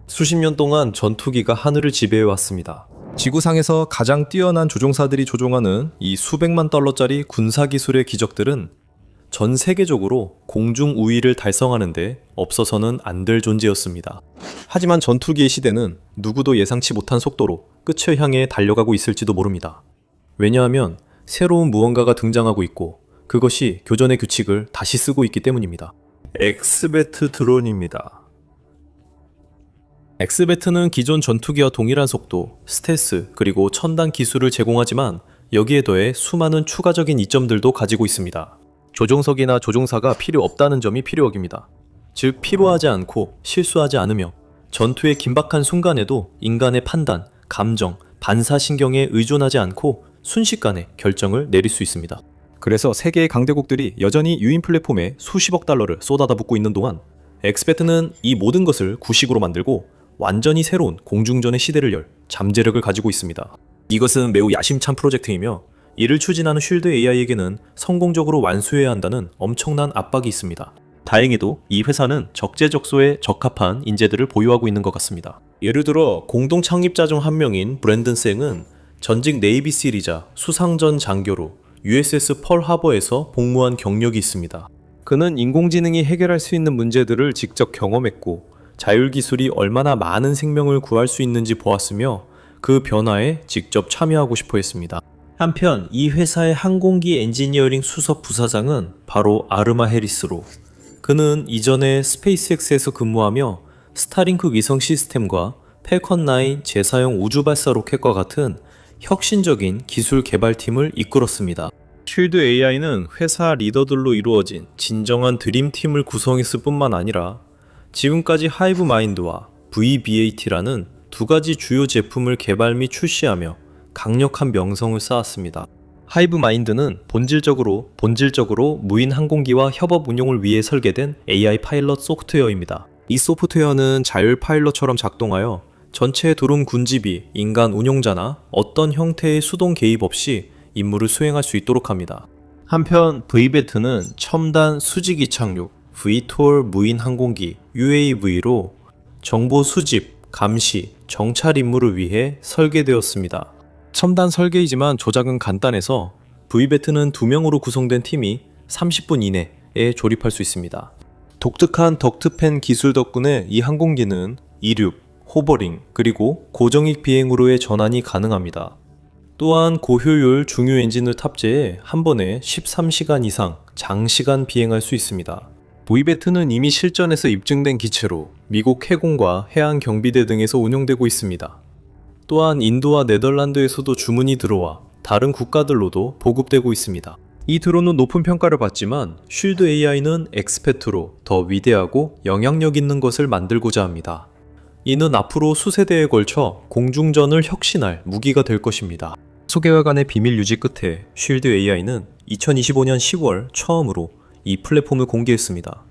수십 년 동안 전투기가 하늘을 지배해왔습니다. 지구상에서 가장 뛰어난 조종사들이 조종하는 이 수백만 달러짜리 군사기술의 기적들은 전 세계적으로 공중 우위를 달성하는데 없어서는 안 될 존재였습니다. 하지만 전투기의 시대는 누구도 예상치 못한 속도로 끝을 향해 달려가고 있을지도 모릅니다. 왜냐하면 새로운 무언가가 등장하고 있고 그것이 교전의 규칙을 다시 쓰고 있기 때문입니다. 엑스베트 드론입니다. 엑스베트는 기존 전투기와 동일한 속도, 스텔스, 그리고 첨단 기술을 제공하지만 여기에 더해 수많은 추가적인 이점들도 가지고 있습니다. 조종석이나 조종사가 필요 없다는 점이 필요역입니다. 즉 피로하지 않고 실수하지 않으며 전투의 긴박한 순간에도 인간의 판단, 감정, 반사신경에 의존하지 않고 순식간에 결정을 내릴 수 있습니다. 그래서 세계의 강대국들이 여전히 유인 플랫폼에 수십억 달러를 쏟아다 붓고 있는 동안 엑스베트는 이 모든 것을 구식으로 만들고 완전히 새로운 공중전의 시대를 열 잠재력을 가지고 있습니다. 이것은 매우 야심찬 프로젝트이며 이를 추진하는 쉴드 AI에게는 성공적으로 완수해야 한다는 엄청난 압박이 있습니다. 다행히도 이 회사는 적재적소에 적합한 인재들을 보유하고 있는 것 같습니다. 예를 들어 공동 창립자 중 한 명인 브랜든 쌩은 전직 네이비실이자 수상전 장교로 USS 펄 하버에서 복무한 경력이 있습니다. 그는 인공지능이 해결할 수 있는 문제들을 직접 경험했고 자율기술이 얼마나 많은 생명을 구할 수 있는지 보았으며 그 변화에 직접 참여하고 싶어 했습니다. 한편 이 회사의 항공기 엔지니어링 수석 부사장은 바로 아르마 해리스로 그는 이전에 스페이스X에서 근무하며 스타링크 위성 시스템과 팰컨 9 재사용 우주발사 로켓과 같은 혁신적인 기술 개발팀을 이끌었습니다. 쉴드 AI는 회사 리더들로 이루어진 진정한 드림팀을 구성했을 뿐만 아니라 지금까지 하이브 마인드와 VBAT라는 두 가지 주요 제품을 개발 및 출시하며 강력한 명성을 쌓았습니다. 하이브 마인드는 본질적으로 무인 항공기와 협업 운용을 위해 설계된 AI 파일럿 소프트웨어입니다. 이 소프트웨어는 자율 파일럿처럼 작동하여 전체 드론 군집이 인간 운용자나 어떤 형태의 수동 개입 없이 임무를 수행할 수 있도록 합니다. 한편 VBAT는 첨단 수직 이착륙 VTOL 무인 항공기 UAV로 정보 수집, 감시, 정찰 임무를 위해 설계되었습니다. 첨단 설계이지만 조작은 간단해서 VBAT는 2명으로 구성된 팀이 30분 이내에 조립할 수 있습니다. 독특한 덕트펜 기술 덕분에 이 항공기는 이륙, 호버링, 그리고 고정익 비행으로의 전환이 가능합니다. 또한 고효율 중유 엔진을 탑재해 한 번에 13시간 이상 장시간 비행할 수 있습니다. VBAT는 이미 실전에서 입증된 기체로 미국 해공과 해안경비대 등에서 운용되고 있습니다. 또한 인도와 네덜란드에서도 주문이 들어와 다른 국가들로도 보급되고 있습니다. 이 드론은 높은 평가를 받지만 쉴드 AI는 엑스페트로 더 위대하고 영향력 있는 것을 만들고자 합니다. 이는 앞으로 수세대에 걸쳐 공중전을 혁신할 무기가 될 것입니다. 소개와간의 비밀 유지 끝에 쉴드 AI는 2025년 10월 처음으로 이 플랫폼을 공개했습니다.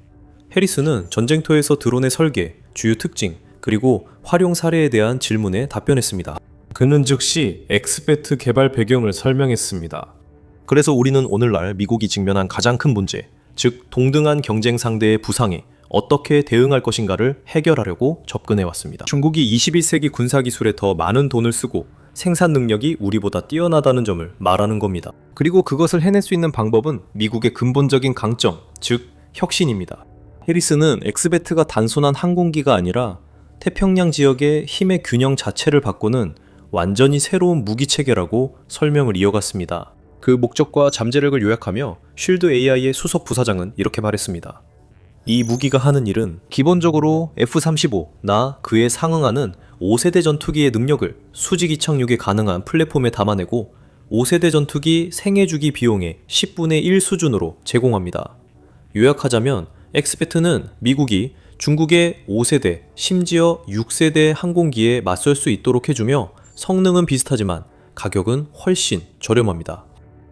해리스는 전쟁터에서 드론의 설계, 주요 특징, 그리고 활용 사례에 대한 질문에 답변했습니다. 그는 즉시 엑스베트 개발 배경을 설명했습니다. 그래서 우리는 오늘날 미국이 직면한 가장 큰 문제, 즉 동등한 경쟁 상대의 부상에 어떻게 대응할 것인가를 해결하려고 접근해왔습니다. 중국이 21세기 군사기술에 더 많은 돈을 쓰고 생산 능력이 우리보다 뛰어나다는 점을 말하는 겁니다. 그리고 그것을 해낼 수 있는 방법은 미국의 근본적인 강점, 즉 혁신입니다. 해리스는 엑스베트가 단순한 항공기가 아니라 태평양 지역의 힘의 균형 자체를 바꾸는 완전히 새로운 무기체계라고 설명을 이어갔습니다. 그 목적과 잠재력을 요약하며 쉴드 AI의 수석 부사장은 이렇게 말했습니다. 이 무기가 하는 일은 기본적으로 F-35나 그에 상응하는 5세대 전투기의 능력을 수직 이착륙이 가능한 플랫폼에 담아내고 5세대 전투기 생애주기 비용의 10분의 1 수준으로 제공합니다. 요약하자면 엑스베트는 미국이 중국의 5세대, 심지어 6세대 항공기에 맞설 수 있도록 해주며 성능은 비슷하지만 가격은 훨씬 저렴합니다.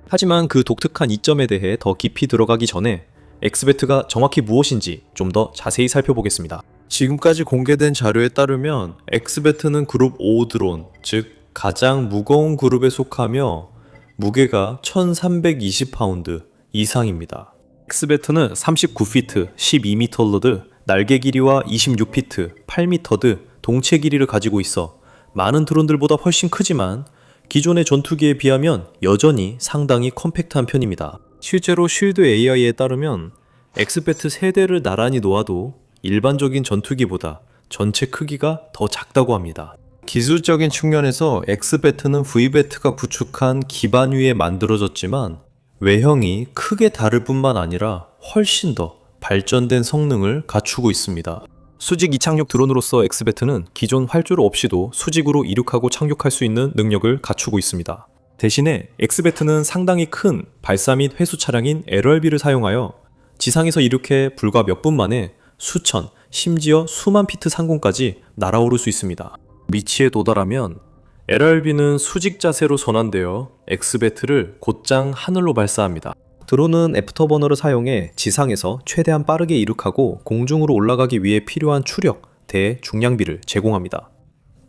하지만 그 독특한 이점에 대해 더 깊이 들어가기 전에 엑스베트가 정확히 무엇인지 좀 더 자세히 살펴보겠습니다. 지금까지 공개된 자료에 따르면 엑스베트는 그룹 5 드론, 즉 가장 무거운 그룹에 속하며 무게가 1320파운드 이상입니다. 엑스베트는 39피트 12m 로드, 날개 길이와 26피트 8m드 동체 길이를 가지고 있어 많은 드론들보다 훨씬 크지만 기존의 전투기에 비하면 여전히 상당히 컴팩트한 편입니다. 실제로 쉴드 AI에 따르면 엑스배트 3대를 나란히 놓아도 일반적인 전투기보다 전체 크기가 더 작다고 합니다. 기술적인 측면에서 엑스배트는 V배트가 구축한 기반 위에 만들어졌지만 외형이 크게 다를 뿐만 아니라 훨씬 더 발전된 성능을 갖추고 있습니다. 수직 이착륙 드론으로서 엑스배트는 기존 활주로 없이도 수직으로 이륙하고 착륙할 수 있는 능력을 갖추고 있습니다. 대신에 엑스배트는 상당히 큰 발사 및 회수 차량인 LRB를 사용하여 지상에서 이륙해 불과 몇 분 만에 수천, 심지어 수만 피트 상공까지 날아오를 수 있습니다. 미치에 도달하면 LRB는 수직 자세로 전환되어 엑스배트를 곧장 하늘로 발사합니다. 드론은 애프터버너를 사용해 지상에서 최대한 빠르게 이륙하고 공중으로 올라가기 위해 필요한 추력, 대, 중량비를 제공합니다.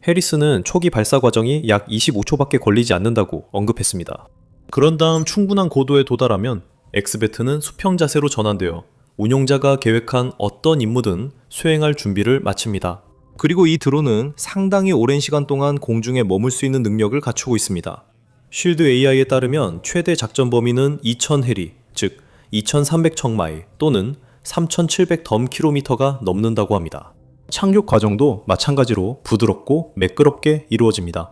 해리스는 초기 발사 과정이 약 25초밖에 걸리지 않는다고 언급했습니다. 그런 다음 충분한 고도에 도달하면 엑스배트는 수평 자세로 전환되어 운용자가 계획한 어떤 임무든 수행할 준비를 마칩니다. 그리고 이 드론은 상당히 오랜 시간 동안 공중에 머물 수 있는 능력을 갖추고 있습니다. 쉴드 AI에 따르면 최대 작전 범위는 2000해리, 즉 2300척마일 또는 3700덤킬로미터가 넘는다고 합니다. 착륙 과정도 마찬가지로 부드럽고 매끄럽게 이루어집니다.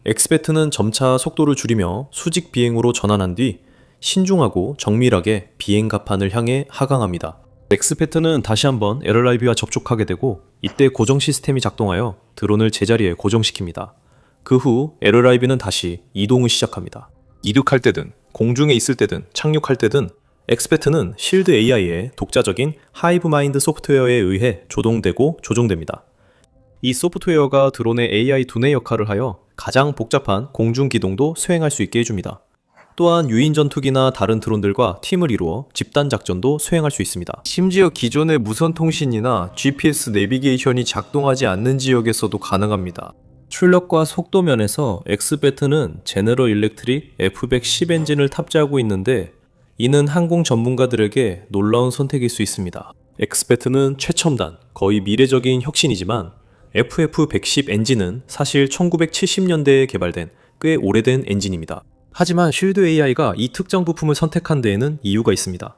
엑스배트는 점차 속도를 줄이며 수직 비행으로 전환한 뒤 신중하고 정밀하게 비행 갑판을 향해 하강합니다. 엑스배트는 다시 한번 LRIB와 접촉하게 되고 이때 고정 시스템이 작동하여 드론을 제자리에 고정시킵니다. 그 후 LRIB는 다시 이동을 시작합니다. 이륙할 때든 공중에 있을 때든 착륙할 때든 엑스배트는 쉴드 AI의 독자적인 하이브마인드 소프트웨어에 의해 조동되고 조종됩니다. 이 소프트웨어가 드론의 AI 두뇌 역할을 하여 가장 복잡한 공중 기동도 수행할 수 있게 해줍니다. 또한 유인 전투기나 다른 드론들과 팀을 이루어 집단 작전도 수행할 수 있습니다. 심지어 기존의 무선 통신이나 GPS 내비게이션이 작동하지 않는 지역에서도 가능합니다. 출력과 속도 면에서 엑스배트는 제너럴 일렉트릭 F110 엔진을 탑재하고 있는데 이는 항공 전문가들에게 놀라운 선택일 수 있습니다. 엑스배트는 최첨단, 거의 미래적인 혁신이지만 FF110 엔진은 사실 1970년대에 개발된 꽤 오래된 엔진입니다. 하지만 쉴드 AI가 이 특정 부품을 선택한 데에는 이유가 있습니다.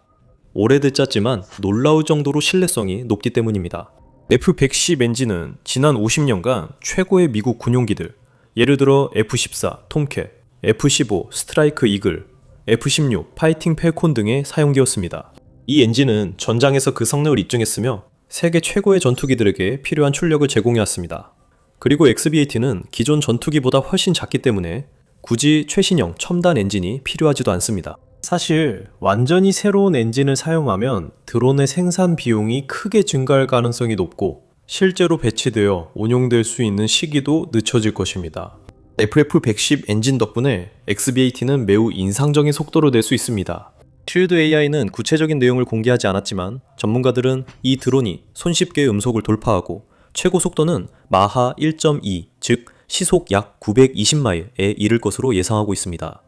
오래됐지만 놀라울 정도로 신뢰성이 높기 때문입니다. F110 엔진은 지난 50년간 최고의 미국 군용기들, 예를 들어 F-14 톰캣, F-15 스트라이크 이글, F-16 파이팅 펠콘 등에 사용되었습니다. 이 엔진은 전장에서 그 성능을 입증했으며 세계 최고의 전투기들에게 필요한 출력을 제공해왔습니다. 그리고 XB-80는 기존 전투기보다 훨씬 작기 때문에 굳이 최신형 첨단 엔진이 필요하지도 않습니다. 사실 완전히 새로운 엔진을 사용하면 드론의 생산 비용이 크게 증가할 가능성이 높고 실제로 배치되어 운용될 수 있는 시기도 늦춰질 것입니다. FF110 엔진 덕분에 XB-80는 매우 인상적인 속도를 낼 수 있습니다. 쉴드 AI는 구체적인 내용을 공개하지 않았지만 전문가들은 이 드론이 손쉽게 음속을 돌파하고 최고 속도는 마하 1.2, 즉 시속 약 920마일에 이를 것으로 예상하고 있습니다.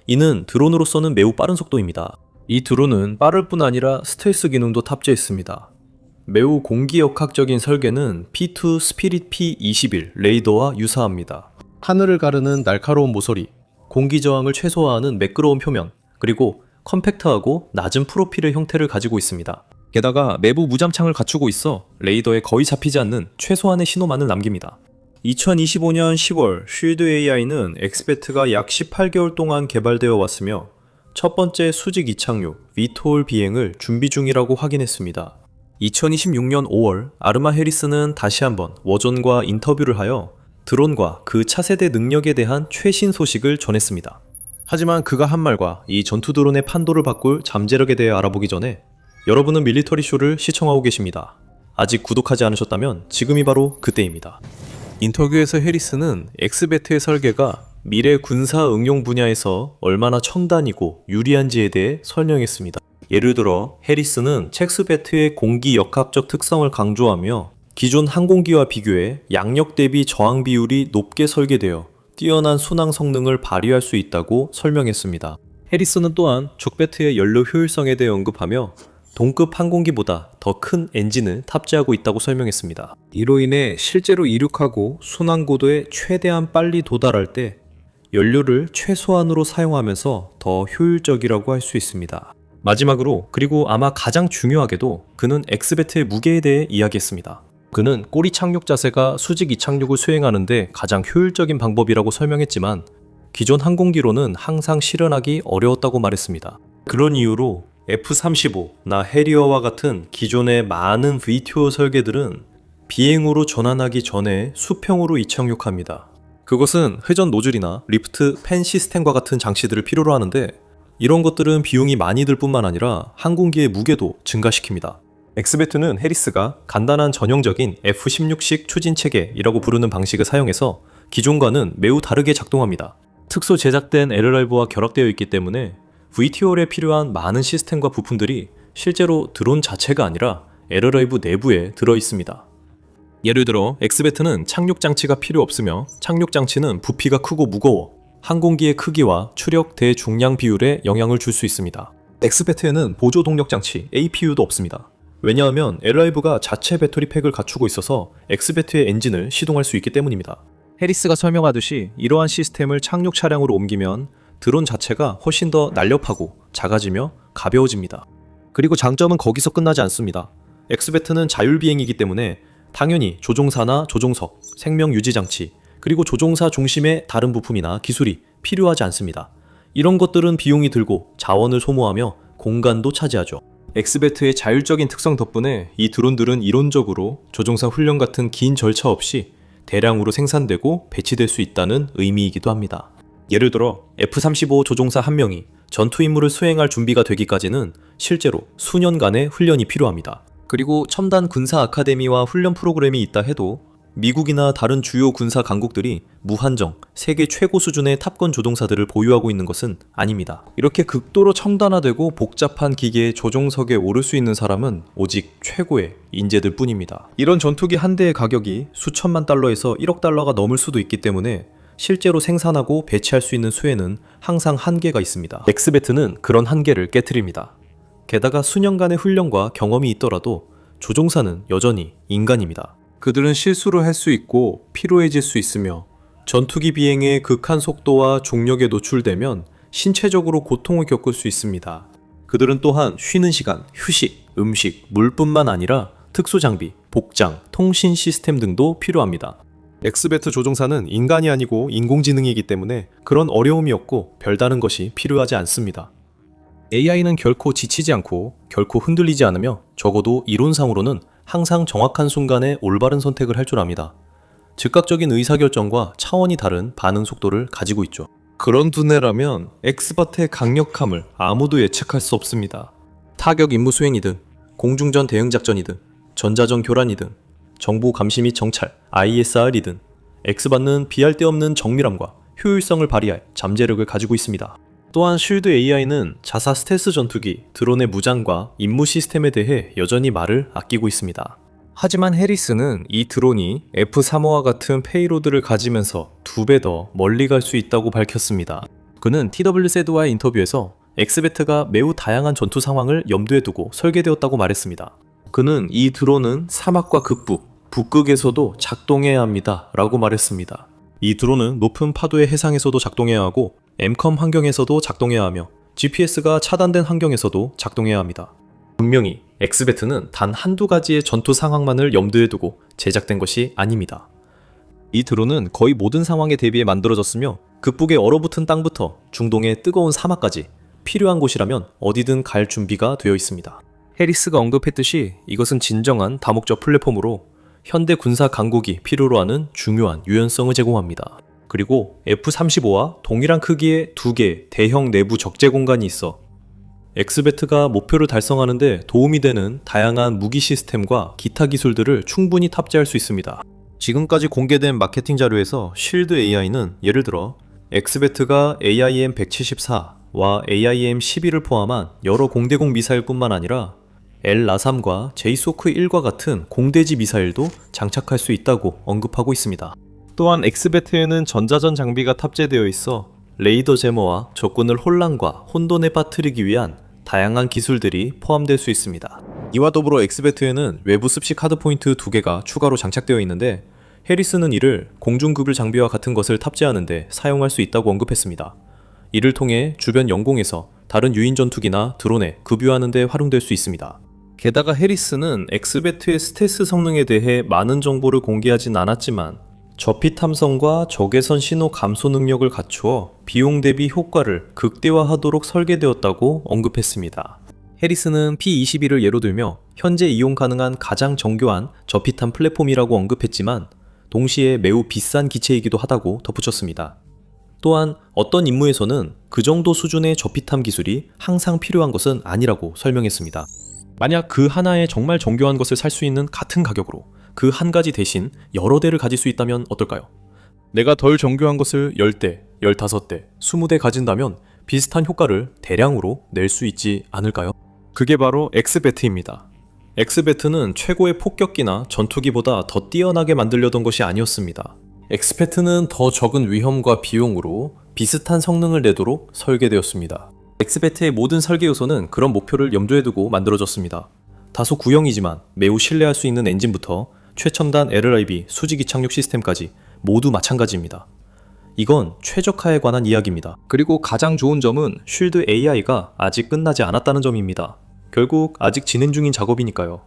이는 드론으로서는 매우 빠른 속도입니다. 이 드론은 빠를 뿐 아니라 스텔스 기능도 탑재했습니다. 매우 공기역학적인 설계는 P2 스피릿 P21 레이더와 유사합니다. 하늘을 가르는 날카로운 모서리, 공기 저항을 최소화하는 매끄러운 표면, 그리고 컴팩트하고 낮은 프로필의 형태를 가지고 있습니다. 게다가 내부 무잠창을 갖추고 있어 레이더에 거의 잡히지 않는 최소한의 신호만을 남깁니다. 2025년 10월 쉴드 AI는 엑스배트가 약 18개월 동안 개발되어 왔으며 첫 번째 수직 이착륙 VTOL 비행을 준비 중이라고 확인했습니다. 2026년 5월 아르마 해리스는 다시 한번 워전과 인터뷰를 하여 드론과 그 차세대 능력에 대한 최신 소식을 전했습니다. 하지만 그가 한 말과 이 전투 드론의 판도를 바꿀 잠재력에 대해 알아보기 전에 여러분은 밀리터리 쇼를 시청하고 계십니다. 아직 구독하지 않으셨다면 지금이 바로 그때입니다. 인터뷰에서 해리스는 엑스배트의 설계가 미래 군사 응용 분야에서 얼마나 첨단이고 유리한지에 대해 설명했습니다. 예를 들어 해리스는 첵스배트의 공기 역학적 특성을 강조하며 기존 항공기와 비교해 양력 대비 저항 비율이 높게 설계되어 뛰어난 순항 성능을 발휘할 수 있다고 설명했습니다. 해리스는 또한 적배트의 연료 효율성에 대해 언급하며 동급 항공기보다 더 큰 엔진을 탑재하고 있다고 설명했습니다. 이로 인해 실제로 이륙하고 순항고도에 최대한 빨리 도달할 때 연료를 최소한으로 사용하면서 더 효율적이라고 할 수 있습니다. 마지막으로, 그리고 아마 가장 중요하게도 그는 엑스베트의 무게에 대해 이야기했습니다. 그는 꼬리 착륙 자세가 수직 이착륙을 수행하는데 가장 효율적인 방법이라고 설명했지만 기존 항공기로는 항상 실현하기 어려웠다고 말했습니다. 그런 이유로 F-35나 해리어와 같은 기존의 많은 VTOL 설계들은 비행으로 전환하기 전에 수평으로 이착륙합니다. 그것은 회전 노즐이나 리프트 팬 시스템과 같은 장치들을 필요로 하는데 이런 것들은 비용이 많이 들 뿐만 아니라 항공기의 무게도 증가시킵니다. 엑스베트는 해리스가 간단한 전형적인 F-16식 추진 체계이라고 부르는 방식을 사용해서 기존과는 매우 다르게 작동합니다. 특수 제작된 LRV와 결합되어 있기 때문에 VTOL에 필요한 많은 시스템과 부품들이 실제로 드론 자체가 아니라 LRV 내부에 들어 있습니다. 예를 들어 엑스베트는 착륙 장치가 필요 없으며 착륙 장치는 부피가 크고 무거워 항공기의 크기와 추력 대중량 비율에 영향을 줄 수 있습니다. 엑스베트에는 보조 동력 장치 APU도 없습니다. 왜냐하면 LRV가 자체 배터리 팩을 갖추고 있어서 엑스베트의 엔진을 시동할 수 있기 때문입니다. 해리스가 설명하듯이 이러한 시스템을 착륙 차량으로 옮기면 드론 자체가 훨씬 더 날렵하고 작아지며 가벼워집니다. 그리고 장점은 거기서 끝나지 않습니다. 엑스베트는 자율비행이기 때문에 당연히 조종사나 조종석, 생명유지장치, 그리고 조종사 중심의 다른 부품이나 기술이 필요하지 않습니다. 이런 것들은 비용이 들고 자원을 소모하며 공간도 차지하죠. 엑스베트의 자율적인 특성 덕분에 이 드론들은 이론적으로 조종사 훈련 같은 긴 절차 없이 대량으로 생산되고 배치될 수 있다는 의미이기도 합니다. 예를 들어 F-35 조종사 한 명이 전투 임무를 수행할 준비가 되기까지는 실제로 수년간의 훈련이 필요합니다. 그리고 첨단 군사 아카데미와 훈련 프로그램이 있다 해도 미국이나 다른 주요 군사 강국들이 무한정 세계 최고 수준의 탑건 조종사들을 보유하고 있는 것은 아닙니다. 이렇게 극도로 첨단화되고 복잡한 기계의 조종석에 오를 수 있는 사람은 오직 최고의 인재들 뿐입니다. 이런 전투기 한 대의 가격이 수천만 달러에서 1억 달러가 넘을 수도 있기 때문에 실제로 생산하고 배치할 수 있는 수에는 항상 한계가 있습니다. 엑스베트는 그런 한계를 깨트립니다. 게다가 수년간의 훈련과 경험이 있더라도 조종사는 여전히 인간입니다. 그들은 실수를 할 수 있고 피로해질 수 있으며 전투기 비행의 극한 속도와 중력에 노출되면 신체적으로 고통을 겪을 수 있습니다. 그들은 또한 쉬는 시간, 휴식, 음식, 물뿐만 아니라 특수장비, 복장, 통신 시스템 등도 필요합니다. 엑스베트 조종사는 인간이 아니고 인공지능이기 때문에 그런 어려움이 없고 별다른 것이 필요하지 않습니다. AI는 결코 지치지 않고 결코 흔들리지 않으며 적어도 이론상으로는 항상 정확한 순간에 올바른 선택을 할 줄 압니다. 즉각적인 의사결정과 차원이 다른 반응 속도를 가지고 있죠. 그런 두뇌라면 엑스바트의 강력함을 아무도 예측할 수 없습니다. 타격 임무 수행이든 공중전 대응작전이든 전자전 교란이든 정보 감시 및 정찰, ISR이든 엑스바트는 비할 데 없는 정밀함과 효율성을 발휘할 잠재력을 가지고 있습니다. 또한 쉴드 AI는 자사 스텔스 전투기, 드론의 무장과 임무 시스템에 대해 여전히 말을 아끼고 있습니다. 하지만 해리스는 이 드론이 F-35와 같은 페이로드를 가지면서 2배 더 멀리 갈 수 있다고 밝혔습니다. 그는 TWZ와의 인터뷰에서 엑스베트가 매우 다양한 전투 상황을 염두에 두고 설계되었다고 말했습니다. 그는 이 드론은 사막과 극북, 북극에서도 작동해야 합니다 라고 말했습니다. 이 드론은 높은 파도의 해상에서도 작동해야 하고 엠컴 환경에서도 작동해야 하며 GPS가 차단된 환경에서도 작동해야 합니다. 분명히 엑스베트는 단 한두 가지의 전투 상황만을 염두에 두고 제작된 것이 아닙니다. 이 드론은 거의 모든 상황에 대비해 만들어졌으며 극북의 얼어붙은 땅부터 중동의 뜨거운 사막까지 필요한 곳이라면 어디든 갈 준비가 되어 있습니다. 해리스가 언급했듯이 이것은 진정한 다목적 플랫폼으로 현대 군사 강국이 필요로 하는 중요한 유연성을 제공합니다. 그리고 F-35와 동일한 크기의 2개의 대형 내부 적재 공간이 있어 엑스베트가 목표를 달성하는 데 도움이 되는 다양한 무기 시스템과 기타 기술들을 충분히 탑재할 수 있습니다. 지금까지 공개된 마케팅 자료에서 쉴드 AI는 예를 들어 엑스베트가 AIM-174와 AIM-12를 포함한 여러 공대공 미사일뿐만 아니라 L-3과 JSOC-1과 같은 공대지 미사일도 장착할 수 있다고 언급하고 있습니다. 또한 엑스베트에는 전자전 장비가 탑재되어 있어 레이더 제머와 적군을 혼란과 혼돈에 빠뜨리기 위한 다양한 기술들이 포함될 수 있습니다. 이와 더불어 엑스베트에는 외부 습식 하드포인트 2개가 추가로 장착되어 있는데 해리스는 이를 공중급유 장비와 같은 것을 탑재하는데 사용할 수 있다고 언급했습니다. 이를 통해 주변 영공에서 다른 유인 전투기나 드론에 급유하는 데 활용될 수 있습니다. 게다가 해리스는 엑스베트의 스텔스 성능에 대해 많은 정보를 공개하진 않았지만 저피 탐성과 적외선 신호 감소 능력을 갖추어 비용 대비 효과를 극대화하도록 설계되었다고 언급했습니다. 해리스는 P-22를 예로 들며 현재 이용 가능한 가장 정교한 저피탐 플랫폼이라고 언급했지만 동시에 매우 비싼 기체이기도 하다고 덧붙였습니다. 또한 어떤 임무에서는 그 정도 수준의 저피탐 기술이 항상 필요한 것은 아니라고 설명했습니다. 만약 그 하나의 정말 정교한 것을 살 수 있는 같은 가격으로 그 한 가지 대신 여러 대를 가질 수 있다면 어떨까요? 내가 덜 정교한 것을 10대, 15대, 20대 가진다면 비슷한 효과를 대량으로 낼 수 있지 않을까요? 그게 바로 엑스베트입니다. 엑스베트는 최고의 폭격기나 전투기보다 더 뛰어나게 만들려던 것이 아니었습니다. 엑스베트는 더 적은 위험과 비용으로 비슷한 성능을 내도록 설계되었습니다. 엑스베트의 모든 설계 요소는 그런 목표를 염두에 두고 만들어졌습니다. 다소 구형이지만 매우 신뢰할 수 있는 엔진부터 최첨단 LRIB 수직이 착륙 시스템까지 모두 마찬가지입니다. 이건 최적화에 관한 이야기입니다. 그리고 가장 좋은 점은 쉴드 AI가 아직 끝나지 않았다는 점입니다. 결국 아직 진행 중인 작업이니까요.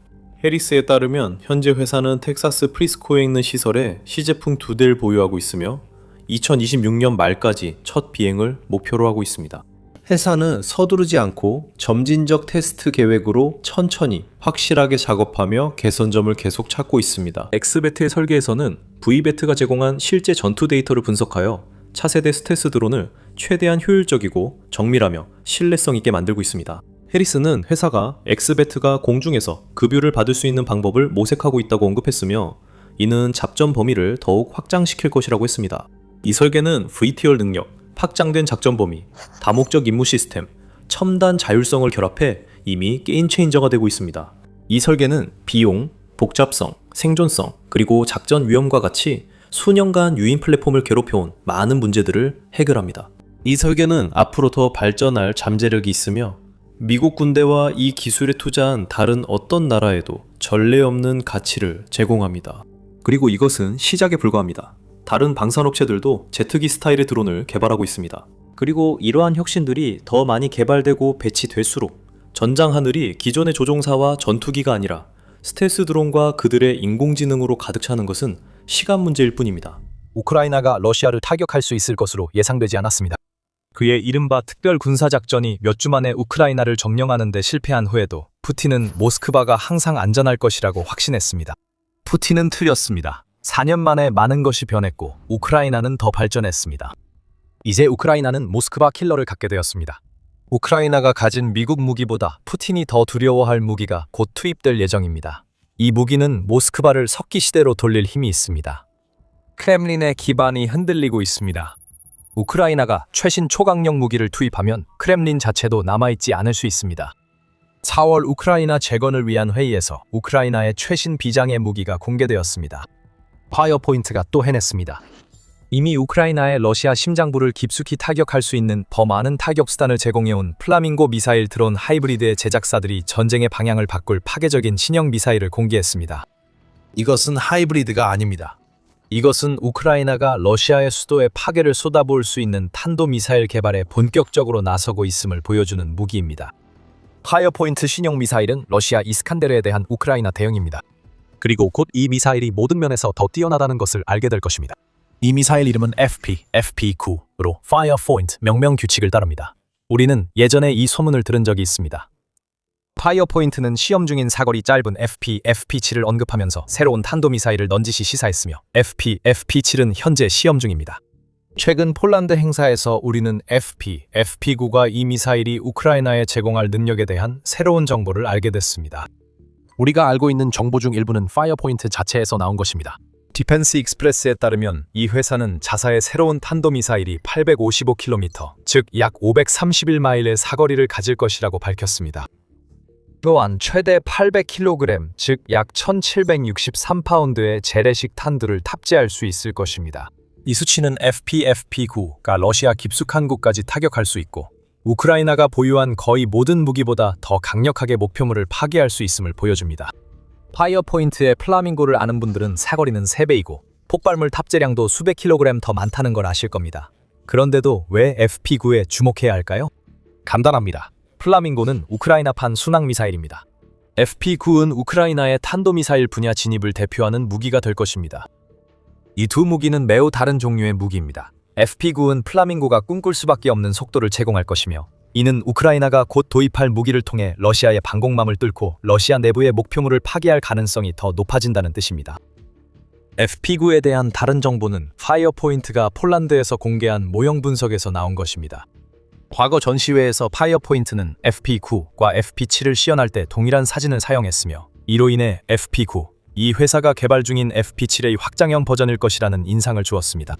해리스에 따르면 현재 회사는 텍사스 프리스코에 있는 시설에 시제품 2대를 보유하고 있으며 2026년 말까지 첫 비행을 목표로 하고 있습니다. 회사는 서두르지 않고 점진적 테스트 계획으로 천천히 확실하게 작업하며 개선점을 계속 찾고 있습니다. 엑스베트의 설계에서는 V베트가 제공한 실제 전투 데이터를 분석하여 차세대 스텔스 드론을 최대한 효율적이고 정밀하며 신뢰성 있게 만들고 있습니다. 해리스는 회사가 엑스베트가 공중에서 급유를 받을 수 있는 방법을 모색하고 있다고 언급했으며 이는 작전 범위를 더욱 확장시킬 것이라고 했습니다. 이 설계는 VTOL 능력, 확장된 작전 범위, 다목적 임무 시스템, 첨단 자율성을 결합해 이미 게임 체인저가 되고 있습니다. 이 설계는 비용, 복잡성, 생존성, 그리고 작전 위험과 같이 수년간 유인 플랫폼을 괴롭혀온 많은 문제들을 해결합니다. 이 설계는 앞으로 더 발전할 잠재력이 있으며 미국 군대와 이 기술에 투자한 다른 어떤 나라에도 전례 없는 가치를 제공합니다. 그리고 이것은 시작에 불과합니다. 다른 방산업체들도 제트기 스타일의 드론을 개발하고 있습니다. 그리고 이러한 혁신들이 더 많이 개발되고 배치될수록 전장 하늘이 기존의 조종사와 전투기가 아니라 스텔스 드론과 그들의 인공지능으로 가득 차는 것은 시간 문제일 뿐입니다. 우크라이나가 러시아를 타격할 수 있을 것으로 예상되지 않았습니다. 그의 이른바 특별 군사작전이 몇 주 만에 우크라이나를 점령하는 데 실패한 후에도 푸틴은 모스크바가 항상 안전할 것이라고 확신했습니다. 푸틴은 틀렸습니다. 4년 만에 많은 것이 변했고 우크라이나는 더 발전했습니다. 이제 우크라이나는 모스크바 킬러를 갖게 되었습니다. 우크라이나가 가진 미국 무기보다 푸틴이 더 두려워할 무기가 곧 투입될 예정입니다. 이 무기는 모스크바를 석기 시대로 돌릴 힘이 있습니다. 크렘린의 기반이 흔들리고 있습니다. 우크라이나가 최신 초강력 무기를 투입하면 크렘린 자체도 남아있지 않을 수 있습니다. 4월 우크라이나 재건을 위한 회의에서 우크라이나의 최신 비장의 무기가 공개되었습니다. 파이어포인트가 또 해냈습니다. 이미 우크라이나의 러시아 심장부를 깊숙이 타격할 수 있는 더 많은 타격 수단을 제공해온 플라밍고 미사일 드론 하이브리드의 제작사들이 전쟁의 방향을 바꿀 파괴적인 신형 미사일을 공개했습니다. 이것은 하이브리드가 아닙니다. 이것은 우크라이나가 러시아의 수도에 파괴를 쏟아부을 수 있는 탄도미사일 개발에 본격적으로 나서고 있음을 보여주는 무기입니다. 파이어포인트 신형 미사일은 러시아 이스칸데르에 대한 우크라이나 대응입니다. 그리고 곧 이 미사일이 모든 면에서 더 뛰어나다는 것을 알게 될 것입니다. 이 미사일 이름은 FP9로 Fire Point 명명 규칙을 따릅니다. 우리는 예전에 이 소문을 들은 적이 있습니다. 파이어포인트는 시험 중인 사거리 짧은 FP-FP7을 언급하면서 새로운 탄도미사일을 넌지시 시사했으며 FP-FP7은 현재 시험 중입니다. 최근 폴란드 행사에서 우리는 FP-FP9과 이 미사일이 우크라이나에 제공할 능력에 대한 새로운 정보를 알게 됐습니다. 우리가 알고 있는 정보 중 일부는 파이어포인트 자체에서 나온 것입니다. 디펜스 익스프레스에 따르면 이 회사는 자사의 새로운 탄도미사일이 855km, 즉 약 531마일의 사거리를 가질 것이라고 밝혔습니다. 또한 최대 800kg, 즉 약 1763파운드의 재래식 탄두를 탑재할 수 있을 것입니다. 이 수치는 FP-FP9가 러시아 깊숙한 곳까지 타격할 수 있고 우크라이나가 보유한 거의 모든 무기보다 더 강력하게 목표물을 파괴할 수 있음을 보여줍니다. 파이어포인트의 플라밍고를 아는 분들은 사거리는 3배이고 폭발물 탑재량도 수백 킬로그램 더 많다는 걸 아실 겁니다. 그런데도 왜 FP9에 주목해야 할까요? 간단합니다. 플라밍고는 우크라이나판 순항미사일입니다. FP9은 우크라이나의 탄도미사일 분야 진입을 대표하는 무기가 될 것입니다. 이 두 무기는 매우 다른 종류의 무기입니다. FP9은 플라밍고가 꿈꿀 수밖에 없는 속도를 제공할 것이며, 이는 우크라이나가 곧 도입할 무기를 통해 러시아의 방공망을 뚫고 러시아 내부의 목표물을 파괴할 가능성이 더 높아진다는 뜻입니다. FP9에 대한 다른 정보는 파이어포인트가 폴란드에서 공개한 모형 분석에서 나온 것입니다. 과거 전시회에서 파이어포인트는 FP9과 FP7을 시연할 때 동일한 사진을 사용했으며, 이로 인해 FP9, 이 회사가 개발 중인 FP7의 확장형 버전일 것이라는 인상을 주었습니다.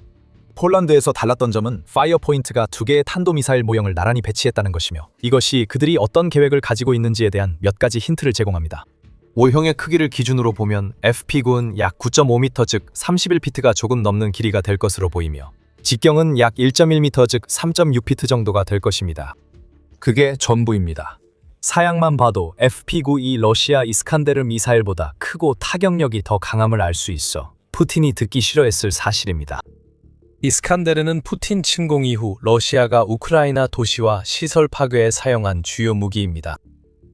폴란드에서 달랐던 점은 파이어포인트가 2개의 탄도미사일 모형을 나란히 배치했다는 것이며, 이것이 그들이 어떤 계획을 가지고 있는지에 대한 몇 가지 힌트를 제공합니다. 모형의 크기를 기준으로 보면 FP9는 약 9.5m 즉 31피트가 조금 넘는 길이가 될 것으로 보이며, 직경은 약 1.1m 즉 3.6피트 정도가 될 것입니다. 그게 전부입니다. 사양만 봐도 FP9이 러시아 이스칸데르 미사일보다 크고 타격력이 더 강함을 알 수 있어 푸틴이 듣기 싫어했을 사실입니다. 이스칸데르는 푸틴 침공 이후 러시아가 우크라이나 도시와 시설 파괴에 사용한 주요 무기입니다.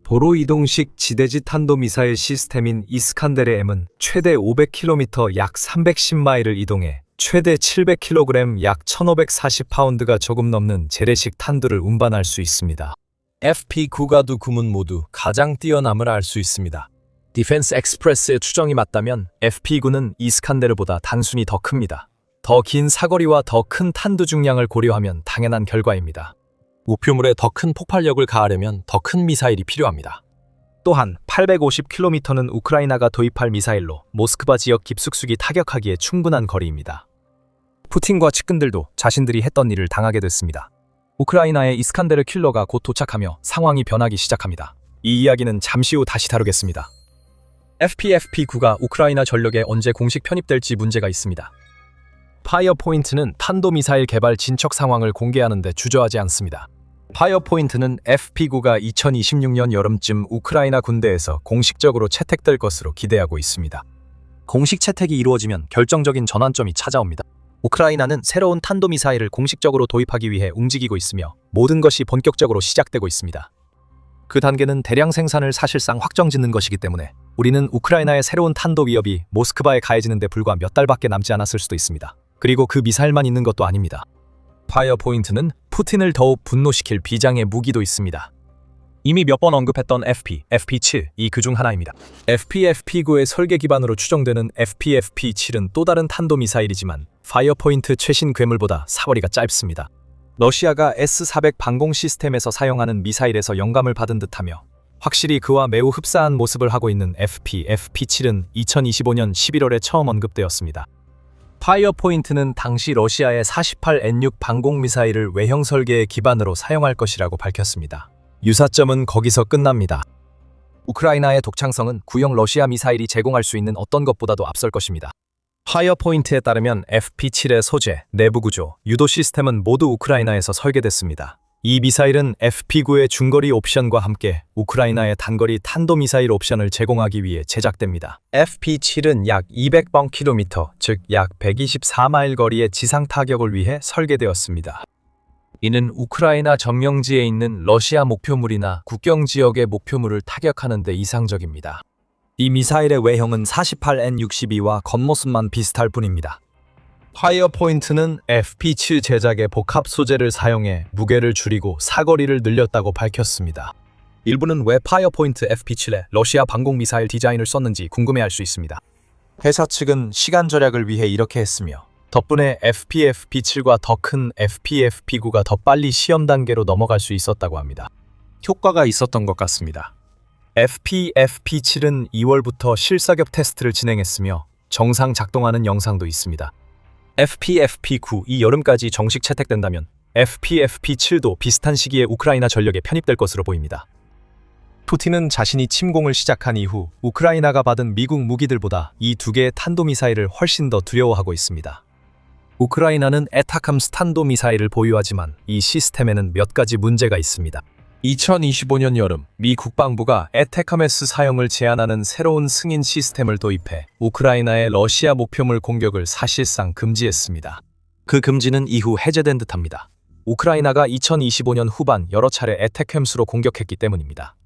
도로 이동식 지대지 탄도미사일 시스템인 이스칸데르-M은 최대 500km 약 310마일을 이동해 최대 700kg 약 1540파운드가 조금 넘는 재래식 탄두를 운반할 수 있습니다. FP9과 두 구문 모두 가장 뛰어남을 알 수 있습니다. 디펜스 엑스프레스의 추정이 맞다면 FP9는 이스칸데르보다 단순히 더 큽니다. 더 긴 사거리와 더 큰 탄두 중량을 고려하면 당연한 결과입니다. 목표물에 더 큰 폭발력을 가하려면 더 큰 미사일이 필요합니다. 또한 850km는 우크라이나가 도입할 미사일로 모스크바 지역 깊숙숙이 타격하기에 충분한 거리입니다. 푸틴과 측근들도 자신들이 했던 일을 당하게 됐습니다. 우크라이나의 이스칸데르 킬러가 곧 도착하며 상황이 변하기 시작합니다. 이 이야기는 잠시 후 다시 다루겠습니다. FP9가 우크라이나 전력에 언제 공식 편입될지 문제가 있습니다. 파이어포인트는 탄도미사일 개발 진척 상황을 공개하는 데 주저하지 않습니다. 파이어포인트는 FP9가 2026년 여름쯤 우크라이나 군대에서 공식적으로 채택될 것으로 기대하고 있습니다. 공식 채택이 이루어지면 결정적인 전환점이 찾아옵니다. 우크라이나는 새로운 탄도미사일을 공식적으로 도입하기 위해 움직이고 있으며 모든 것이 본격적으로 시작되고 있습니다. 그 단계는 대량 생산을 사실상 확정짓는 것이기 때문에 우리는 우크라이나의 새로운 탄도 위협이 모스크바에 가해지는 데 불과 몇 달밖에 남지 않았을 수도 있습니다. 그리고 그 미사일만 있는 것도 아닙니다. 파이어포인트는 푸틴을 더욱 분노시킬 비장의 무기도 있습니다. 이미 몇 번 언급했던 FP7이 그중 하나입니다. FP9의 설계 기반으로 추정되는 FP7은 또 다른 탄도미사일이지만 파이어포인트 최신 괴물보다 사거리가 짧습니다. 러시아가 S-400 방공 시스템에서 사용하는 미사일에서 영감을 받은 듯하며 확실히 그와 매우 흡사한 모습을 하고 있는 FP7은 2025년 11월에 처음 언급되었습니다. 파이어포인트는 당시 러시아의 48N6 방공 미사일을 외형 설계의 기반으로 사용할 것이라고 밝혔습니다. 유사점은 거기서 끝납니다. 우크라이나의 독창성은 구형 러시아 미사일이 제공할 수 있는 어떤 것보다도 앞설 것입니다. 파이어포인트에 따르면 FP7의 소재, 내부 구조, 유도 시스템은 모두 우크라이나에서 설계됐습니다. 이 미사일은 FP9의 중거리 옵션과 함께 우크라이나의 단거리 탄도미사일 옵션을 제공하기 위해 제작됩니다. FP7은 약 200km, 즉 약 124마일 거리의 지상 타격을 위해 설계되었습니다. 이는 우크라이나 점령지에 있는 러시아 목표물이나 국경 지역의 목표물을 타격하는 데 이상적입니다. 이 미사일의 외형은 48N62와 겉모습만 비슷할 뿐입니다. 파이어포인트는 FP7 제작의 복합 소재를 사용해 무게를 줄이고 사거리를 늘렸다고 밝혔습니다. 일부는 왜 파이어포인트 FP7에 러시아 방공 미사일 디자인을 썼는지 궁금해할 수 있습니다. 회사 측은 시간 절약을 위해 이렇게 했으며 덕분에 FP7과 더 큰 FP9가 더 빨리 시험 단계로 넘어갈 수 있었다고 합니다. 효과가 있었던 것 같습니다. FP7은 2월부터 실사격 테스트를 진행했으며 정상 작동하는 영상도 있습니다. FP9 이 여름까지 정식 채택된다면 FP7도 비슷한 시기에 우크라이나 전력에 편입될 것으로 보입니다. 푸틴은 자신이 침공을 시작한 이후 우크라이나가 받은 미국 무기들보다 이 두 개의 탄도미사일을 훨씬 더 두려워하고 있습니다. 우크라이나는 에타캄스 탄도미사일을 보유하지만 이 시스템에는 몇 가지 문제가 있습니다. 2025년 여름 미 국방부가 에타카메스 사용을 제한하는 새로운 승인 시스템을 도입해 우크라이나의 러시아 목표물 공격을 사실상 금지했습니다. 그 금지는 이후 해제된 듯합니다. 우크라이나가 2025년 후반 여러 차례 에타캄스로 공격했기 때문입니다.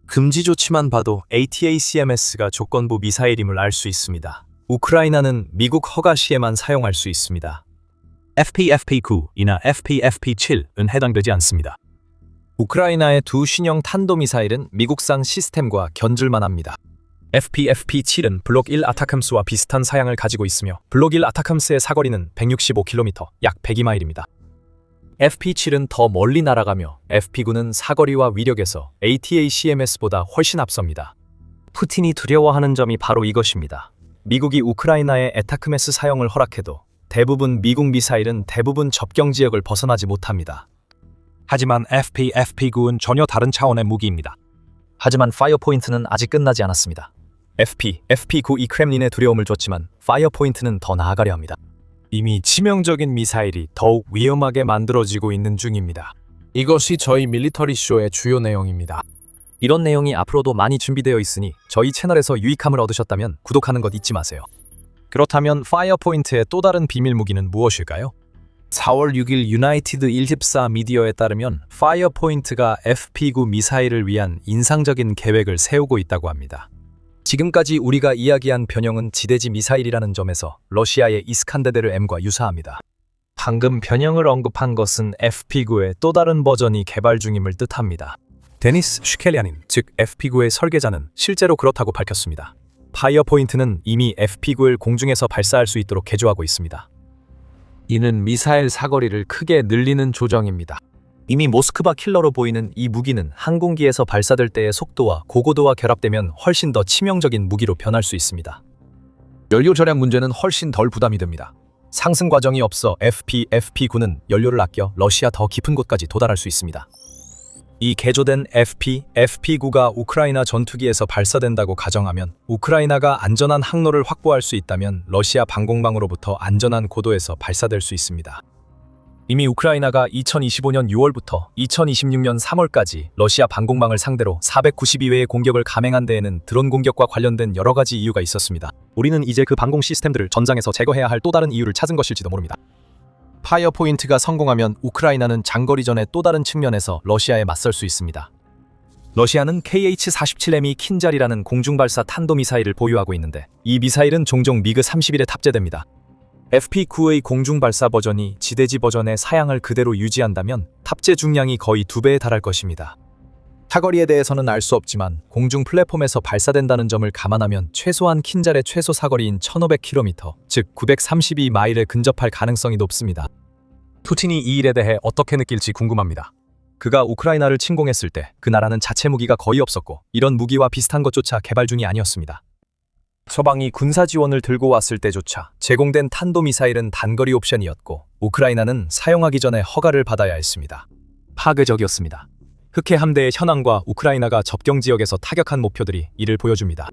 금지 조치만 봐도 ATACMS가 조건부 미사일임을 알 수 있습니다. 우크라이나는 미국 허가 시에만 사용할 수 있습니다. FPFP-9이나 FPFP-7은 해당되지 않습니다. 우크라이나의 두 신형 탄도미사일은 미국산 시스템과 견줄만 합니다. FPFP-7은 블록 1 아타캄스와 비슷한 사양을 가지고 있으며 블록 1 아타캄스의 사거리는 165km, 약 102마일입니다. FP-7은 더 멀리 날아가며 FP-9는 사거리와 위력에서 ATACMS보다 훨씬 앞섭니다. 푸틴이 두려워하는 점이 바로 이것입니다. 미국이 우크라이나의 에타크메스 사용을 허락해도 대부분 미국 미사일은 대부분 접경 지역을 벗어나지 못합니다. 하지만 FPFP-9은 전혀 다른 차원의 무기입니다. 하지만 파이어 포인트는 아직 끝나지 않았습니다. FP9이 크렘린에 두려움을 줬지만 파이어 포인트는 더 나아가려 합니다. 이미 치명적인 미사일이 더욱 위험하게 만들어지고 있는 중입니다. 이것이 저희 밀리터리 쇼의 주요 내용입니다. 이런 내용이 앞으로도 많이 준비되어 있으니 저희 채널에서 유익함을 얻으셨다면 구독하는 것 잊지 마세요. 그렇다면 파이어 포인트의 또 다른 비밀 무기는 무엇일까요? 4월 6일 유나이티드 24 미디어에 따르면 파이어 포인트가 FP9 미사일을 위한 인상적인 계획을 세우고 있다고 합니다. 지금까지 우리가 이야기한 변형은 지대지 미사일이라는 점에서 러시아의 이스칸데르 M과 유사합니다. 방금 변형을 언급한 것은 FP9의 또 다른 버전이 개발 중임을 뜻합니다. 데니스 슈켈리아닌, 즉 FP9의 설계자는 실제로 그렇다고 밝혔습니다. 파이어 포인트는 이미 FP9를 공중에서 발사할 수 있도록 개조하고 있습니다. 이는 미사일 사거리를 크게 늘리는 조정입니다. 이미 모스크바 킬러로 보이는 이 무기는 항공기에서 발사될 때의 속도와 고고도와 결합되면 훨씬 더 치명적인 무기로 변할 수 있습니다. 연료 절약 문제는 훨씬 덜 부담이 됩니다. 상승 과정이 없어 FP9는 연료를 아껴 러시아 더 깊은 곳까지 도달할 수 있습니다. 이 개조된 FP9가 우크라이나 전투기에서 발사된다고 가정하면 우크라이나가 안전한 항로를 확보할 수 있다면 러시아 방공망으로부터 안전한 고도에서 발사될 수 있습니다. 이미 우크라이나가 2025년 6월부터 2026년 3월까지 러시아 방공망을 상대로 492회의 공격을 감행한 데에는 드론 공격과 관련된 여러 가지 이유가 있었습니다. 우리는 이제 그 방공 시스템들을 전장에서 제거해야 할 또 다른 이유를 찾은 것일지도 모릅니다. 파이어 포인트가 성공하면 우크라이나는 장거리전의 또 다른 측면에서 러시아에 맞설 수 있습니다. 러시아는 KH-47M 킨잘이라는 공중발사 탄도미사일을 보유하고 있는데 이 미사일은 종종 미그 31에 탑재됩니다. FP9의 공중발사 버전이 지대지 버전의 사양을 그대로 유지한다면 탑재 중량이 거의 2배에 달할 것입니다. 사거리에 대해서는 알 수 없지만 공중 플랫폼에서 발사된다는 점을 감안하면 최소한 킨잘의 최소 사거리인 1500km, 즉 932마일에 근접할 가능성이 높습니다. 푸틴이 이 일에 대해 어떻게 느낄지 궁금합니다. 그가 우크라이나를 침공했을 때 그 나라는 자체 무기가 거의 없었고 이런 무기와 비슷한 것조차 개발 중이 아니었습니다. 서방이 군사 지원을 들고 왔을 때조차 제공된 탄도미사일은 단거리 옵션이었고 우크라이나는 사용하기 전에 허가를 받아야 했습니다. 파괴적이었습니다. 흑해 함대의 현황과 우크라이나가 접경 지역에서 타격한 목표들이 이를 보여줍니다.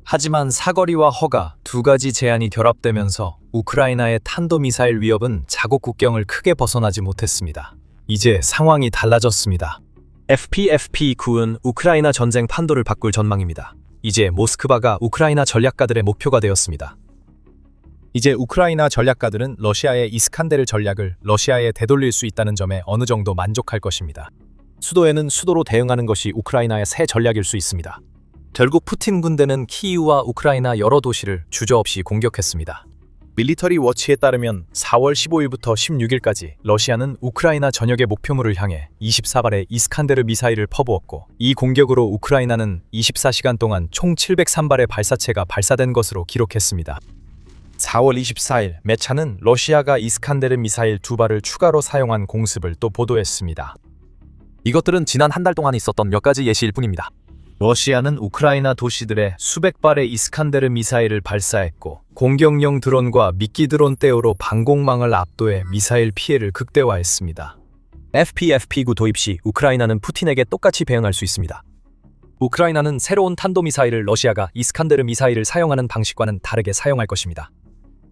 하지만 사거리와 허가 두 가지 제한이 결합되면서 우크라이나의 탄도미사일 위협은 자국 국경을 크게 벗어나지 못했습니다. 이제 상황이 달라졌습니다. FPFP-9은 우크라이나 전쟁 판도를 바꿀 전망입니다. 이제 모스크바가 우크라이나 전략가들의 목표가 되었습니다. 이제 우크라이나 전략가들은 러시아의 이스칸데르 전략을 러시아에 되돌릴 수 있다는 점에 어느 정도 만족할 것입니다. 수도에는 수도로 대응하는 것이 우크라이나의 새 전략일 수 있습니다. 결국 푸틴 군대는 키이우와 우크라이나 여러 도시를 주저없이 공격했습니다. 밀리터리 워치에 따르면 4월 15일부터 16일까지 러시아는 우크라이나 전역의 목표물을 향해 24발의 이스칸데르 미사일을 퍼부었고 이 공격으로 우크라이나는 24시간 동안 총 703발의 발사체가 발사된 것으로 기록했습니다. 4월 24일 매차는 러시아가 이스칸데르 미사일 2발을 추가로 사용한 공습을 또 보도했습니다. 이것들은 지난 한 달 동안 있었던 몇 가지 예시일 뿐입니다. 러시아는 우크라이나 도시들에 수백 발의 이스칸데르 미사일을 발사했고 공격용 드론과 미끼 드론 떼어로 방공망을 압도해 미사일 피해를 극대화했습니다. FPFP-9 도입 시 우크라이나는 푸틴에게 똑같이 대응할 수 있습니다. 우크라이나는 새로운 탄도미사일을 러시아가 이스칸데르 미사일을 사용하는 방식과는 다르게 사용할 것입니다.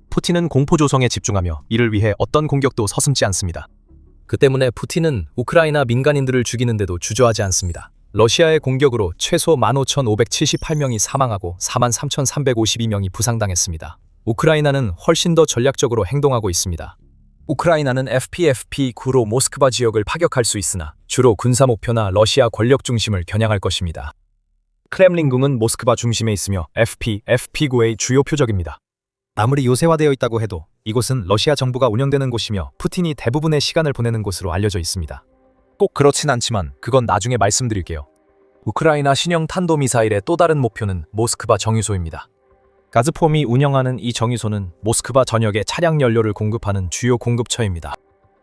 푸틴은 공포 조성에 집중하며 이를 위해 어떤 공격도 서슴지 않습니다. 그 때문에 푸틴은 우크라이나 민간인들을 죽이는데도 주저하지 않습니다. 러시아의 공격으로 최소 15,578명이 사망하고 43,352명이 부상당했습니다. 우크라이나는 훨씬 더 전략적으로 행동하고 있습니다. 우크라이나는 FPFP-9로 모스크바 지역을 파격할 수 있으나 주로 군사 목표나 러시아 권력 중심을 겨냥할 것입니다. 크렘린궁은 모스크바 중심에 있으며 FPFP-9의 주요 표적입니다. 아무리 요새화되어 있다고 해도 이곳은 러시아 정부가 운영되는 곳이며 푸틴이 대부분의 시간을 보내는 곳으로 알려져 있습니다. 꼭 그렇진 않지만 그건 나중에 말씀드릴게요. 우크라이나 신형 탄도미사일의 또 다른 목표는 모스크바 정유소입니다. 가즈폼이 운영하는 이 정유소는 모스크바 전역에 차량 연료를 공급하는 주요 공급처입니다.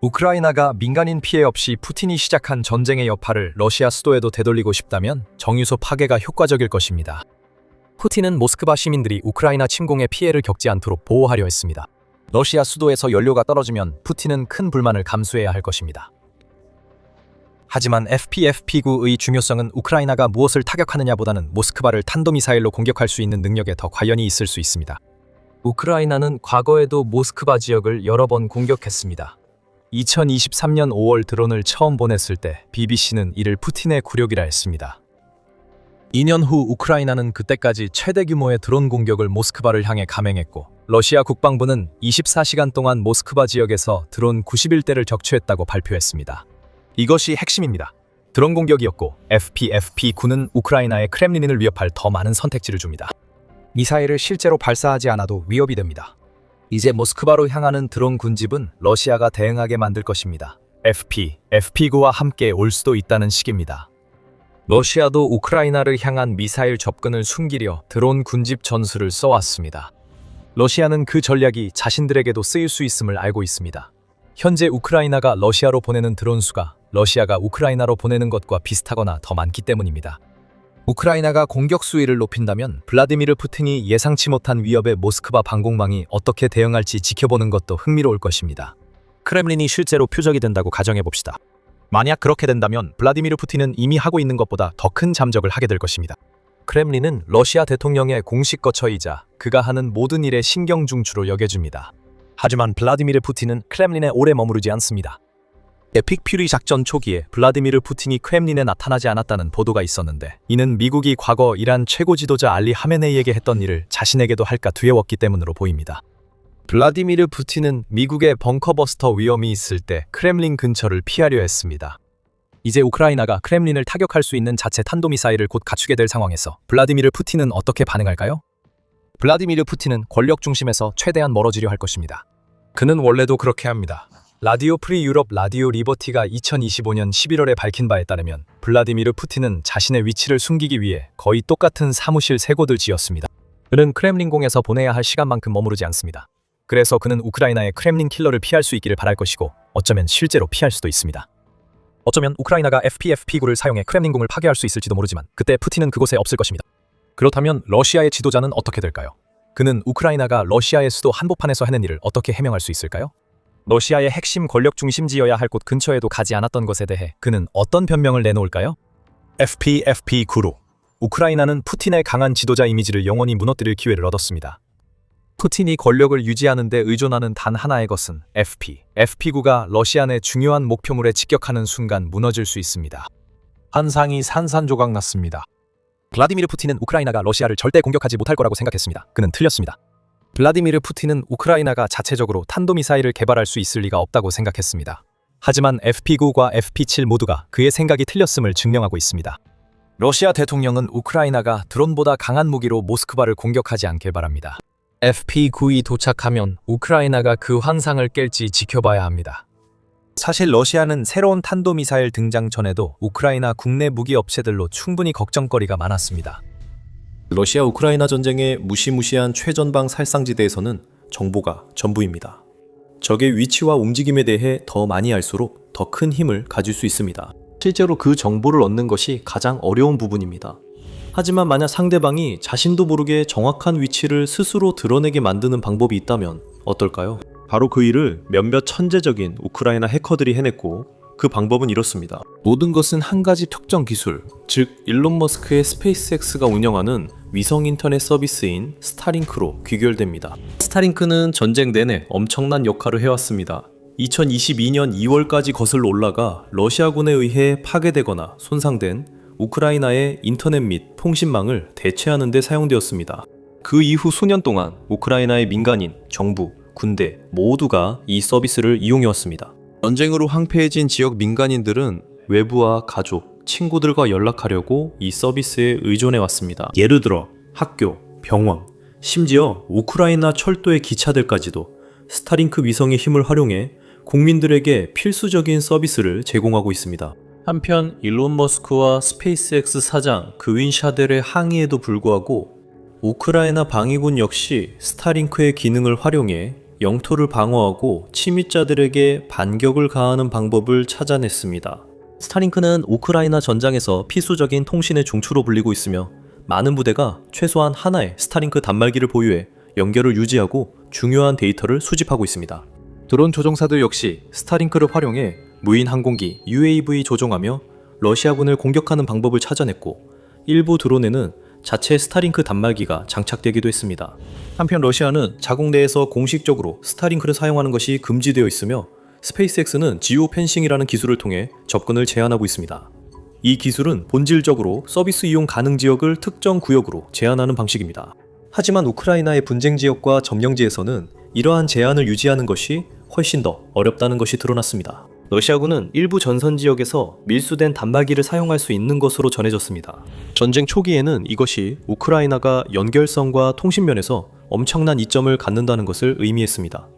우크라이나가 민간인 피해 없이 푸틴이 시작한 전쟁의 여파를 러시아 수도에도 되돌리고 싶다면 정유소 파괴가 효과적일 것입니다. 푸틴은 모스크바 시민들이 우크라이나 침공의 피해를 겪지 않도록 보호하려 했습니다. 러시아 수도에서 연료가 떨어지면 푸틴은 큰 불만을 감수해야 할 것입니다. 하지만 FPFP-9의 중요성은 우크라이나가 무엇을 타격하느냐보다는 모스크바를 탄도미사일로 공격할 수 있는 능력에 더 관련이 있을 수 있습니다. 우크라이나는 과거에도 모스크바 지역을 여러 번 공격했습니다. 2023년 5월 드론을 처음 보냈을 때 BBC는 이를 푸틴의 굴욕이라 했습니다. 2년 후 우크라이나는 그때까지 최대 규모의 드론 공격을 모스크바를 향해 감행했고 러시아 국방부는 24시간 동안 모스크바 지역에서 드론 91대를 격추했다고 발표했습니다. 이것이 핵심입니다. 드론 공격이었고 FPFP-9는 우크라이나의 크렘린을 위협할 더 많은 선택지를 줍니다. 미사일을 실제로 발사하지 않아도 위협이 됩니다. 이제 모스크바로 향하는 드론 군집은 러시아가 대응하게 만들 것입니다. FPFP-9와 함께 올 수도 있다는 식입니다. 러시아도 우크라이나를 향한 미사일 접근을 숨기려 드론 군집 전술을 써왔습니다. 러시아는 그 전략이 자신들에게도 쓰일 수 있음을 알고 있습니다. 현재 우크라이나가 러시아로 보내는 드론 수가 러시아가 우크라이나로 보내는 것과 비슷하거나 더 많기 때문입니다. 우크라이나가 공격 수위를 높인다면 블라디미르 푸틴이 예상치 못한 위협에 모스크바 방공망이 어떻게 대응할지 지켜보는 것도 흥미로울 것입니다. 크렘린이 실제로 표적이 된다고 가정해봅시다. 만약 그렇게 된다면 블라디미르 푸틴은 이미 하고 있는 것보다 더 큰 잠적을 하게 될 것입니다. 크렘린은 러시아 대통령의 공식 거처이자 그가 하는 모든 일에 신경 중추로 여겨줍니다. 하지만 블라디미르 푸틴은 크렘린에 오래 머무르지 않습니다. 에픽 퓨리 작전 초기에 블라디미르 푸틴이 크렘린에 나타나지 않았다는 보도가 있었는데 이는 미국이 과거 이란 최고 지도자 알리 하메네이에게 했던 일을 자신에게도 할까 두려웠기 때문으로 보입니다. 블라디미르 푸틴은 미국의 벙커버스터 위험이 있을 때 크렘린 근처를 피하려 했습니다. 이제 우크라이나가 크렘린을 타격할 수 있는 자체 탄도미사일을 곧 갖추게 될 상황에서 블라디미르 푸틴은 어떻게 반응할까요? 블라디미르 푸틴은 권력 중심에서 최대한 멀어지려 할 것입니다. 그는 원래도 그렇게 합니다. 라디오 프리 유럽 라디오 리버티가 2025년 11월에 밝힌 바에 따르면 블라디미르 푸틴은 자신의 위치를 숨기기 위해 거의 똑같은 사무실 세 곳을 지었습니다. 그는 크렘린궁에서 보내야 할 시간만큼 머무르지 않습니다. 그래서 그는 우크라이나의 크렘린 킬러를 피할 수 있기를 바랄 것이고 어쩌면 실제로 피할 수도 있습니다. 어쩌면 우크라이나가 FPFP-9를 사용해 크렘린궁을 파괴할 수 있을지도 모르지만 그때 푸틴은 그곳에 없을 것입니다. 그렇다면 러시아의 지도자는 어떻게 될까요? 그는 우크라이나가 러시아의 수도 한복판에서 해낸 일을 어떻게 해명할 수 있을까요? 러시아의 핵심 권력 중심지여야 할 곳 근처에도 가지 않았던 것에 대해 그는 어떤 변명을 내놓을까요? FPFP-9로 우크라이나는 푸틴의 강한 지도자 이미지를 영원히 무너뜨릴 기회를 얻었습니다. 푸틴이 권력을 유지하는 데 의존하는 단 하나의 것은 FPFP-9가 러시아 내 중요한 목표물에 직격하는 순간 무너질 수 있습니다. 한상이 산산조각 났습니다. 블라디미르 푸틴은 우크라이나가 러시아를 절대 공격하지 못할 거라고 생각했습니다. 그는 틀렸습니다. 블라디미르 푸틴은 우크라이나가 자체적으로 탄도미사일을 개발할 수 있을 리가 없다고 생각했습니다. 하지만 FP9과 FP7 모두가 그의 생각이 틀렸음을 증명하고 있습니다. 러시아 대통령은 우크라이나가 드론보다 강한 무기로 모스크바를 공격하지 않길 바랍니다. FP9이 도착하면 우크라이나가 그 환상을 깰지 지켜봐야 합니다. 사실 러시아는 새로운 탄도미사일 등장 전에도 우크라이나 국내 무기 업체들로 충분히 걱정거리가 많았습니다. 러시아 우크라이나 전쟁의 무시무시한 최전방 살상지대에서는 정보가 전부입니다. 적의 위치와 움직임에 대해 더 많이 알수록 더 큰 힘을 가질 수 있습니다. 실제로 그 정보를 얻는 것이 가장 어려운 부분입니다. 하지만 만약 상대방이 자신도 모르게 정확한 위치를 스스로 드러내게 만드는 방법이 있다면 어떨까요? 바로 그 일을 몇몇 천재적인 우크라이나 해커들이 해냈고 그 방법은 이렇습니다. 모든 것은 한 가지 특정 기술, 즉 일론 머스크의 스페이스X가 운영하는 위성 인터넷 서비스인 스타링크로 귀결됩니다. 스타링크는 전쟁 내내 엄청난 역할을 해왔습니다. 2022년 2월까지 거슬러 올라가 러시아군에 의해 파괴되거나 손상된 우크라이나의 인터넷 및 통신망을 대체하는 데 사용되었습니다. 그 이후 수년 동안 우크라이나의 민간인, 정부, 군대 모두가 이 서비스를 이용해왔습니다. 전쟁으로 황폐해진 지역 민간인들은 외부와 가족, 친구들과 연락하려고 이 서비스에 의존해왔습니다. 예를 들어 학교, 병원, 심지어 우크라이나 철도의 기차들까지도 스타링크 위성의 힘을 활용해 국민들에게 필수적인 서비스를 제공하고 있습니다. 한편 일론 머스크와 스페이스X 사장 그윈 샤델의 항의에도 불구하고 우크라이나 방위군 역시 스타링크의 기능을 활용해 영토를 방어하고 침입자들에게 반격을 가하는 방법을 찾아냈습니다. 스타링크는 우크라이나 전장에서 필수적인 통신의 중추로 불리고 있으며 많은 부대가 최소한 하나의 스타링크 단말기를 보유해 연결을 유지하고 중요한 데이터를 수집하고 있습니다. 드론 조종사들 역시 스타링크를 활용해 무인 항공기 UAV 조종하며 러시아군을 공격하는 방법을 찾아냈고 일부 드론에는 자체 스타링크 단말기가 장착되기도 했습니다. 한편 러시아는 자국 내에서 공식적으로 스타링크를 사용하는 것이 금지되어 있으며 스페이스X는 지오 펜싱이라는 기술을 통해 접근을 제한하고 있습니다. 이 기술은 본질적으로 서비스 이용 가능 지역을 특정 구역으로 제한하는 방식입니다. 하지만 우크라이나의 분쟁 지역과 점령지에서는 이러한 제한을 유지하는 것이 훨씬 더 어렵다는 것이 드러났습니다. 러시아군은 일부 전선 지역에서 밀수된 단말기를 사용할 수 있는 것으로 전해졌습니다. 전쟁 초기에는 이것이 우크라이나가 연결성과 통신면에서 엄청난 이점을 갖는다는 것을 의미했습니다.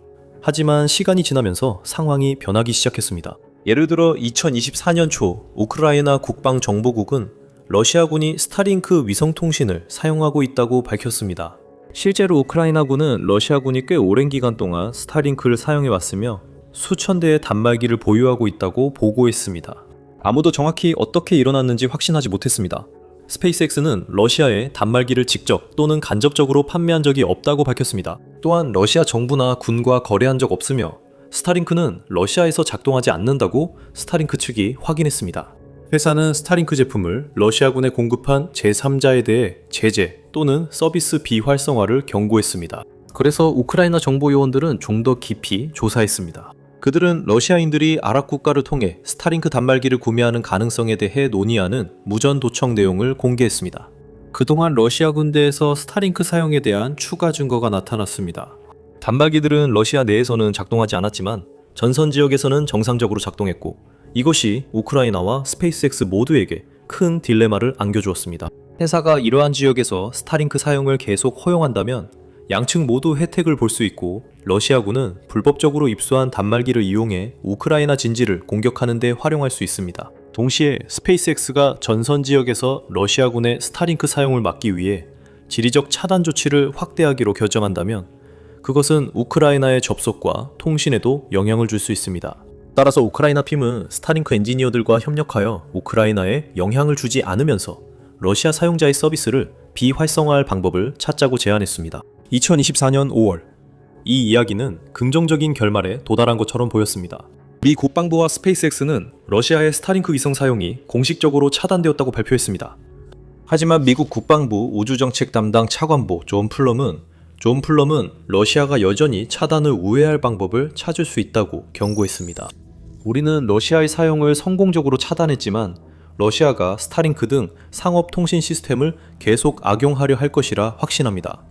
하지만 시간이 지나면서 상황이 변하기 시작했습니다. 예를 들어 2024년 초 우크라이나 국방정보국은 러시아군이 스타링크 위성통신을 사용하고 있다고 밝혔습니다. 실제로 우크라이나군은 러시아군이 꽤 오랜 기간 동안 스타링크를 사용해왔으며 수천 대의 단말기를 보유하고 있다고 보고했습니다. 아무도 정확히 어떻게 일어났는지 확신하지 못했습니다. 스페이스X는 러시아에 단말기를 직접 또는 간접적으로 판매한 적이 없다고 밝혔습니다. 또한 러시아 정부나 군과 거래한 적 없으며 스타링크는 러시아에서 작동하지 않는다고 스타링크 측이 확인했습니다. 회사는 스타링크 제품을 러시아군에 공급한 제3자에 대해 제재 또는 서비스 비활성화를 경고했습니다. 그래서 우크라이나 정보 요원들은 좀 더 깊이 조사했습니다. 그들은 러시아인들이 아랍 국가를 통해 스타링크 단말기를 구매하는 가능성에 대해 논의하는 무전 도청 내용을 공개했습니다. 그동안 러시아 군대에서 스타링크 사용에 대한 추가 증거가 나타났습니다. 단말기들은 러시아 내에서는 작동하지 않았지만 전선 지역에서는 정상적으로 작동했고 이것이 우크라이나와 스페이스X 모두에게 큰 딜레마를 안겨주었습니다. 회사가 이러한 지역에서 스타링크 사용을 계속 허용한다면 양측 모두 혜택을 볼 수 있고 러시아군은 불법적으로 입수한 단말기를 이용해 우크라이나 진지를 공격하는 데 활용할 수 있습니다. 동시에 스페이스X가 전선 지역에서 러시아군의 스타링크 사용을 막기 위해 지리적 차단 조치를 확대하기로 결정한다면 그것은 우크라이나의 접속과 통신에도 영향을 줄 수 있습니다. 따라서 우크라이나 팀은 스타링크 엔지니어들과 협력하여 우크라이나에 영향을 주지 않으면서 러시아 사용자의 서비스를 비활성화할 방법을 찾자고 제안했습니다. 2024년 5월, 이 이야기는 긍정적인 결말에 도달한 것처럼 보였습니다. 미 국방부와 스페이스X는 러시아의 스타링크 위성 사용이 공식적으로 차단되었다고 발표했습니다. 하지만 미국 국방부 우주정책 담당 차관보 존 플럼은 러시아가 여전히 차단을 우회할 방법을 찾을 수 있다고 경고했습니다. 우리는 러시아의 사용을 성공적으로 차단했지만 러시아가 스타링크 등 상업 통신 시스템을 계속 악용하려 할 것이라 확신합니다.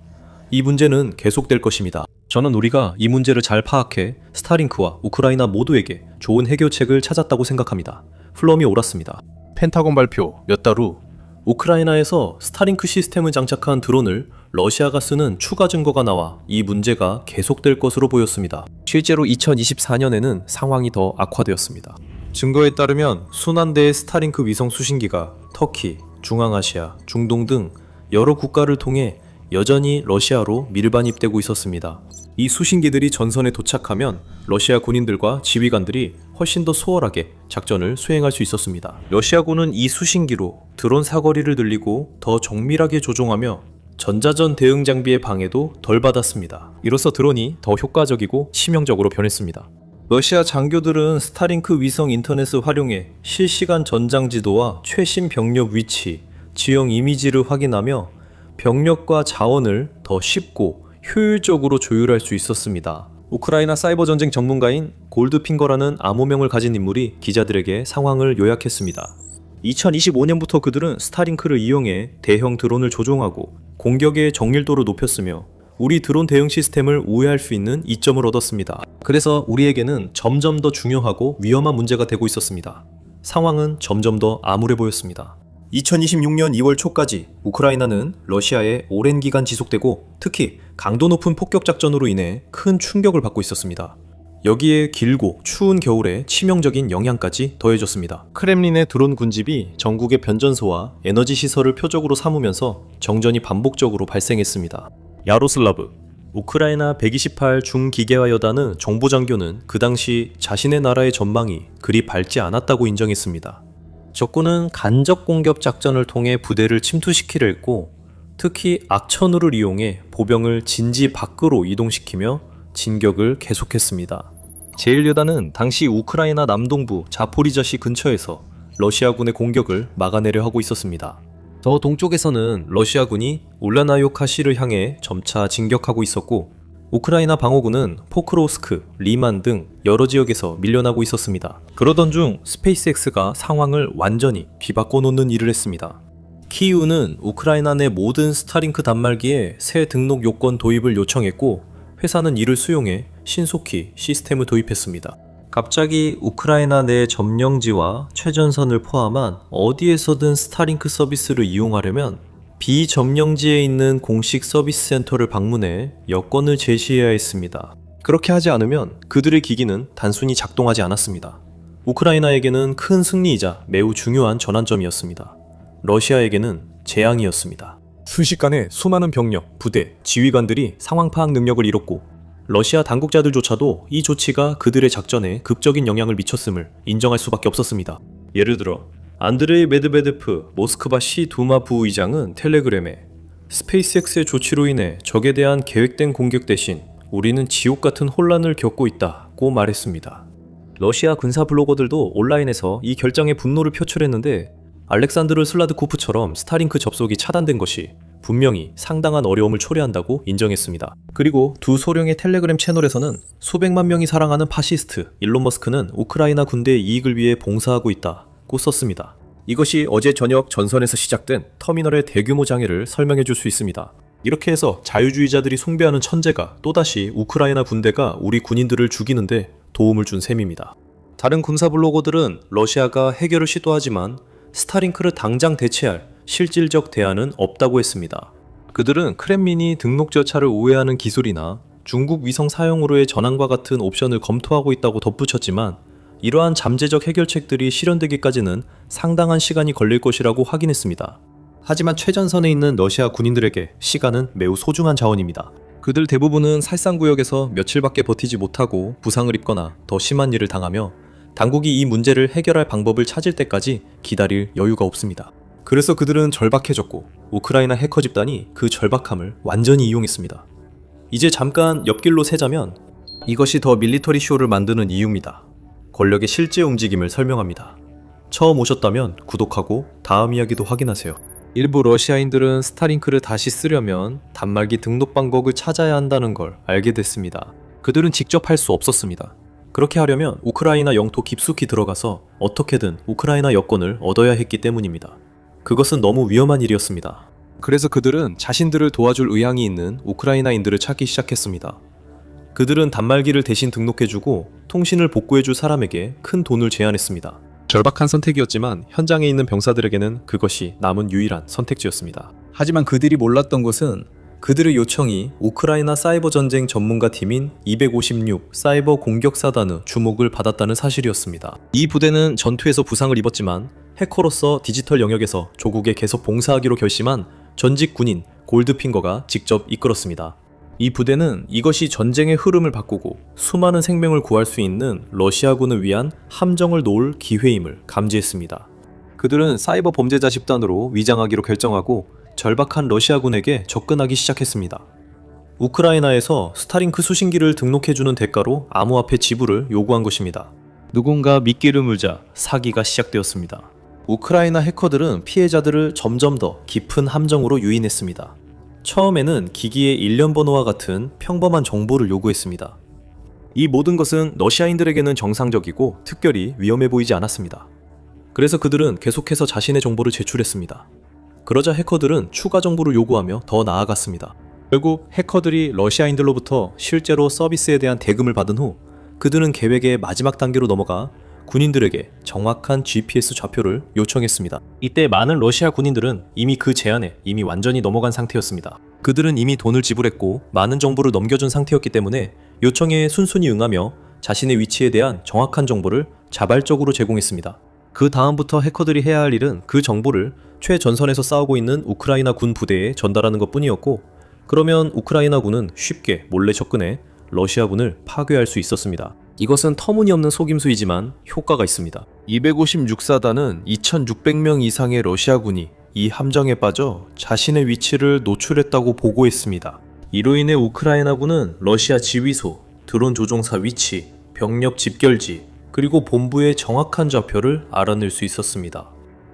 이 문제는 계속될 것입니다. 저는 우리가 이 문제를 잘 파악해 스타링크와 우크라이나 모두에게 좋은 해결책을 찾았다고 생각합니다. 플럼이 옳았습니다. 펜타곤 발표 몇 달 후 우크라이나에서 스타링크 시스템을 장착한 드론을 러시아가 쓰는 추가 증거가 나와 이 문제가 계속될 것으로 보였습니다. 실제로 2024년에는 상황이 더 악화되었습니다. 증거에 따르면 수만 대의 스타링크 위성 수신기가 터키, 중앙아시아, 중동 등 여러 국가를 통해 여전히 러시아로 밀반입되고 있었습니다. 이 수신기들이 전선에 도착하면 러시아 군인들과 지휘관들이 훨씬 더 수월하게 작전을 수행할 수 있었습니다. 러시아군은 이 수신기로 드론 사거리를 늘리고 더 정밀하게 조종하며 전자전 대응 장비의 방해도 덜 받았습니다. 이로써 드론이 더 효과적이고 치명적으로 변했습니다. 러시아 장교들은 스타링크 위성 인터넷을 활용해 실시간 전장 지도와 최신 병력 위치, 지형 이미지를 확인하며 병력과 자원을 더 쉽고 효율적으로 조율할 수 있었습니다. 우크라이나 사이버 전쟁 전문가인 골드핑거라는 암호명을 가진 인물이 기자들에게 상황을 요약했습니다. 2025년부터 그들은 스타링크를 이용해 대형 드론을 조종하고 공격의 정밀도를 높였으며 우리 드론 대응 시스템을 우회할 수 있는 이점을 얻었습니다. 그래서 우리에게는 점점 더 중요하고 위험한 문제가 되고 있었습니다. 상황은 점점 더 암울해 보였습니다. 2026년 2월 초까지 우크라이나는 러시아의 오랜 기간 지속되고 특히 강도 높은 폭격 작전으로 인해 큰 충격을 받고 있었습니다. 여기에 길고 추운 겨울에 치명적인 영향까지 더해졌습니다. 크렘린의 드론 군집이 전국의 변전소와 에너지 시설을 표적으로 삼으면서 정전이 반복적으로 발생했습니다. 야로슬라브, 우크라이나 128 중기계화 여단의 정보장교는 그 당시 자신의 나라의 전망이 그리 밝지 않았다고 인정했습니다. 적군은 간접 공격 작전을 통해 부대를 침투시키려 했고 특히 악천후를 이용해 보병을 진지 밖으로 이동시키며 진격을 계속했습니다. 제1여단은 당시 우크라이나 남동부 자포리자시 근처에서 러시아군의 공격을 막아내려 하고 있었습니다. 더 동쪽에서는 러시아군이 울라나요카시를 향해 점차 진격하고 있었고 우크라이나 방어군은 포크로스크, 리만 등 여러 지역에서 밀려나고 있었습니다. 그러던 중 스페이스X가 상황을 완전히 뒤바꿔 놓는 일을 했습니다. 키이우는 우크라이나 내 모든 스타링크 단말기에 새 등록 요건 도입을 요청했고 회사는 이를 수용해 신속히 시스템을 도입했습니다. 갑자기 우크라이나 내 점령지와 최전선을 포함한 어디에서든 스타링크 서비스를 이용하려면 비점령지에 있는 공식 서비스 센터를 방문해 여건을 제시해야 했습니다. 그렇게 하지 않으면 그들의 기기는 단순히 작동하지 않았습니다. 우크라이나에게는 큰 승리이자 매우 중요한 전환점이었습니다. 러시아에게는 재앙이었습니다. 순식간에 수많은 병력, 부대, 지휘관들이 상황 파악 능력을 잃었고 러시아 당국자들조차도 이 조치가 그들의 작전에 극적인 영향을 미쳤음을 인정할 수밖에 없었습니다. 예를 들어 안드레이 메드베데프 모스크바 시 두마 부의장은 텔레그램에 스페이스X의 조치로 인해 적에 대한 계획된 공격 대신 우리는 지옥 같은 혼란을 겪고 있다고 말했습니다. 러시아 군사 블로거들도 온라인에서 이 결정에 분노를 표출했는데 알렉산드르 슬라드코프처럼 스타링크 접속이 차단된 것이 분명히 상당한 어려움을 초래한다고 인정했습니다. 그리고 두 소령의 텔레그램 채널에서는 수백만 명이 사랑하는 파시스트 일론 머스크는 우크라이나 군대의 이익을 위해 봉사하고 있다고 썼습니다. 이것이 어제 저녁 전선에서 시작된 터미널의 대규모 장애를 설명해 줄 수 있습니다. 이렇게 해서 자유주의자들이 숭배하는 천재가 또다시 우크라이나 군대가 우리 군인들을 죽이는데 도움을 준 셈입니다. 다른 군사 블로거들은 러시아가 해결을 시도하지만 스타링크를 당장 대체할 실질적 대안은 없다고 했습니다. 그들은 크렘린이 등록 절차를 우회하는 기술이나 중국 위성 사용으로의 전환과 같은 옵션을 검토하고 있다고 덧붙였지만 이러한 잠재적 해결책들이 실현되기까지는 상당한 시간이 걸릴 것이라고 확인했습니다. 하지만 최전선에 있는 러시아 군인들에게 시간은 매우 소중한 자원입니다. 그들 대부분은 살상구역에서 며칠밖에 버티지 못하고 부상을 입거나 더 심한 일을 당하며 당국이 이 문제를 해결할 방법을 찾을 때까지 기다릴 여유가 없습니다. 그래서 그들은 절박해졌고 우크라이나 해커 집단이 그 절박함을 완전히 이용했습니다. 이제 잠깐 옆길로 새자면 이것이 더 밀리터리 쇼를 만드는 이유입니다. 권력의 실제 움직임을 설명합니다. 처음 오셨다면 구독하고 다음 이야기도 확인하세요. 일부 러시아인들은 스타링크를 다시 쓰려면 단말기 등록 방법을 찾아야 한다는 걸 알게 됐습니다. 그들은 직접 할 수 없었습니다. 그렇게 하려면 우크라이나 영토 깊숙이 들어가서 어떻게든 우크라이나 여권을 얻어야 했기 때문입니다. 그것은 너무 위험한 일이었습니다. 그래서 그들은 자신들을 도와줄 의향이 있는 우크라이나인들을 찾기 시작했습니다. 그들은 단말기를 대신 등록해주고 통신을 복구해줄 사람에게 큰 돈을 제안했습니다. 절박한 선택이었지만 현장에 있는 병사들에게는 그것이 남은 유일한 선택지였습니다. 하지만 그들이 몰랐던 것은 그들의 요청이 우크라이나 사이버 전쟁 전문가 팀인 256 사이버 공격사단의 주목을 받았다는 사실이었습니다. 이 부대는 전투에서 부상을 입었지만 해커로서 디지털 영역에서 조국에 계속 봉사하기로 결심한 전직 군인 골드핑거가 직접 이끌었습니다. 이 부대는 이것이 전쟁의 흐름을 바꾸고 수많은 생명을 구할 수 있는 러시아군을 위한 함정을 놓을 기회임을 감지했습니다. 그들은 사이버 범죄자 집단으로 위장하기로 결정하고 절박한 러시아군에게 접근하기 시작했습니다. 우크라이나에서 스타링크 수신기를 등록해주는 대가로 암호화폐 지불을 요구한 것입니다. 누군가 미끼를 물자 사기가 시작되었습니다. 우크라이나 해커들은 피해자들을 점점 더 깊은 함정으로 유인했습니다. 처음에는 기기의 일련 번호와 같은 평범한 정보를 요구했습니다. 이 모든 것은 러시아인들에게는 정상적이고 특별히 위험해 보이지 않았습니다. 그래서 그들은 계속해서 자신의 정보를 제출했습니다. 그러자 해커들은 추가 정보를 요구하며 더 나아갔습니다. 결국 해커들이 러시아인들로부터 실제로 서비스에 대한 대금을 받은 후 그들은 계획의 마지막 단계로 넘어가 군인들에게 정확한 GPS 좌표를 요청했습니다. 이때 많은 러시아 군인들은 이미 그 제한에 완전히 넘어간 상태였습니다. 그들은 이미 돈을 지불했고 많은 정보를 넘겨준 상태였기 때문에 요청에 순순히 응하며 자신의 위치에 대한 정확한 정보를 자발적으로 제공했습니다. 그 다음부터 해커들이 해야 할 일은 그 정보를 최전선에서 싸우고 있는 우크라이나 군 부대에 전달하는 것뿐이었고, 그러면 우크라이나 군은 쉽게 몰래 접근해 러시아군을 파괴할 수 있었습니다. 이것은 터무니없는 속임수이지만 효과가 있습니다. 256사단은 2600명 이상의 러시아군이 이 함정에 빠져 자신의 위치를 노출했다고 보고했습니다. 이로 인해 우크라이나군은 러시아 지휘소, 드론 조종사 위치, 병력 집결지, 그리고 본부의 정확한 좌표를 알아낼 수 있었습니다.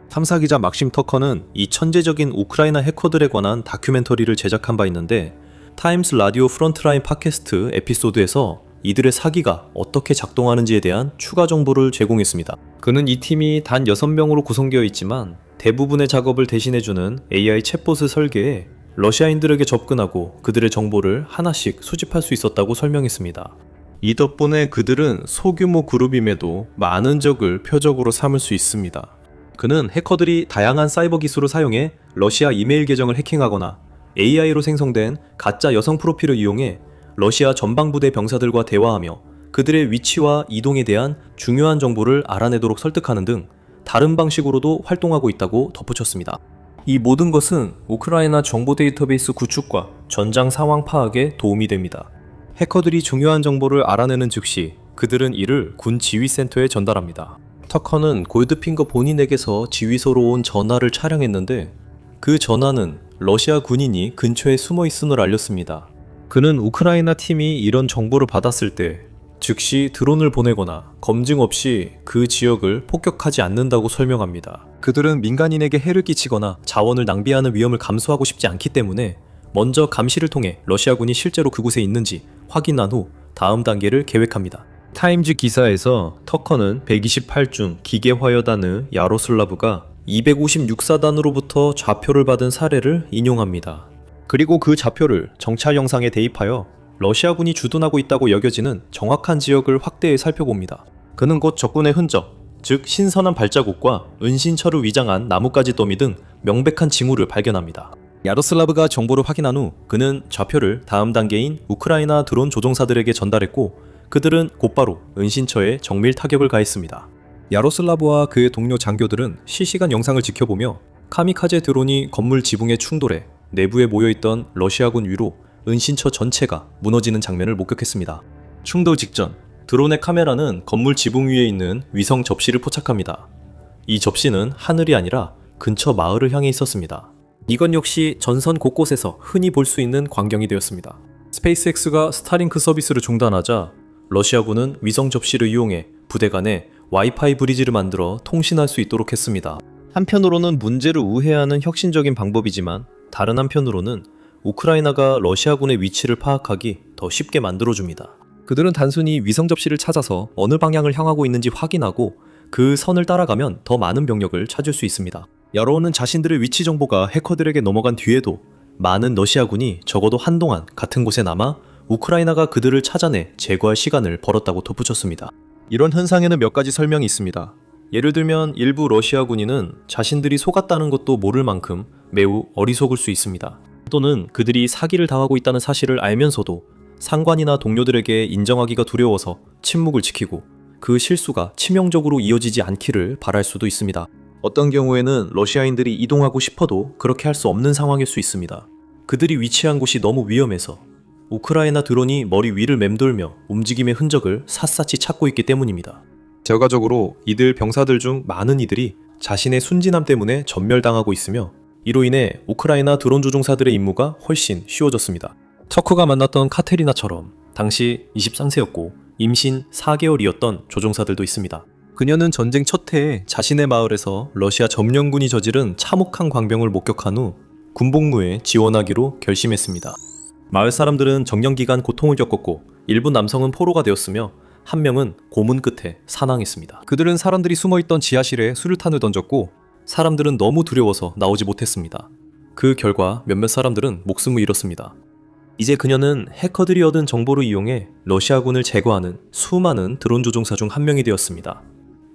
탐사기자 막심 터커는 이 천재적인 우크라이나 해커들에 관한 다큐멘터리를 제작한 바 있는데, 타임스 라디오 프론트라인 팟캐스트 에피소드에서 이들의 사기가 어떻게 작동하는지에 대한 추가 정보를 제공했습니다. 그는 이 팀이 단 6명으로 구성되어 있지만 대부분의 작업을 대신해주는 AI 챗봇을 설계해 러시아인들에게 접근하고 그들의 정보를 하나씩 수집할 수 있었다고 설명했습니다. 이 덕분에 그들은 소규모 그룹임에도 많은 적을 표적으로 삼을 수 있습니다. 그는 해커들이 다양한 사이버 기술을 사용해 러시아 이메일 계정을 해킹하거나 AI로 생성된 가짜 여성 프로필을 이용해 러시아 전방부대 병사들과 대화하며 그들의 위치와 이동에 대한 중요한 정보를 알아내도록 설득하는 등 다른 방식으로도 활동하고 있다고 덧붙였습니다. 이 모든 것은 우크라이나 정보 데이터베이스 구축과 전장 상황 파악에 도움이 됩니다. 해커들이 중요한 정보를 알아내는 즉시 그들은 이를 군 지휘센터에 전달합니다. 터커는 골드핑거 본인에게서 지휘소로 온 전화를 촬영했는데 그 전화는 러시아 군인이 근처에 숨어 있음을 알렸습니다. 그는 우크라이나 팀이 이런 정보를 받았을 때 즉시 드론을 보내거나 검증 없이 그 지역을 폭격하지 않는다고 설명합니다. 그들은 민간인에게 해를 끼치거나 자원을 낭비하는 위험을 감수하고 싶지 않기 때문에 먼저 감시를 통해 러시아군이 실제로 그곳에 있는지 확인한 후 다음 단계를 계획합니다. 타임즈 기사에서 터커는 128중 기계화여단의 야로슬라브가 256사단으로부터 좌표를 받은 사례를 인용합니다. 그리고 그 좌표를 정찰 영상에 대입하여 러시아군이 주둔하고 있다고 여겨지는 정확한 지역을 확대해 살펴봅니다. 그는 곧 적군의 흔적, 즉 신선한 발자국과 은신처를 위장한 나뭇가지 더미 등 명백한 징후를 발견합니다. 야로슬라브가 정보를 확인한 후 그는 좌표를 다음 단계인 우크라이나 드론 조종사들에게 전달했고 그들은 곧바로 은신처에 정밀 타격을 가했습니다. 야로슬라브와 그의 동료 장교들은 실시간 영상을 지켜보며 카미카제 드론이 건물 지붕에 충돌해 내부에 모여있던 러시아군 위로 은신처 전체가 무너지는 장면을 목격했습니다. 충돌 직전 드론의 카메라는 건물 지붕 위에 있는 위성 접시를 포착합니다. 이 접시는 하늘이 아니라 근처 마을을 향해 있었습니다. 이건 역시 전선 곳곳에서 흔히 볼 수 있는 광경이 되었습니다. 스페이스X가 스타링크 서비스를 중단하자 러시아군은 위성 접시를 이용해 부대 간에 와이파이 브리지를 만들어 통신할 수 있도록 했습니다. 한편으로는 문제를 우회하는 혁신적인 방법이지만 다른 한편으로는 우크라이나가 러시아군의 위치를 파악하기 더 쉽게 만들어줍니다. 그들은 단순히 위성 접시를 찾아서 어느 방향을 향하고 있는지 확인하고 그 선을 따라가면 더 많은 병력을 찾을 수 있습니다. 야로우는 자신들의 위치 정보가 해커들에게 넘어간 뒤에도 많은 러시아군이 적어도 한동안 같은 곳에 남아 우크라이나가 그들을 찾아내 제거할 시간을 벌었다고 덧붙였습니다. 이런 현상에는 몇 가지 설명이 있습니다. 예를 들면 일부 러시아 군인은 자신들이 속았다는 것도 모를 만큼 매우 어리석을 수 있습니다. 또는 그들이 사기를 당하고 있다는 사실을 알면서도 상관이나 동료들에게 인정하기가 두려워서 침묵을 지키고 그 실수가 치명적으로 이어지지 않기를 바랄 수도 있습니다. 어떤 경우에는 러시아인들이 이동하고 싶어도 그렇게 할 수 없는 상황일 수 있습니다. 그들이 위치한 곳이 너무 위험해서 우크라이나 드론이 머리 위를 맴돌며 움직임의 흔적을 샅샅이 찾고 있기 때문입니다. 결과적으로 이들 병사들 중 많은 이들이 자신의 순진함 때문에 전멸당하고 있으며 이로 인해 우크라이나 드론 조종사들의 임무가 훨씬 쉬워졌습니다. 척후가 만났던 카테리나처럼 당시 23세였고 임신 4개월이었던 조종사들도 있습니다. 그녀는 전쟁 첫 해에 자신의 마을에서 러시아 점령군이 저지른 참혹한 광병을 목격한 후 군복무에 지원하기로 결심했습니다. 마을 사람들은 정년 기간 고통을 겪었고 일부 남성은 포로가 되었으며 한 명은 고문 끝에 사망했습니다. 그들은 사람들이 숨어있던 지하실에 수류탄을 던졌고 사람들은 너무 두려워서 나오지 못했습니다. 그 결과 몇몇 사람들은 목숨을 잃었습니다. 이제 그녀는 해커들이 얻은 정보를 이용해 러시아군을 제거하는 수많은 드론 조종사 중 한 명이 되었습니다.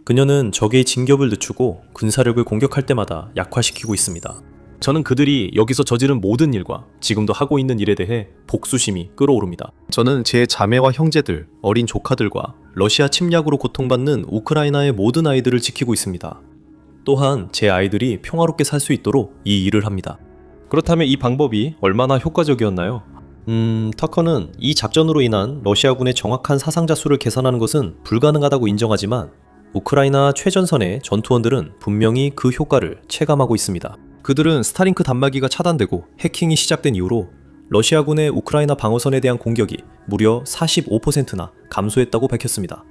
그녀는 적의 진격을 늦추고 군사력을 공격할 때마다 약화시키고 있습니다. 저는 그들이 여기서 저지른 모든 일과 지금도 하고 있는 일에 대해 복수심이 끓어오릅니다. 저는 제 자매와 형제들, 어린 조카들과 러시아 침략으로 고통받는 우크라이나의 모든 아이들을 지키고 있습니다. 또한 제 아이들이 평화롭게 살 수 있도록 이 일을 합니다. 그렇다면 이 방법이 얼마나 효과적이었나요? 터커는 이 작전으로 인한 러시아군의 정확한 사상자 수를 계산하는 것은 불가능하다고 인정하지만 우크라이나 최전선의 전투원들은 분명히 그 효과를 체감하고 있습니다. 그들은 스타링크 단말기가 차단되고 해킹이 시작된 이후로 러시아군의 우크라이나 방어선에 대한 공격이 무려 45%나 감소했다고 밝혔습니다.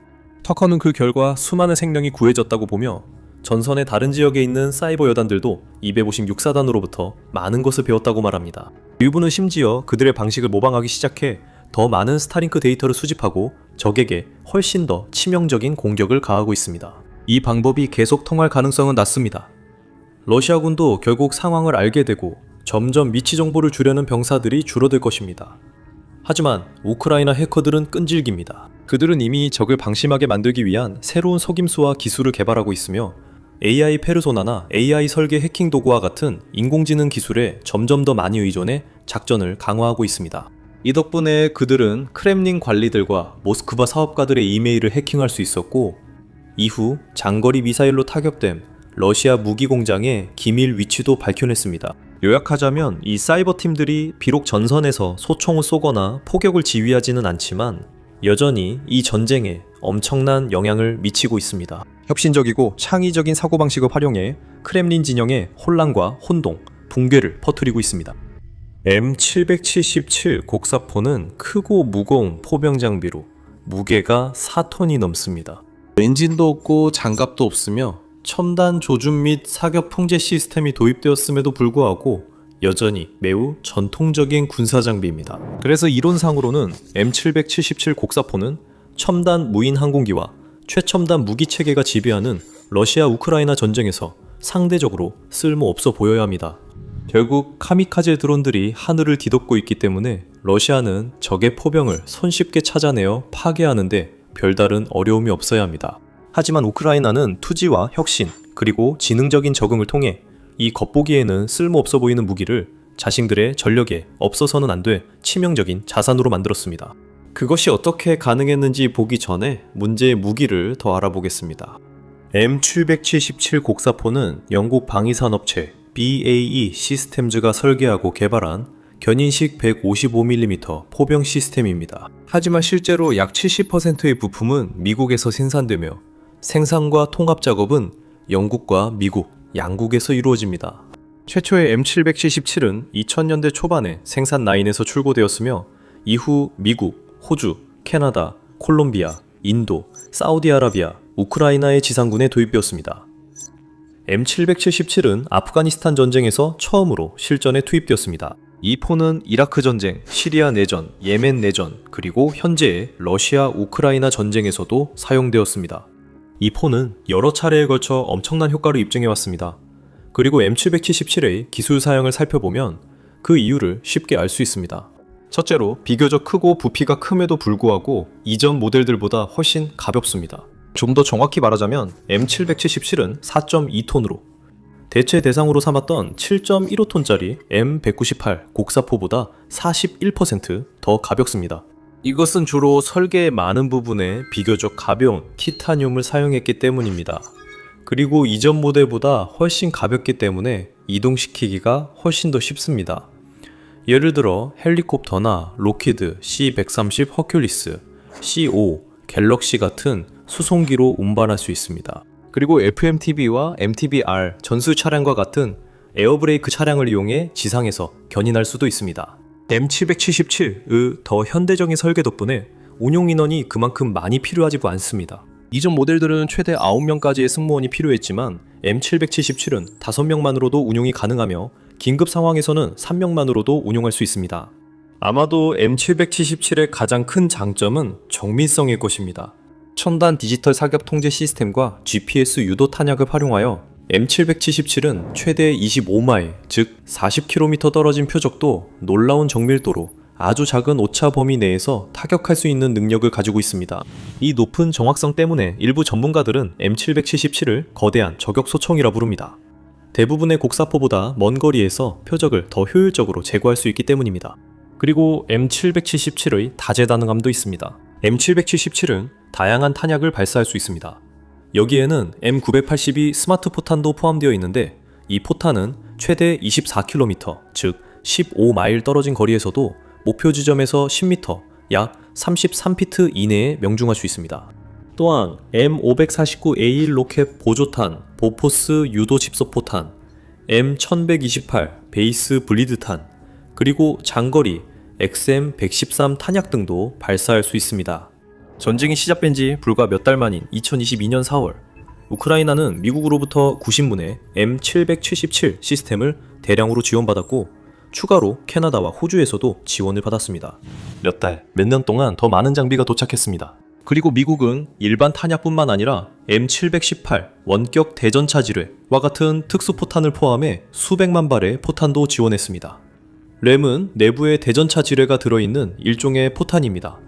터커는 그 결과 수많은 생명이 구해졌다고 보며 전선의 다른 지역에 있는 사이버 여단들도 256사단으로부터 많은 것을 배웠다고 말합니다. 일부는 심지어 그들의 방식을 모방하기 시작해 더 많은 스타링크 데이터를 수집하고 적에게 훨씬 더 치명적인 공격을 가하고 있습니다. 이 방법이 계속 통할 가능성은 낮습니다. 러시아군도 결국 상황을 알게 되고 점점 미치 정보를 주려는 병사들이 줄어들 것입니다. 하지만 우크라이나 해커들은 끈질깁니다. 그들은 이미 적을 방심하게 만들기 위한 새로운 속임수와 기술을 개발하고 있으며 AI 페르소나나 AI 설계 해킹 도구와 같은 인공지능 기술에 점점 더 많이 의존해 작전을 강화하고 있습니다. 이 덕분에 그들은 크렘린 관리들과 모스크바 사업가들의 이메일을 해킹할 수 있었고 이후 장거리 미사일로 타격된 러시아 무기 공장의 기밀 위치도 밝혀냈습니다. 요약하자면 이 사이버 팀들이 비록 전선에서 소총을 쏘거나 포격을 지휘하지는 않지만 여전히 이 전쟁에 엄청난 영향을 미치고 있습니다. 혁신적이고 창의적인 사고방식을 활용해 크렘린 진영에 혼란과 혼동, 붕괴를 퍼뜨리고 있습니다. M777 곡사포는 크고 무거운 포병 장비로 무게가 4톤이 넘습니다. 엔진도 없고 장갑도 없으며 첨단 조준 및 사격 통제 시스템이 도입되었음에도 불구하고 여전히 매우 전통적인 군사 장비입니다. 그래서 이론상으로는 M777 곡사포는 첨단 무인 항공기와 최첨단 무기 체계가 지배하는 러시아 우크라이나 전쟁에서 상대적으로 쓸모없어 보여야 합니다. 결국 카미카제 드론들이 하늘을 뒤덮고 있기 때문에 러시아는 적의 포병을 손쉽게 찾아내어 파괴하는데 별다른 어려움이 없어야 합니다. 하지만 우크라이나는 투지와 혁신 그리고 지능적인 적응을 통해 이 겉보기에는 쓸모없어 보이는 무기를 자신들의 전력에 없어서는 안 돼 치명적인 자산으로 만들었습니다. 그것이 어떻게 가능했는지 보기 전에 문제의 무기를 더 알아보겠습니다. M777 곡사포는 영국 방위산업체 BAE 시스템즈가 설계하고 개발한 견인식 155mm 포병 시스템입니다. 하지만 실제로 약 70%의 부품은 미국에서 생산되며 생산과 통합 작업은 영국과 미국, 양국에서 이루어집니다. 최초의 M777은 2000년대 초반에 생산 라인에서 출고되었으며 이후 미국, 호주, 캐나다, 콜롬비아, 인도, 사우디아라비아, 우크라이나의 지상군에 도입되었습니다. M777은 아프가니스탄 전쟁에서 처음으로 실전에 투입되었습니다. 이 포는 이라크 전쟁, 시리아 내전, 예멘 내전, 그리고 현재의 러시아 우크라이나 전쟁에서도 사용되었습니다. 이 포는 여러 차례에 걸쳐 엄청난 효과를 입증해왔습니다. 그리고 M777의 기술 사양을 살펴보면 그 이유를 쉽게 알 수 있습니다. 첫째로 비교적 크고 부피가 큼에도 불구하고 이전 모델들보다 훨씬 가볍습니다. 좀 더 정확히 말하자면 M777은 4.2톤으로 대체 대상으로 삼았던 7.15톤짜리 M198 곡사포보다 41%더 가볍습니다. 이것은 주로 설계의 많은 부분에 비교적 가벼운 티타늄을 사용했기 때문입니다. 그리고 이전 모델보다 훨씬 가볍기 때문에 이동시키기가 훨씬 더 쉽습니다. 예를 들어 헬리콥터나 로키드 C-130 허큘리스, C-5 갤럭시 같은 수송기로 운반할 수 있습니다. 그리고 FMTV와 MTB-R 전술 차량과 같은 에어브레이크 차량을 이용해 지상에서 견인할 수도 있습니다. M777의 더 현대적인 설계 덕분에 운용 인원이 그만큼 많이 필요하지 않습니다. 이전 모델들은 최대 9명까지의 승무원이 필요했지만 M777은 5명만으로도 운용이 가능하며 긴급 상황에서는 3명만으로도 운용할 수 있습니다. 아마도 M777의 가장 큰 장점은 정밀성일 것입니다. 첨단 디지털 사격 통제 시스템과 GPS 유도 탄약을 활용하여 M777은 최대 25마일, 즉 40km 떨어진 표적도 놀라운 정밀도로 아주 작은 오차 범위 내에서 타격할 수 있는 능력을 가지고 있습니다. 이 높은 정확성 때문에 일부 전문가들은 M777을 거대한 저격소총이라 부릅니다. 대부분의 곡사포보다 먼 거리에서 표적을 더 효율적으로 제거할 수 있기 때문입니다. 그리고 M777의 다재다능함도 있습니다. M777은 다양한 탄약을 발사할 수 있습니다. 여기에는 M982 스마트 포탄도 포함되어 있는데 이 포탄은 최대 24km, 즉 15마일 떨어진 거리에서도 목표 지점에서 10m, 약 33피트 이내에 명중할 수 있습니다. 또한 M549A1 로켓 보조탄, 보포스 유도 집소포탄, M1128 베이스 블리드탄, 그리고 장거리 XM113 탄약 등도 발사할 수 있습니다. 전쟁이 시작된 지 불과 몇 달 만인 2022년 4월, 우크라이나는 미국으로부터 90문의 M777 시스템을 대량으로 지원받았고 추가로 캐나다와 호주에서도 지원을 받았습니다. 몇 달, 몇 년 동안 더 많은 장비가 도착했습니다. 그리고 미국은 일반 탄약뿐만 아니라 M718 원격 대전차 지뢰와 같은 특수포탄을 포함해 수백만 발의 포탄도 지원했습니다. 램은 내부에 대전차 지뢰가 들어있는 일종의 포탄입니다.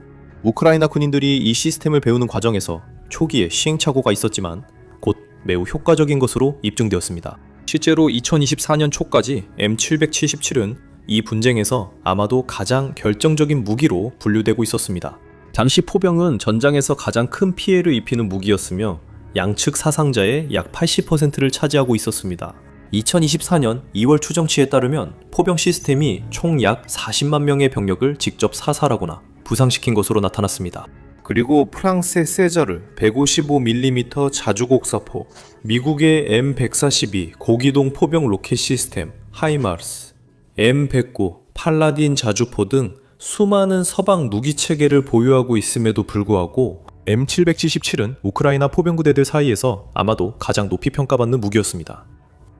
우크라이나 군인들이 이 시스템을 배우는 과정에서 초기에 시행착오가 있었지만 곧 매우 효과적인 것으로 입증되었습니다. 실제로 2024년 초까지 M777은 이 분쟁에서 아마도 가장 결정적인 무기로 분류되고 있었습니다. 당시 포병은 전장에서 가장 큰 피해를 입히는 무기였으며 양측 사상자의 약 80%를 차지하고 있었습니다. 2024년 2월 추정치에 따르면 포병 시스템이 총 약 40만 명의 병력을 직접 사살하거나 부상시킨 것으로 나타났습니다. 그리고 프랑스의 세저르 155mm 자주곡사포, 미국의 M142 고기동 포병 로켓 시스템 하이마르스, M109 팔라딘 자주포 등 수많은 서방 무기 체계를 보유하고 있음에도 불구하고 M777은 우크라이나 포병부대들 사이에서 아마도 가장 높이 평가받는 무기였습니다.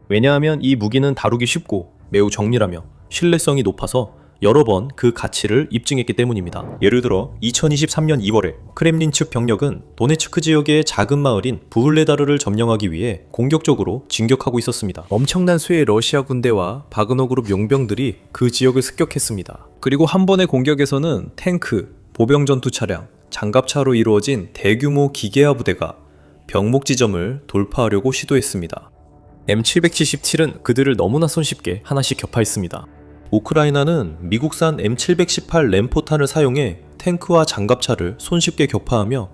왜냐하면 이 무기는 다루기 쉽고 매우 정밀하며 신뢰성이 높아서 여러 번 그 가치를 입증했기 때문입니다. 예를 들어 2023년 2월에 크렘린 측 병력은 도네츠크 지역의 작은 마을인 부울레다르를 점령하기 위해 공격적으로 진격하고 있었습니다. 엄청난 수의 러시아 군대와 바그너 그룹 용병들이 그 지역을 습격했습니다. 그리고 한 번의 공격에서는 탱크, 보병 전투 차량, 장갑차로 이루어진 대규모 기계화 부대가 병목 지점을 돌파하려고 시도했습니다. M777은 그들을 너무나 손쉽게 하나씩 격파했습니다. 우크라이나는 미국산 M718 램포탄을 사용해 탱크와 장갑차를 손쉽게 격파하며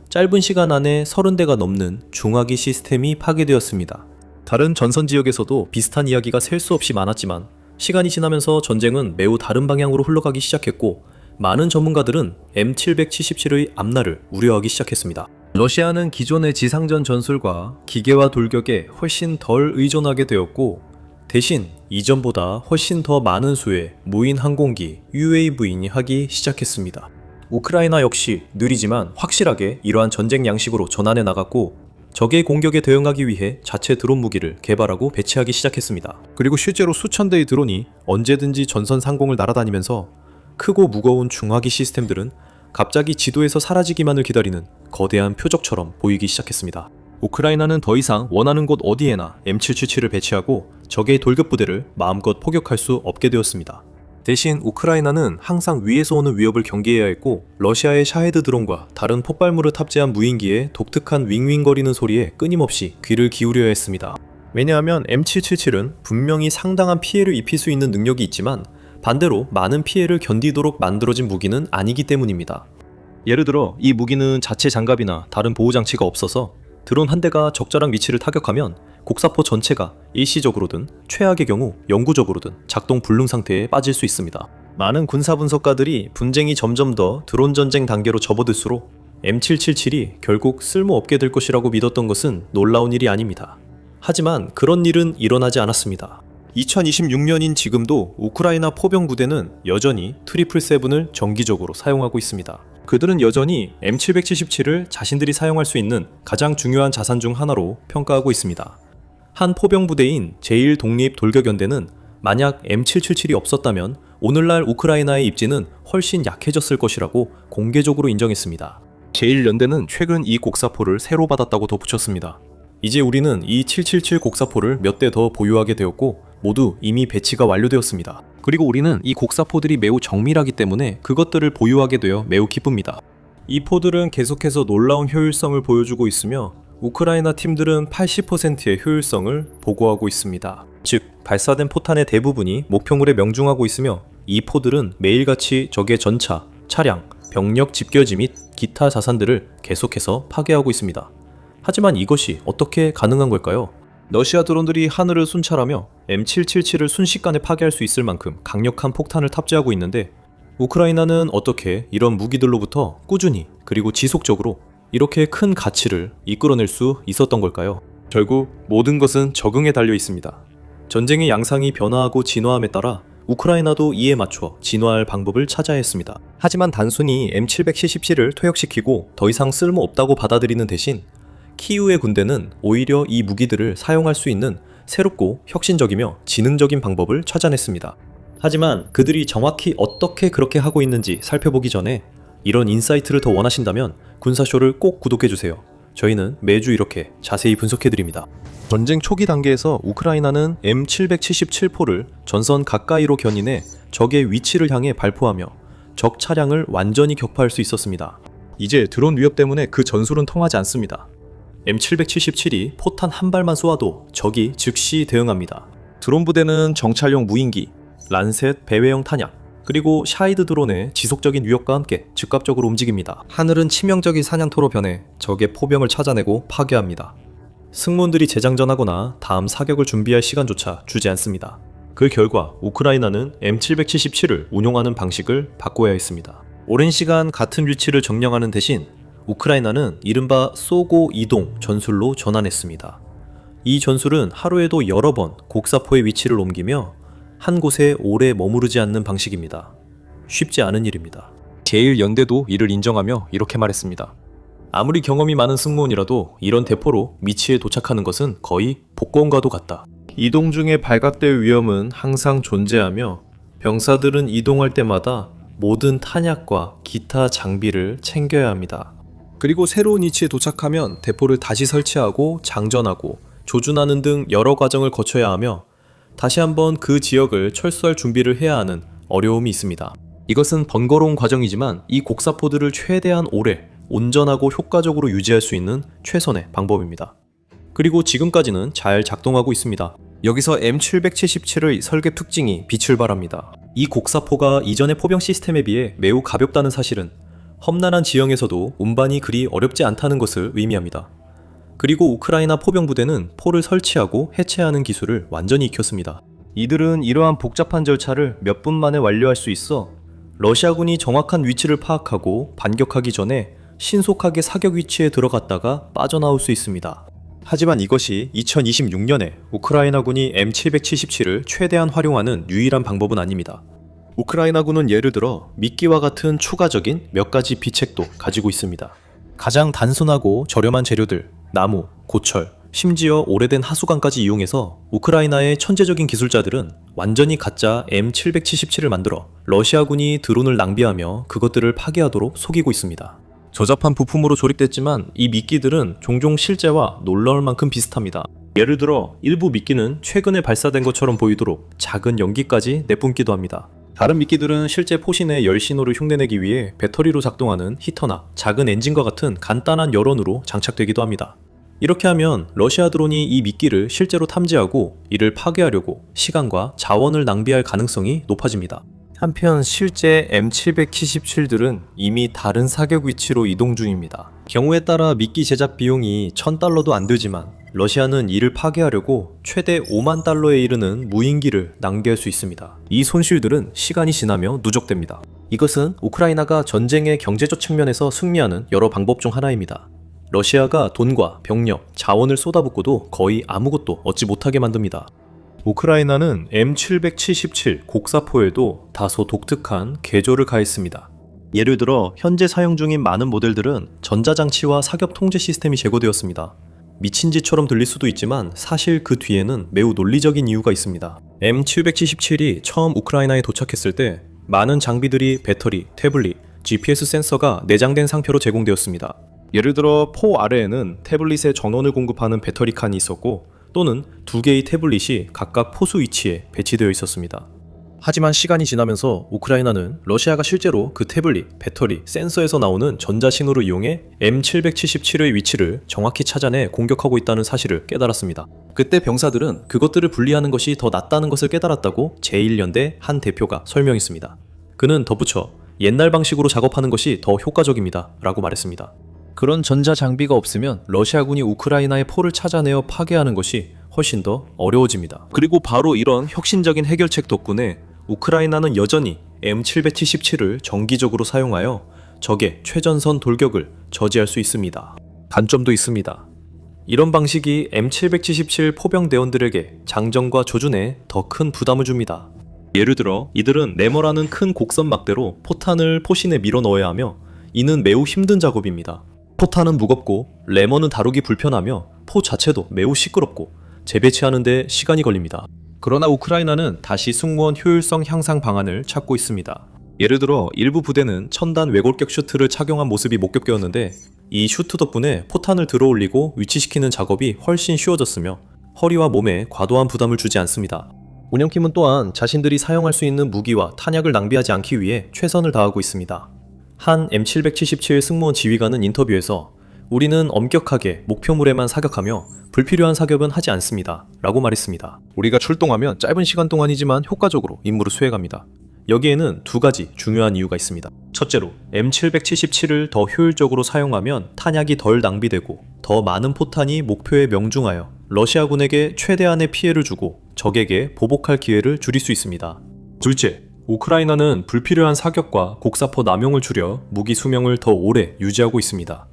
짧은 시간 안에 30대가 넘는 중화기 시스템이 파괴되었습니다. 다른 전선 지역에서도 비슷한 이야기가 셀 수 없이 많았지만 시간이 지나면서 전쟁은 매우 다른 방향으로 흘러가기 시작했고 많은 전문가들은 M777의 앞날을 우려하기 시작했습니다. 러시아는 기존의 지상전 전술과 기계화 돌격에 훨씬 덜 의존하게 되었고 대신 이전보다 훨씬 더 많은 수의 무인 항공기 UAV인이 하기 시작했습니다. 우크라이나 역시 느리지만 확실하게 이러한 전쟁 양식으로 전환해 나갔고 적의 공격에 대응하기 위해 자체 드론 무기를 개발하고 배치하기 시작했습니다. 그리고 실제로 수천 대의 드론이 언제든지 전선 상공을 날아다니면서 크고 무거운 중화기 시스템들은 갑자기 지도에서 사라지기만을 기다리는 거대한 표적처럼 보이기 시작했습니다. 우크라이나는 더 이상 원하는 곳 어디에나 M777을 배치하고 적의 돌격 부대를 마음껏 포격할 수 없게 되었습니다. 대신 우크라이나는 항상 위에서 오는 위협을 경계해야 했고 러시아의 샤헤드 드론과 다른 폭발물을 탑재한 무인기의 독특한 윙윙거리는 소리에 끊임없이 귀를 기울여야 했습니다. 왜냐하면 M777은 분명히 상당한 피해를 입힐 수 있는 능력이 있지만 반대로 많은 피해를 견디도록 만들어진 무기는 아니기 때문입니다. 예를 들어 이 무기는 자체 장갑이나 다른 보호장치가 없어서 드론 한 대가 적절한 위치를 타격하면 곡사포 전체가 일시적으로든 최악의 경우 영구적으로든 작동 불능 상태에 빠질 수 있습니다. 많은 군사 분석가들이 분쟁이 점점 더 드론 전쟁 단계로 접어들수록 M777이 결국 쓸모없게 될 것이라고 믿었던 것은 놀라운 일이 아닙니다. 하지만 그런 일은 일어나지 않았습니다. 2026년인 지금도 우크라이나 포병 부대는 여전히 777을 정기적으로 사용하고 있습니다. 그들은 여전히 M777을 자신들이 사용할 수 있는 가장 중요한 자산 중 하나로 평가하고 있습니다. 한 포병 부대인 제1독립돌격연대는 만약 M777이 없었다면 오늘날 우크라이나의 입지는 훨씬 약해졌을 것이라고 공개적으로 인정했습니다. 제1연대는 최근 이 곡사포를 새로 받았다고 덧붙였습니다. 이제 우리는 이 777 곡사포를 몇 대 더 보유하게 되었고 모두 이미 배치가 완료되었습니다. 그리고 우리는 이 곡사포들이 매우 정밀하기 때문에 그것들을 보유하게 되어 매우 기쁩니다. 이 포들은 계속해서 놀라운 효율성을 보여주고 있으며 우크라이나 팀들은 80%의 효율성을 보고하고 있습니다. 즉, 발사된 포탄의 대부분이 목표물에 명중하고 있으며 이 포들은 매일같이 적의 전차, 차량, 병력 집결지 및 기타 자산들을 계속해서 파괴하고 있습니다. 하지만 이것이 어떻게 가능한 걸까요? 러시아 드론들이 하늘을 순찰하며 M777을 순식간에 파괴할 수 있을 만큼 강력한 폭탄을 탑재하고 있는데 우크라이나는 어떻게 이런 무기들로부터 꾸준히 그리고 지속적으로 이렇게 큰 가치를 이끌어낼 수 있었던 걸까요? 결국 모든 것은 적응에 달려 있습니다. 전쟁의 양상이 변화하고 진화함에 따라 우크라이나도 이에 맞춰 진화할 방법을 찾아야 했습니다. 하지만 단순히 M777을 퇴역시키고 더 이상 쓸모없다고 받아들이는 대신 키이우의 군대는 오히려 이 무기들을 사용할 수 있는 새롭고 혁신적이며 지능적인 방법을 찾아냈습니다. 하지만 그들이 정확히 어떻게 그렇게 하고 있는지 살펴보기 전에 이런 인사이트를 더 원하신다면 군사쇼를 꼭 구독해주세요. 저희는 매주 이렇게 자세히 분석해드립니다. 전쟁 초기 단계에서 우크라이나는 M777포를 전선 가까이로 견인해 적의 위치를 향해 발포하며 적 차량을 완전히 격파할 수 있었습니다. 이제 드론 위협 때문에 그 전술은 통하지 않습니다. M777이 포탄 한 발만 쏘아도 적이 즉시 대응합니다. 드론 부대는 정찰용 무인기, 란셋 배회형 탄약, 그리고 샤이드 드론의 지속적인 위협과 함께 즉각적으로 움직입니다. 하늘은 치명적인 사냥터로 변해 적의 포병을 찾아내고 파괴합니다. 승무원들이 재장전하거나 다음 사격을 준비할 시간조차 주지 않습니다. 그 결과 우크라이나는 M777을 운용하는 방식을 바꿔야 했습니다. 오랜 시간 같은 위치를 점령하는 대신 우크라이나는 이른바 쏘고 이동 전술로 전환했습니다. 이 전술은 하루에도 여러 번 곡사포의 위치를 옮기며 한 곳에 오래 머무르지 않는 방식입니다. 쉽지 않은 일입니다. 제1연대도 이를 인정하며 이렇게 말했습니다. 아무리 경험이 많은 승무원이라도 이런 대포로 미치에 도착하는 것은 거의 복권과도 같다. 이동 중에 발각될 위험은 항상 존재하며 병사들은 이동할 때마다 모든 탄약과 기타 장비를 챙겨야 합니다. 그리고 새로운 위치에 도착하면 대포를 다시 설치하고 장전하고 조준하는 등 여러 과정을 거쳐야 하며 다시 한번 그 지역을 철수할 준비를 해야 하는 어려움이 있습니다. 이것은 번거로운 과정이지만 이 곡사포들을 최대한 오래 온전하고 효과적으로 유지할 수 있는 최선의 방법입니다. 그리고 지금까지는 잘 작동하고 있습니다. 여기서 M777의 설계 특징이 빛을 발합니다. 이 곡사포가 이전의 포병 시스템에 비해 매우 가볍다는 사실은 험난한 지형에서도 운반이 그리 어렵지 않다는 것을 의미합니다. 그리고 우크라이나 포병 부대는 포를 설치하고 해체하는 기술을 완전히 익혔습니다. 이들은 이러한 복잡한 절차를 몇 분 만에 완료할 수 있어 러시아군이 정확한 위치를 파악하고 반격하기 전에 신속하게 사격 위치에 들어갔다가 빠져나올 수 있습니다. 하지만 이것이 2026년에 우크라이나군이 M777을 최대한 활용하는 유일한 방법은 아닙니다. 우크라이나군은 예를 들어 미끼와 같은 추가적인 몇 가지 비책도 가지고 있습니다. 가장 단순하고 저렴한 재료들, 나무, 고철, 심지어 오래된 하수관까지 이용해서 우크라이나의 천재적인 기술자들은 완전히 가짜 M777을 만들어 러시아군이 드론을 낭비하며 그것들을 파괴하도록 속이고 있습니다. 저잡한 부품으로 조립됐지만 이 미끼들은 종종 실제와 놀라울 만큼 비슷합니다. 예를 들어 일부 미끼는 최근에 발사된 것처럼 보이도록 작은 연기까지 내뿜기도 합니다. 다른 미끼들은 실제 포신의 열 신호를 흉내내기 위해 배터리로 작동하는 히터나 작은 엔진과 같은 간단한 열원으로 장착되기도 합니다. 이렇게 하면 러시아 드론이 이 미끼를 실제로 탐지하고 이를 파괴하려고 시간과 자원을 낭비할 가능성이 높아집니다. 한편 실제 M777들은 이미 다른 사격 위치로 이동 중입니다. 경우에 따라 미끼 제작 비용이 $1000도 안 들지만 러시아는 이를 파괴하려고 최대 $50,000에 이르는 무인기를 낭비할 수 있습니다. 이 손실들은 시간이 지나며 누적됩니다. 이것은 우크라이나가 전쟁의 경제적 측면에서 승리하는 여러 방법 중 하나입니다. 러시아가 돈과 병력, 자원을 쏟아붓고도 거의 아무것도 얻지 못하게 만듭니다. 우크라이나는 M777 곡사포에도 다소 독특한 개조를 가했습니다. 예를 들어 현재 사용 중인 많은 모델들은 전자장치와 사격 통제 시스템이 제거되었습니다. 미친 짓처럼 들릴 수도 있지만 사실 그 뒤에는 매우 논리적인 이유가 있습니다. M777이 처음 우크라이나에 도착했을 때 많은 장비들이 배터리, 태블릿, GPS 센서가 내장된 상표로 제공되었습니다. 예를 들어 포 아래에는 태블릿에 전원을 공급하는 배터리 칸이 있었고 또는 2개의 태블릿이 각각 포수 위치에 배치되어 있었습니다. 하지만 시간이 지나면서 우크라이나는 러시아가 실제로 그 태블릿, 배터리, 센서에서 나오는 전자신호를 이용해 M777의 위치를 정확히 찾아내 공격하고 있다는 사실을 깨달았습니다. 그때 병사들은 그것들을 분리하는 것이 더 낫다는 것을 깨달았다고 제1연대 한 대표가 설명했습니다. 그는 덧붙여 옛날 방식으로 작업하는 것이 더 효과적입니다 라고 말했습니다. 그런 전자장비가 없으면 러시아군이 우크라이나의 포를 찾아내어 파괴하는 것이 훨씬 더 어려워집니다. 그리고 바로 이런 혁신적인 해결책 덕분에 우크라이나는 여전히 M777을 정기적으로 사용하여 적의 최전선 돌격을 저지할 수 있습니다. 단점도 있습니다. 이런 방식이 M777 포병대원들에게 장전과 조준에 더 큰 부담을 줍니다. 예를 들어 이들은 레머라는 큰 곡선 막대로 포탄을 포신에 밀어 넣어야 하며 이는 매우 힘든 작업입니다. 포탄은 무겁고 레머는 다루기 불편하며 포 자체도 매우 시끄럽고 재배치하는 데 시간이 걸립니다. 그러나 우크라이나는 다시 승무원 효율성 향상 방안을 찾고 있습니다. 예를 들어 일부 부대는 첨단 외골격 슈트를 착용한 모습이 목격되었는데 이 슈트 덕분에 포탄을 들어올리고 위치시키는 작업이 훨씬 쉬워졌으며 허리와 몸에 과도한 부담을 주지 않습니다. 운영팀은 또한 자신들이 사용할 수 있는 무기와 탄약을 낭비하지 않기 위해 최선을 다하고 있습니다. 한 M777 승무원 지휘관은 인터뷰에서 우리는 엄격하게 목표물에만 사격하며 불필요한 사격은 하지 않습니다 라고 말했습니다. 우리가 출동하면 짧은 시간 동안이지만 효과적으로 임무를 수행합니다. 여기에는 두 가지 중요한 이유가 있습니다. 첫째로 M777을 더 효율적으로 사용하면 탄약이 덜 낭비되고 더 많은 포탄이 목표에 명중하여 러시아군에게 최대한의 피해를 주고 적에게 보복할 기회를 줄일 수 있습니다. 둘째, 우크라이나는 불필요한 사격과 곡사포 남용을 줄여 무기 수명을 더 오래 유지하고 있습니다.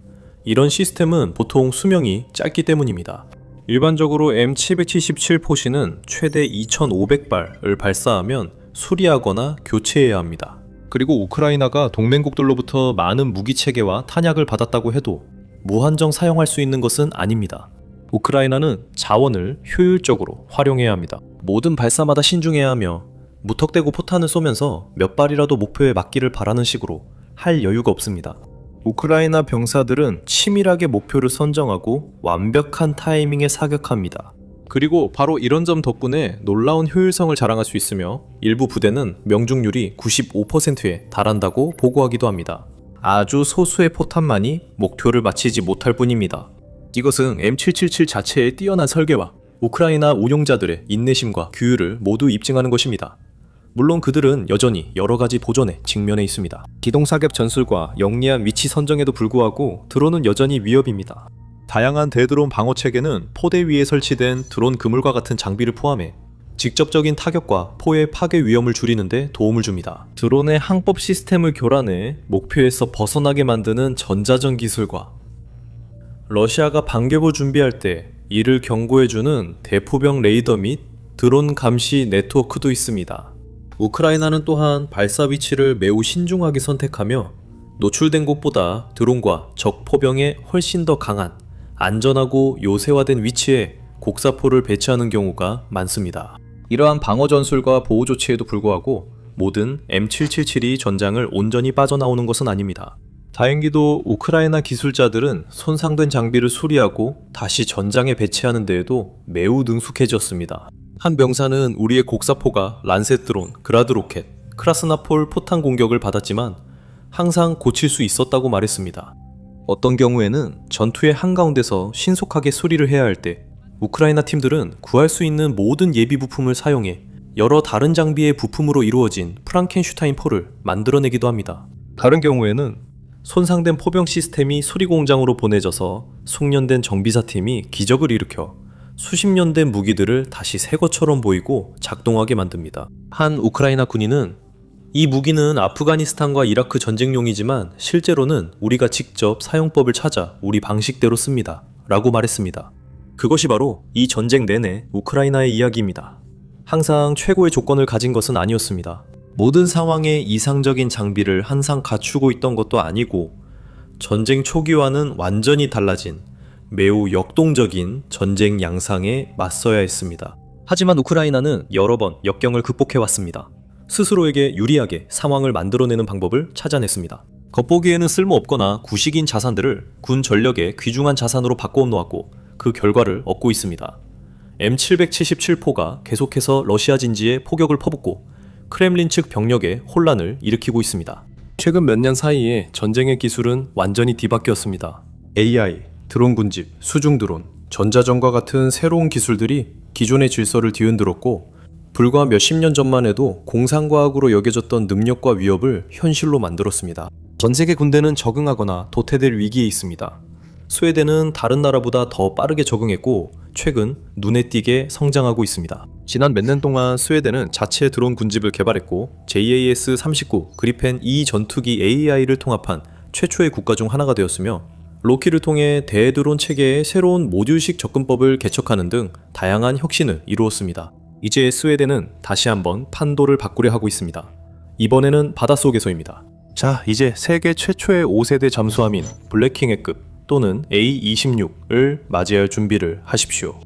이런 시스템은 보통 수명이 짧기 때문입니다. 일반적으로 M777 포신은 최대 2500발을 발사하면 수리하거나 교체해야 합니다. 그리고 우크라이나가 동맹국들로부터 많은 무기체계와 탄약을 받았다고 해도 무한정 사용할 수 있는 것은 아닙니다. 우크라이나는 자원을 효율적으로 활용해야 합니다. 모든 발사마다 신중해야 하며 무턱대고 포탄을 쏘면서 몇 발이라도 목표에 맞기를 바라는 식으로 할 여유가 없습니다. 우크라이나 병사들은 치밀하게 목표를 선정하고 완벽한 타이밍에 사격합니다. 그리고 바로 이런 점 덕분에 놀라운 효율성을 자랑할 수 있으며 일부 부대는 명중률이 95%에 달한다고 보고하기도 합니다. 아주 소수의 포탄만이 목표를 맞히지 못할 뿐입니다. 이것은 M777 자체의 뛰어난 설계와 우크라이나 운용자들의 인내심과 규율을 모두 입증하는 것입니다. 물론 그들은 여전히 여러 가지 보전에 직면해 있습니다. 기동사격 전술과 영리한 위치 선정에도 불구하고 드론은 여전히 위협입니다. 다양한 대드론 방어 체계는 포대 위에 설치된 드론 그물과 같은 장비를 포함해 직접적인 타격과 포의 파괴 위험을 줄이는 데 도움을 줍니다. 드론의 항법 시스템을 교란해 목표에서 벗어나게 만드는 전자전 기술과 러시아가 반격을 준비할 때 이를 경고해주는 대포병 레이더 및 드론 감시 네트워크도 있습니다. 우크라이나는 또한 발사 위치를 매우 신중하게 선택하며 노출된 곳보다 드론과 적 포병에 훨씬 더 강한 안전하고 요새화된 위치에 곡사포를 배치하는 경우가 많습니다. 이러한 방어 전술과 보호 조치에도 불구하고 모든 M777이 전장을 온전히 빠져나오는 것은 아닙니다. 다행히도 우크라이나 기술자들은 손상된 장비를 수리하고 다시 전장에 배치하는 데에도 매우 능숙해졌습니다. 한 병사는 우리의 곡사포가 란셋 드론, 그라드 로켓, 크라스나폴 포탄 공격을 받았지만 항상 고칠 수 있었다고 말했습니다. 어떤 경우에는 전투의 한가운데서 신속하게 수리를 해야 할 때 우크라이나 팀들은 구할 수 있는 모든 예비 부품을 사용해 여러 다른 장비의 부품으로 이루어진 프랑켄슈타인 포를 만들어내기도 합니다. 다른 경우에는 손상된 포병 시스템이 수리 공장으로 보내져서 숙련된 정비사팀이 기적을 일으켜 수십 년 된 무기들을 다시 새 것처럼 보이고 작동하게 만듭니다. 한 우크라이나 군인은 이 무기는 아프가니스탄과 이라크 전쟁용이지만 실제로는 우리가 직접 사용법을 찾아 우리 방식대로 씁니다 라고 말했습니다. 그것이 바로 이 전쟁 내내 우크라이나의 이야기입니다. 항상 최고의 조건을 가진 것은 아니었습니다. 모든 상황에 이상적인 장비를 항상 갖추고 있던 것도 아니고 전쟁 초기와는 완전히 달라진 매우 역동적인 전쟁 양상에 맞서야 했습니다. 하지만 우크라이나는 여러 번 역경을 극복해왔습니다. 스스로에게 유리하게 상황을 만들어내는 방법을 찾아냈습니다. 겉보기에는 쓸모없거나 구식인 자산들을 군 전력의 귀중한 자산으로 바꿔 놓았고 그 결과를 얻고 있습니다. M777포가 계속해서 러시아 진지에 포격을 퍼붓고 크렘린 측 병력에 혼란을 일으키고 있습니다. 최근 몇 년 사이에 전쟁의 기술은 완전히 뒤바뀌었습니다. AI, 드론 군집, 수중 드론, 전자전과 같은 새로운 기술들이 기존의 질서를 뒤흔들었고 불과 몇십 년 전만 해도 공상과학으로 여겨졌던 능력과 위협을 현실로 만들었습니다. 전 세계 군대는 적응하거나 도태될 위기에 있습니다. 스웨덴은 다른 나라보다 더 빠르게 적응했고 최근 눈에 띄게 성장하고 있습니다. 지난 몇 년 동안 스웨덴은 자체 드론 군집을 개발했고 JAS-39 그리펜 E 전투기 AI를 통합한 최초의 국가 중 하나가 되었으며 로키를 통해 대드론 체계의 새로운 모듈식 접근법을 개척하는 등 다양한 혁신을 이루었습니다. 이제 스웨덴은 다시 한번 판도를 바꾸려 하고 있습니다. 이번에는 바닷속에서입니다. 자, 이제 세계 최초의 5세대 잠수함인 블랙킹해급 또는 A-26을 맞이할 준비를 하십시오.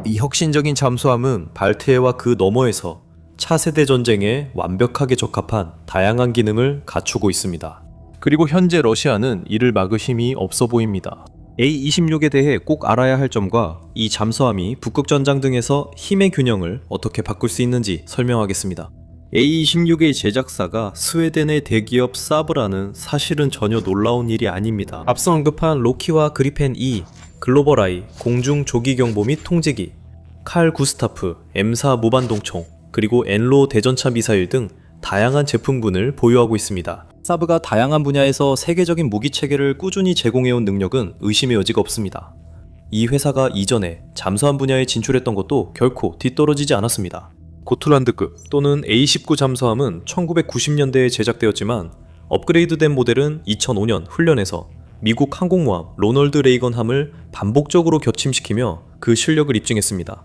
이 혁신적인 잠수함은 발트해와 그 너머에서 차세대 전쟁에 완벽하게 적합한 다양한 기능을 갖추고 있습니다. 그리고 현재 러시아는 이를 막을 힘이 없어 보입니다. A-26에 대해 꼭 알아야 할 점과 이 잠수함이 북극 전장 등에서 힘의 균형을 어떻게 바꿀 수 있는지 설명하겠습니다. A-26의 제작사가 스웨덴의 대기업 사브라는 사실은 전혀 놀라운 일이 아닙니다. 앞서 언급한 로키와 그리펜 E, 글로벌아이, 공중 조기경보 및 통제기, 칼 구스타프, M4 무반동총, 그리고 엔로 대전차 미사일 등 다양한 제품군을 보유하고 있습니다. 사브가 다양한 분야에서 세계적인 무기 체계를 꾸준히 제공해온 능력은 의심의 여지가 없습니다. 이 회사가 이전에 잠수함 분야에 진출했던 것도 결코 뒤떨어지지 않았습니다. 고틀란드급 또는 A-19 잠수함은 1990년대에 제작되었지만 업그레이드된 모델은 2005년 훈련에서 미국 항공모함 로널드 레이건함을 반복적으로 격침시키며 그 실력을 입증했습니다.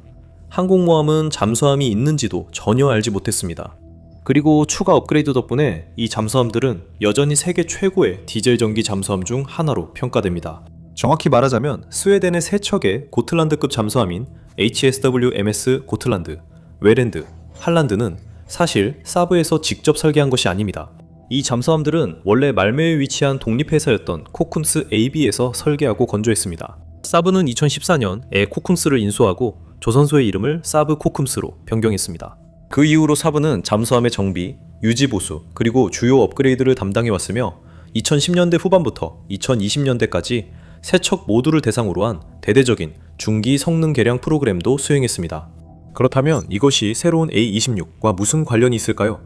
항공모함은 잠수함이 있는지도 전혀 알지 못했습니다. 그리고 추가 업그레이드 덕분에 이 잠수함들은 여전히 세계 최고의 디젤 전기 잠수함 중 하나로 평가됩니다. 정확히 말하자면 스웨덴의 세 척의 고틀란드급 잠수함인 HSWMS 고틀란드, 웨랜드, 할란드는 사실 사브에서 직접 설계한 것이 아닙니다. 이 잠수함들은 원래 말매에 위치한 독립회사였던 코쿰스 AB에서 설계하고 건조했습니다. 사브는 2014년에 코쿰스를 인수하고 조선소의 이름을 사브 코쿰스로 변경했습니다. 그 이후로 사브는 잠수함의 정비, 유지 보수, 그리고 주요 업그레이드를 담당해왔으며 2010년대 후반부터 2020년대까지 세 척 모두를 대상으로 한 대대적인 중기 성능 개량 프로그램도 수행했습니다. 그렇다면 이것이 새로운 A-26과 무슨 관련이 있을까요?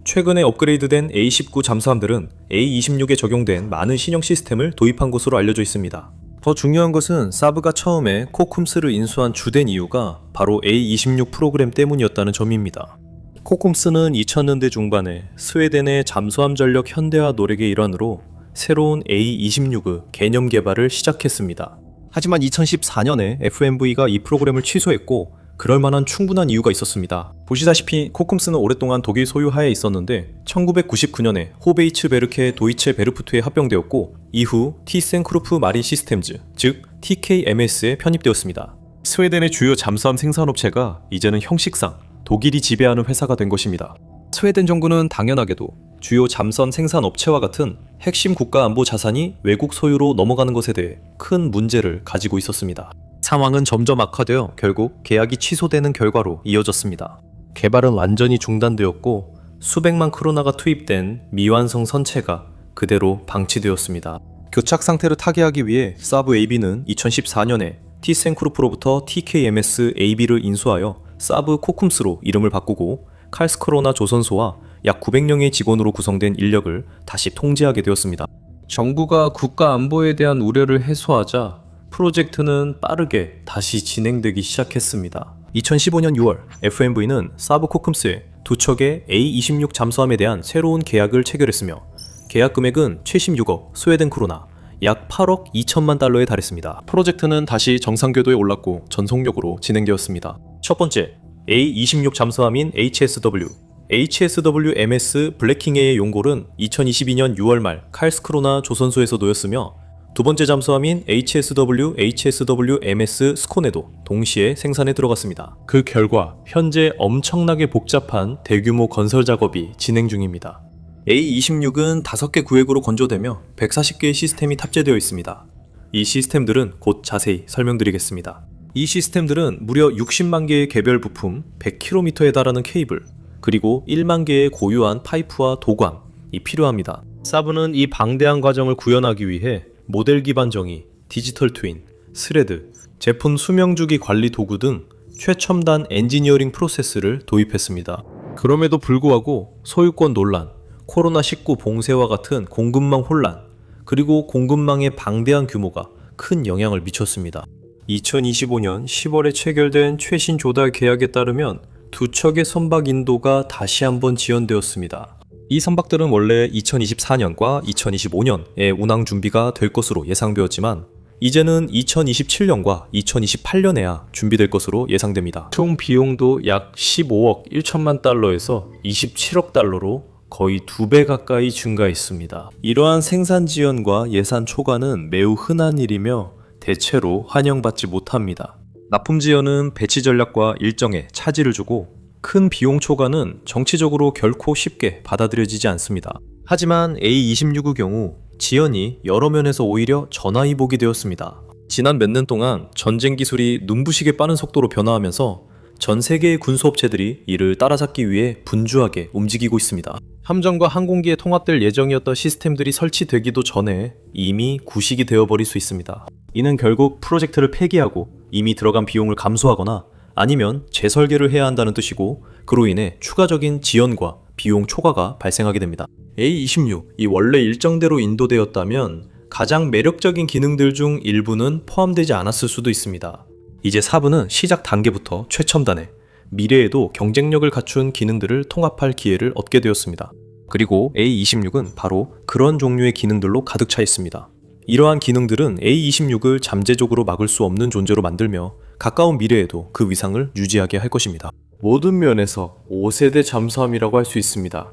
최근에 업그레이드된 A-19 잠수함들은 A-26에 적용된 많은 신형 시스템을 도입한 것으로 알려져 있습니다. 더 중요한 것은 사브가 처음에 코쿰스를 인수한 주된 이유가 바로 A-26 프로그램 때문이었다는 점입니다. 코쿰스는 2000년대 중반에 스웨덴의 잠수함 전력 현대화 노력의 일환으로 새로운 A-26의 개념 개발을 시작했습니다. 하지만 2014년에 FMV가 이 프로그램을 취소했고 그럴 만한 충분한 이유가 있었습니다. 보시다시피 코쿰스는 오랫동안 독일 소유하에 있었는데 1999년에 호베이츠베르케 도이체 베르프트에 합병되었고 이후 티센크루프 마린 시스템즈, 즉 TKMS에 편입되었습니다. 스웨덴의 주요 잠수함 생산업체가 이제는 형식상 독일이 지배하는 회사가 된 것입니다. 스웨덴 정부는 당연하게도 주요 잠수함 생산업체와 같은 핵심 국가 안보 자산이 외국 소유로 넘어가는 것에 대해 큰 문제를 가지고 있었습니다. 상황은 점점 악화되어 결국 계약이 취소되는 결과로 이어졌습니다. 개발은 완전히 중단되었고 수백만 크로나가 투입된 미완성 선체가 그대로 방치되었습니다. 교착 상태를 타개하기 위해 사브 AB는 2014년에 티센크루프로부터 TKMS AB를 인수하여 사브 코쿰스로 이름을 바꾸고 칼스크로나 조선소와 약 900명의 직원으로 구성된 인력을 다시 통제하게 되었습니다. 정부가 국가 안보에 대한 우려를 해소하자 프로젝트는 빠르게 다시 진행되기 시작했습니다. 2015년 6월 FMV는 사브 코쿰스에 두 척의 A-26 잠수함에 대한 새로운 계약을 체결했으며 계약 금액은 최신 6억 스웨덴 크로나 약 8억 2천만 달러에 달했습니다. 프로젝트는 다시 정상 궤도에 올랐고 전속력으로 진행되었습니다. 첫 번째, A26 잠수함인 HSW, HSW-MS 블래킹에의 용골은 2022년 6월 말 칼스크로나 조선소에서 놓였으며 두 번째 잠수함인 HSW, HSW-MS 스콘에도 동시에 생산에 들어갔습니다. 그 결과 현재 엄청나게 복잡한 대규모 건설 작업이 진행 중입니다. A26은 5개 구획으로 건조되며 140개의 시스템이 탑재되어 있습니다. 이 시스템들은 곧 자세히 설명드리겠습니다. 이 시스템들은 무려 60만 개의 개별 부품, 100km에 달하는 케이블, 그리고 1만 개의 고유한 파이프와 도관이 필요합니다. 사브는 이 방대한 과정을 구현하기 위해 모델 기반 정의, 디지털 트윈, 스레드, 제품 수명주기 관리 도구 등 최첨단 엔지니어링 프로세스를 도입했습니다. 그럼에도 불구하고 소유권 논란, 코로나19 봉쇄와 같은 공급망 혼란, 그리고 공급망의 방대한 규모가 큰 영향을 미쳤습니다. 2025년 10월에 체결된 최신 조달 계약에 따르면 두 척의 선박 인도가 다시 한번 지연되었습니다. 이 선박들은 원래 2024년과 2025년에 운항 준비가 될 것으로 예상되었지만 이제는 2027년과 2028년에야 준비될 것으로 예상됩니다. 총 비용도 약 15억 1천만 달러에서 27억 달러로 거의 2배 가까이 증가했습니다. 이러한 생산 지연과 예산 초과는 매우 흔한 일이며 대체로 환영받지 못합니다. 납품 지연은 배치 전략과 일정에 차질을 주고 큰 비용 초과는 정치적으로 결코 쉽게 받아들여지지 않습니다. 하지만 A26의 경우 지연이 여러 면에서 오히려 전화위복이 되었습니다. 지난 몇 년 동안 전쟁 기술이 눈부시게 빠른 속도로 변화하면서 전 세계의 군수업체들이 이를 따라잡기 위해 분주하게 움직이고 있습니다. 함정과 항공기에 통합될 예정이었던 시스템들이 설치되기도 전에 이미 구식이 되어버릴 수 있습니다. 이는 결국 프로젝트를 폐기하고 이미 들어간 비용을 감소하거나 아니면 재설계를 해야 한다는 뜻이고 그로 인해 추가적인 지연과 비용 초과가 발생하게 됩니다. A26이 원래 일정대로 인도되었다면 가장 매력적인 기능들 중 일부는 포함되지 않았을 수도 있습니다. 이제 사부는 시작 단계부터 최첨단의 미래에도 경쟁력을 갖춘 기능들을 통합할 기회를 얻게 되었습니다. 그리고 A26은 바로 그런 종류의 기능들로 가득 차 있습니다. 이러한 기능들은 A26을 잠재적으로 막을 수 없는 존재로 만들며 가까운 미래에도 그 위상을 유지하게 할 것입니다. 모든 면에서 5세대 잠수함이라고 할 수 있습니다.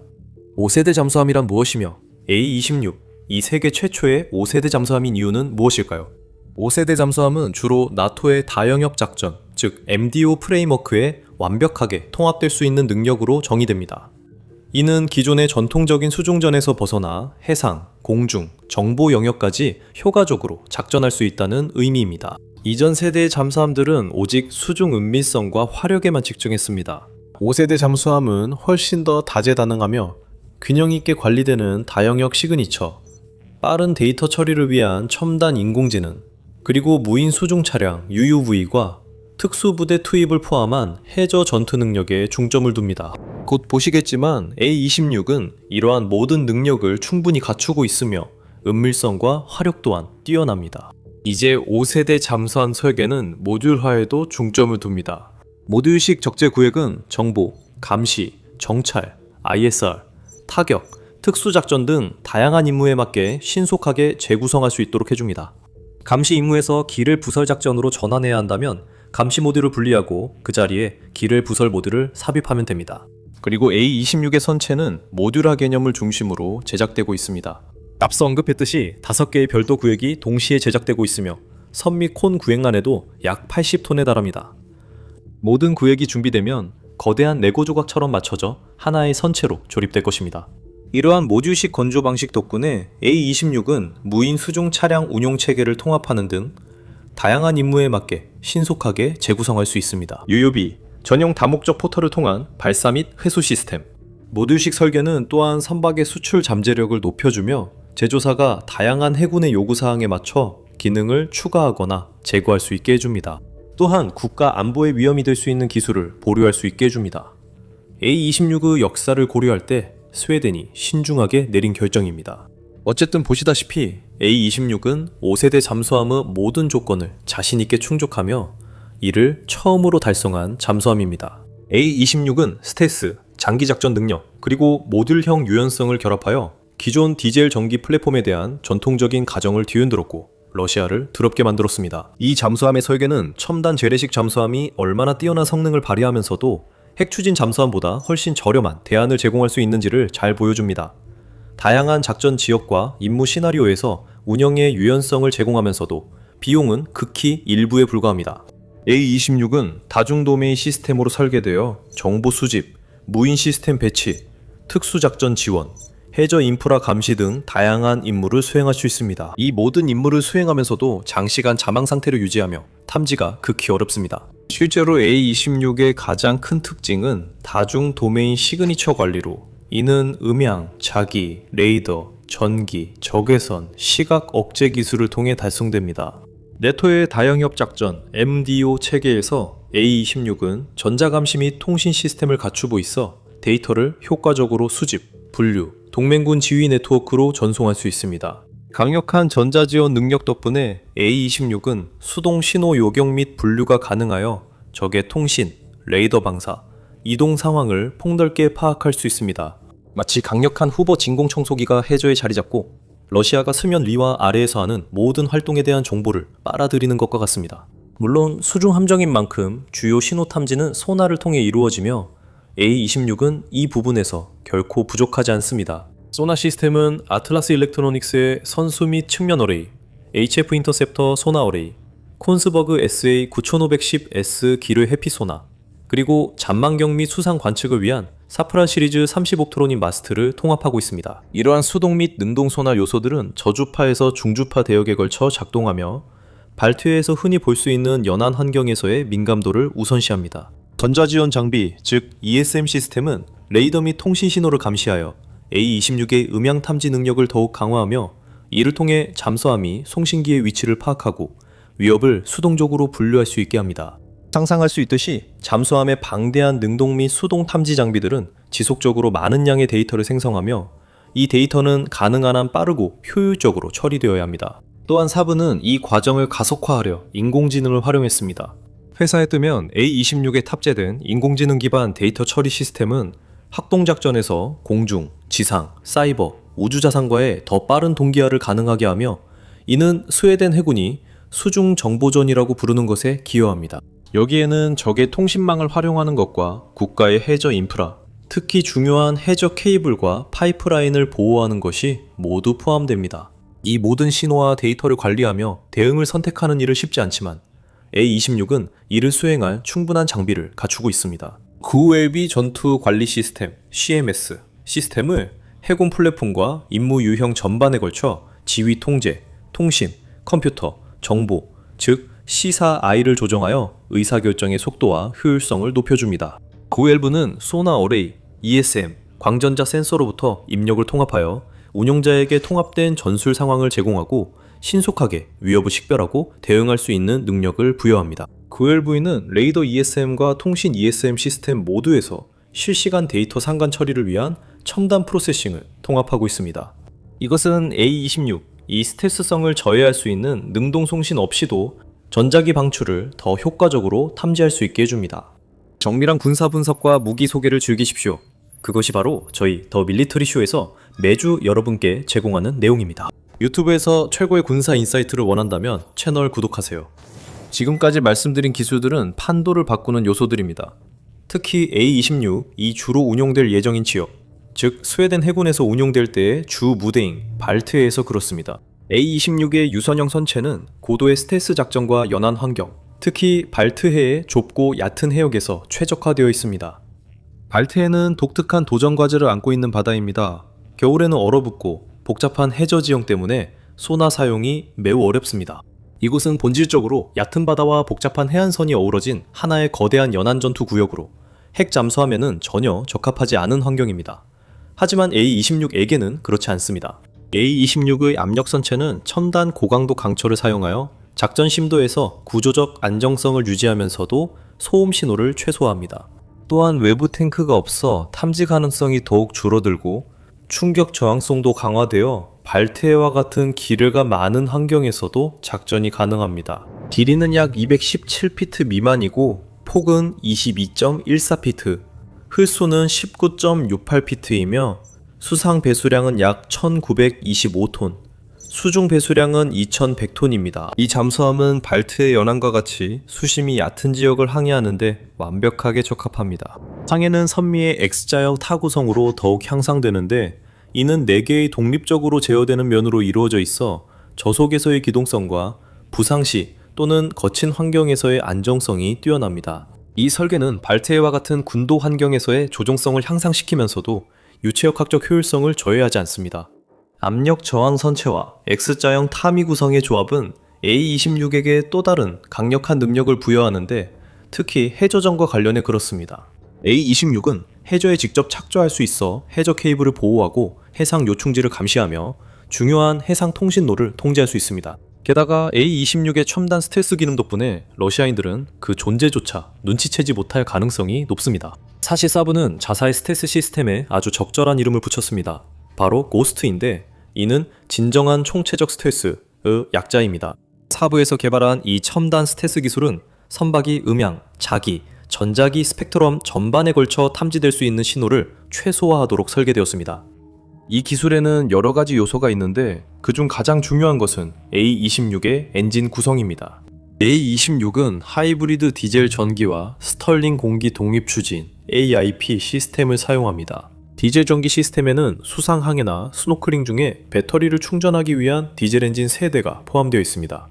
5세대 잠수함이란 무엇이며 A26, 이 세계 최초의 5세대 잠수함인 이유는 무엇일까요? 5세대 잠수함은 주로 나토의 다영역 작전, 즉 MDO 프레임워크에 완벽하게 통합될 수 있는 능력으로 정의됩니다. 이는 기존의 전통적인 수중전에서 벗어나 해상, 공중, 정보 영역까지 효과적으로 작전할 수 있다는 의미입니다. 이전 세대의 잠수함들은 오직 수중 은밀성과 화력에만 집중했습니다. 5세대 잠수함은 훨씬 더 다재다능하며 균형 있게 관리되는 다영역 시그니처, 빠른 데이터 처리를 위한 첨단 인공지능, 그리고 무인 수중 차량 UUV과 특수부대 투입을 포함한 해저 전투 능력에 중점을 둡니다. 곧 보시겠지만 A26은 이러한 모든 능력을 충분히 갖추고 있으며 은밀성과 화력 또한 뛰어납니다. 이제 5세대 잠수함 설계는 모듈화에도 중점을 둡니다. 모듈식 적재 구획은 정보, 감시, 정찰, ISR, 타격, 특수작전 등 다양한 임무에 맞게 신속하게 재구성할 수 있도록 해줍니다. 감시 임무에서 기뢰 부설 작전으로 전환해야 한다면 감시 모듈을 분리하고 그 자리에 기뢰 부설 모듈을 삽입하면 됩니다. 그리고 A26의 선체는 모듈화 개념을 중심으로 제작되고 있습니다. 앞서 언급했듯이 5개의 별도 구획이 동시에 제작되고 있으며 선 및 콘 구획란에도 약 80톤에 달합니다. 모든 구획이 준비되면 거대한 레고 조각처럼 맞춰져 하나의 선체로 조립될 것입니다. 이러한 모듈식 건조 방식 덕분에 A26은 무인 수중 차량 운용 체계를 통합하는 등 다양한 임무에 맞게 신속하게 재구성할 수 있습니다. UUV, 전용 다목적 포털을 통한 발사 및 회수 시스템. 모듈식 설계는 또한 선박의 수출 잠재력을 높여주며 제조사가 다양한 해군의 요구사항에 맞춰 기능을 추가하거나 제거할 수 있게 해줍니다. 또한 국가 안보에 위험이 될 수 있는 기술을 보류할 수 있게 해줍니다. A26의 역사를 고려할 때 스웨덴이 신중하게 내린 결정입니다. 어쨌든 보시다시피 A26은 5세대 잠수함의 모든 조건을 자신있게 충족하며 이를 처음으로 달성한 잠수함입니다. A26은 스텔스, 장기작전 능력, 그리고 모듈형 유연성을 결합하여 기존 디젤 전기 플랫폼에 대한 전통적인 가정을 뒤흔들었고 러시아를 두렵게 만들었습니다. 이 잠수함의 설계는 첨단 재래식 잠수함이 얼마나 뛰어난 성능을 발휘하면서도 핵 추진 잠수함보다 훨씬 저렴한 대안을 제공할 수 있는지를 잘 보여줍니다. 다양한 작전 지역과 임무 시나리오에서 운영의 유연성을 제공하면서도 비용은 극히 일부에 불과합니다. A26은 다중 도메인 시스템으로 설계되어 정보 수집, 무인 시스템 배치, 특수작전 지원, 해저 인프라 감시 등 다양한 임무를 수행할 수 있습니다. 이 모든 임무를 수행하면서도 장시간 자망 상태를 유지하며 탐지가 극히 어렵습니다. 실제로 A26의 가장 큰 특징은 다중 도메인 시그니처 관리로 이는 음향, 자기, 레이더, 전기, 적외선, 시각 억제 기술을 통해 달성됩니다. 네토의 다영협 작전 MDO 체계에서 A26은 전자감시 및 통신 시스템을 갖추고 있어 데이터를 효과적으로 수집, 분류, 동맹군 지휘 네트워크로 전송할 수 있습니다. 강력한 전자지원 능력 덕분에 A26은 수동 신호 요격 및 분류가 가능하여 적의 통신, 레이더 방사, 이동 상황을 폭넓게 파악할 수 있습니다. 마치 강력한 후보 진공 청소기가 해저에 자리 잡고 러시아가 수면 위와 아래에서 하는 모든 활동에 대한 정보를 빨아들이는 것과 같습니다. 물론 수중 함정인 만큼 주요 신호 탐지는 소나를 통해 이루어지며 A26은 이 부분에서 결코 부족하지 않습니다. 소나 시스템은 아틀라스 일렉트로닉스의 선수 및 측면 어레이, HF 인터셉터 소나 어레이, 콘스버그 SA9510S 기뢰 해피 소나, 그리고 잔망경 및 수상 관측을 위한 사프란 시리즈 30옵트로닌 마스트를 통합하고 있습니다. 이러한 수동 및 능동 소나 요소들은 저주파에서 중주파 대역에 걸쳐 작동하며 발트해에서 흔히 볼 수 있는 연안 환경에서의 민감도를 우선시합니다. 전자지원 장비, 즉 ESM 시스템은 레이더 및 통신 신호를 감시하여 A26의 음향 탐지 능력을 더욱 강화하며 이를 통해 잠수함이 송신기의 위치를 파악하고 위협을 수동적으로 분류할 수 있게 합니다. 상상할 수 있듯이 잠수함의 방대한 능동 및 수동 탐지 장비들은 지속적으로 많은 양의 데이터를 생성하며 이 데이터는 가능한 한 빠르고 효율적으로 처리되어야 합니다. 또한 사부는 이 과정을 가속화하려 인공지능을 활용했습니다. 회사에 뜨면 A26에 탑재된 인공지능 기반 데이터 처리 시스템은 합동작전에서 공중, 지상, 사이버, 우주자산과의 더 빠른 동기화를 가능하게 하며 이는 스웨덴 해군이 수중 정보전이라고 부르는 것에 기여합니다. 여기에는 적의 통신망을 활용하는 것과 국가의 해저 인프라, 특히 중요한 해저 케이블과 파이프라인을 보호하는 것이 모두 포함됩니다. 이 모든 신호와 데이터를 관리하며 대응을 선택하는 일은 쉽지 않지만 A26은 이를 수행할 충분한 장비를 갖추고 있습니다. 구웰비 전투 관리 시스템 CMS 시스템을 해군 플랫폼과 임무 유형 전반에 걸쳐 지휘 통제, 통신, 컴퓨터, 정보, 즉 C4I를 조정하여 의사결정의 속도와 효율성을 높여줍니다. 구웰브는 소나 어레이, ESM, 광전자 센서로부터 입력을 통합하여 운용자에게 통합된 전술 상황을 제공하고 신속하게 위협을 식별하고 대응할 수 있는 능력을 부여합니다. 구웰브는 레이더 ESM과 통신 ESM 시스템 모두에서 실시간 데이터 상관 처리를 위한 첨단 프로세싱을 통합하고 있습니다. 이것은 A26, 이 스텔스성을 저해할 수 있는 능동 송신 없이도 전자기 방출을 더 효과적으로 탐지할 수 있게 해줍니다. 정밀한 군사 분석과 무기 소개를 즐기십시오. 그것이 바로 저희 더 밀리터리 쇼에서 매주 여러분께 제공하는 내용입니다. 유튜브에서 최고의 군사 인사이트를 원한다면 채널 구독하세요. 지금까지 말씀드린 기술들은 판도를 바꾸는 요소들입니다. 특히 A26, 이 주로 운용될 예정인 지역, 즉 스웨덴 해군에서 운용될 때의 주 무대인 발트해에서 그렇습니다. A26의 유선형 선체는 고도의 스텔스 작전과 연안 환경, 특히 발트해의 좁고 얕은 해역에서 최적화되어 있습니다. 발트해는 독특한 도전 과제를 안고 있는 바다입니다. 겨울에는 얼어붙고 복잡한 해저 지형 때문에 소나 사용이 매우 어렵습니다. 이곳은 본질적으로 얕은 바다와 복잡한 해안선이 어우러진 하나의 거대한 연안 전투 구역으로 핵 잠수함에는 전혀 적합하지 않은 환경입니다. 하지만 A26에게는 그렇지 않습니다. A26의 압력 선체는 첨단 고강도 강철을 사용하여 작전 심도에서 구조적 안정성을 유지하면서도 소음 신호를 최소화합니다. 또한 외부 탱크가 없어 탐지 가능성이 더욱 줄어들고 충격 저항성도 강화되어 발트해와 같은 기뢰가 많은 환경에서도 작전이 가능합니다. 길이는 약 217피트 미만이고 폭은 22.14피트, 흘수는 19.68피트이며 수상 배수량은 약 1925톤, 수중 배수량은 2100톤입니다. 이 잠수함은 발트의 연안과 같이 수심이 얕은 지역을 항해하는데 완벽하게 적합합니다. 상해는 선미의 X자형 타구성으로 더욱 향상되는데 이는 4개의 독립적으로 제어되는 면으로 이루어져 있어 저속에서의 기동성과 부상시 또는 거친 환경에서의 안정성이 뛰어납니다. 이 설계는 발트해와 같은 군도 환경에서의 조종성을 향상시키면서도 유체역학적 효율성을 저해하지 않습니다. 압력 저항 선체와 X자형 타미 구성의 조합은 A26에게 또 다른 강력한 능력을 부여하는데 특히 해저전과 관련해 그렇습니다. A26은 해저에 직접 착조할 수 있어 해저 케이블을 보호하고 해상 요충지를 감시하며 중요한 해상 통신로를 통제할 수 있습니다. 게다가 A26의 첨단 스텔스 기능 덕분에 러시아인들은 그 존재조차 눈치채지 못할 가능성이 높습니다. 사실 사브는 자사의 스텔스 시스템에 아주 적절한 이름을 붙였습니다. 바로 고스트인데 이는 진정한 총체적 스텔스의 약자입니다. 사브에서 개발한 이 첨단 스텔스 기술은 선박이 음향, 자기, 전자기 스펙트럼 전반에 걸쳐 탐지될 수 있는 신호를 최소화하도록 설계되었습니다. 이 기술에는 여러 가지 요소가 있는데 그중 가장 중요한 것은 A26의 엔진 구성입니다. A26은 하이브리드 디젤 전기와 스털링 공기 동입 추진 AIP 시스템을 사용합니다. 디젤 전기 시스템에는 수상 항해나 스노클링 중에 배터리를 충전하기 위한 디젤 엔진 3대가 포함되어 있습니다.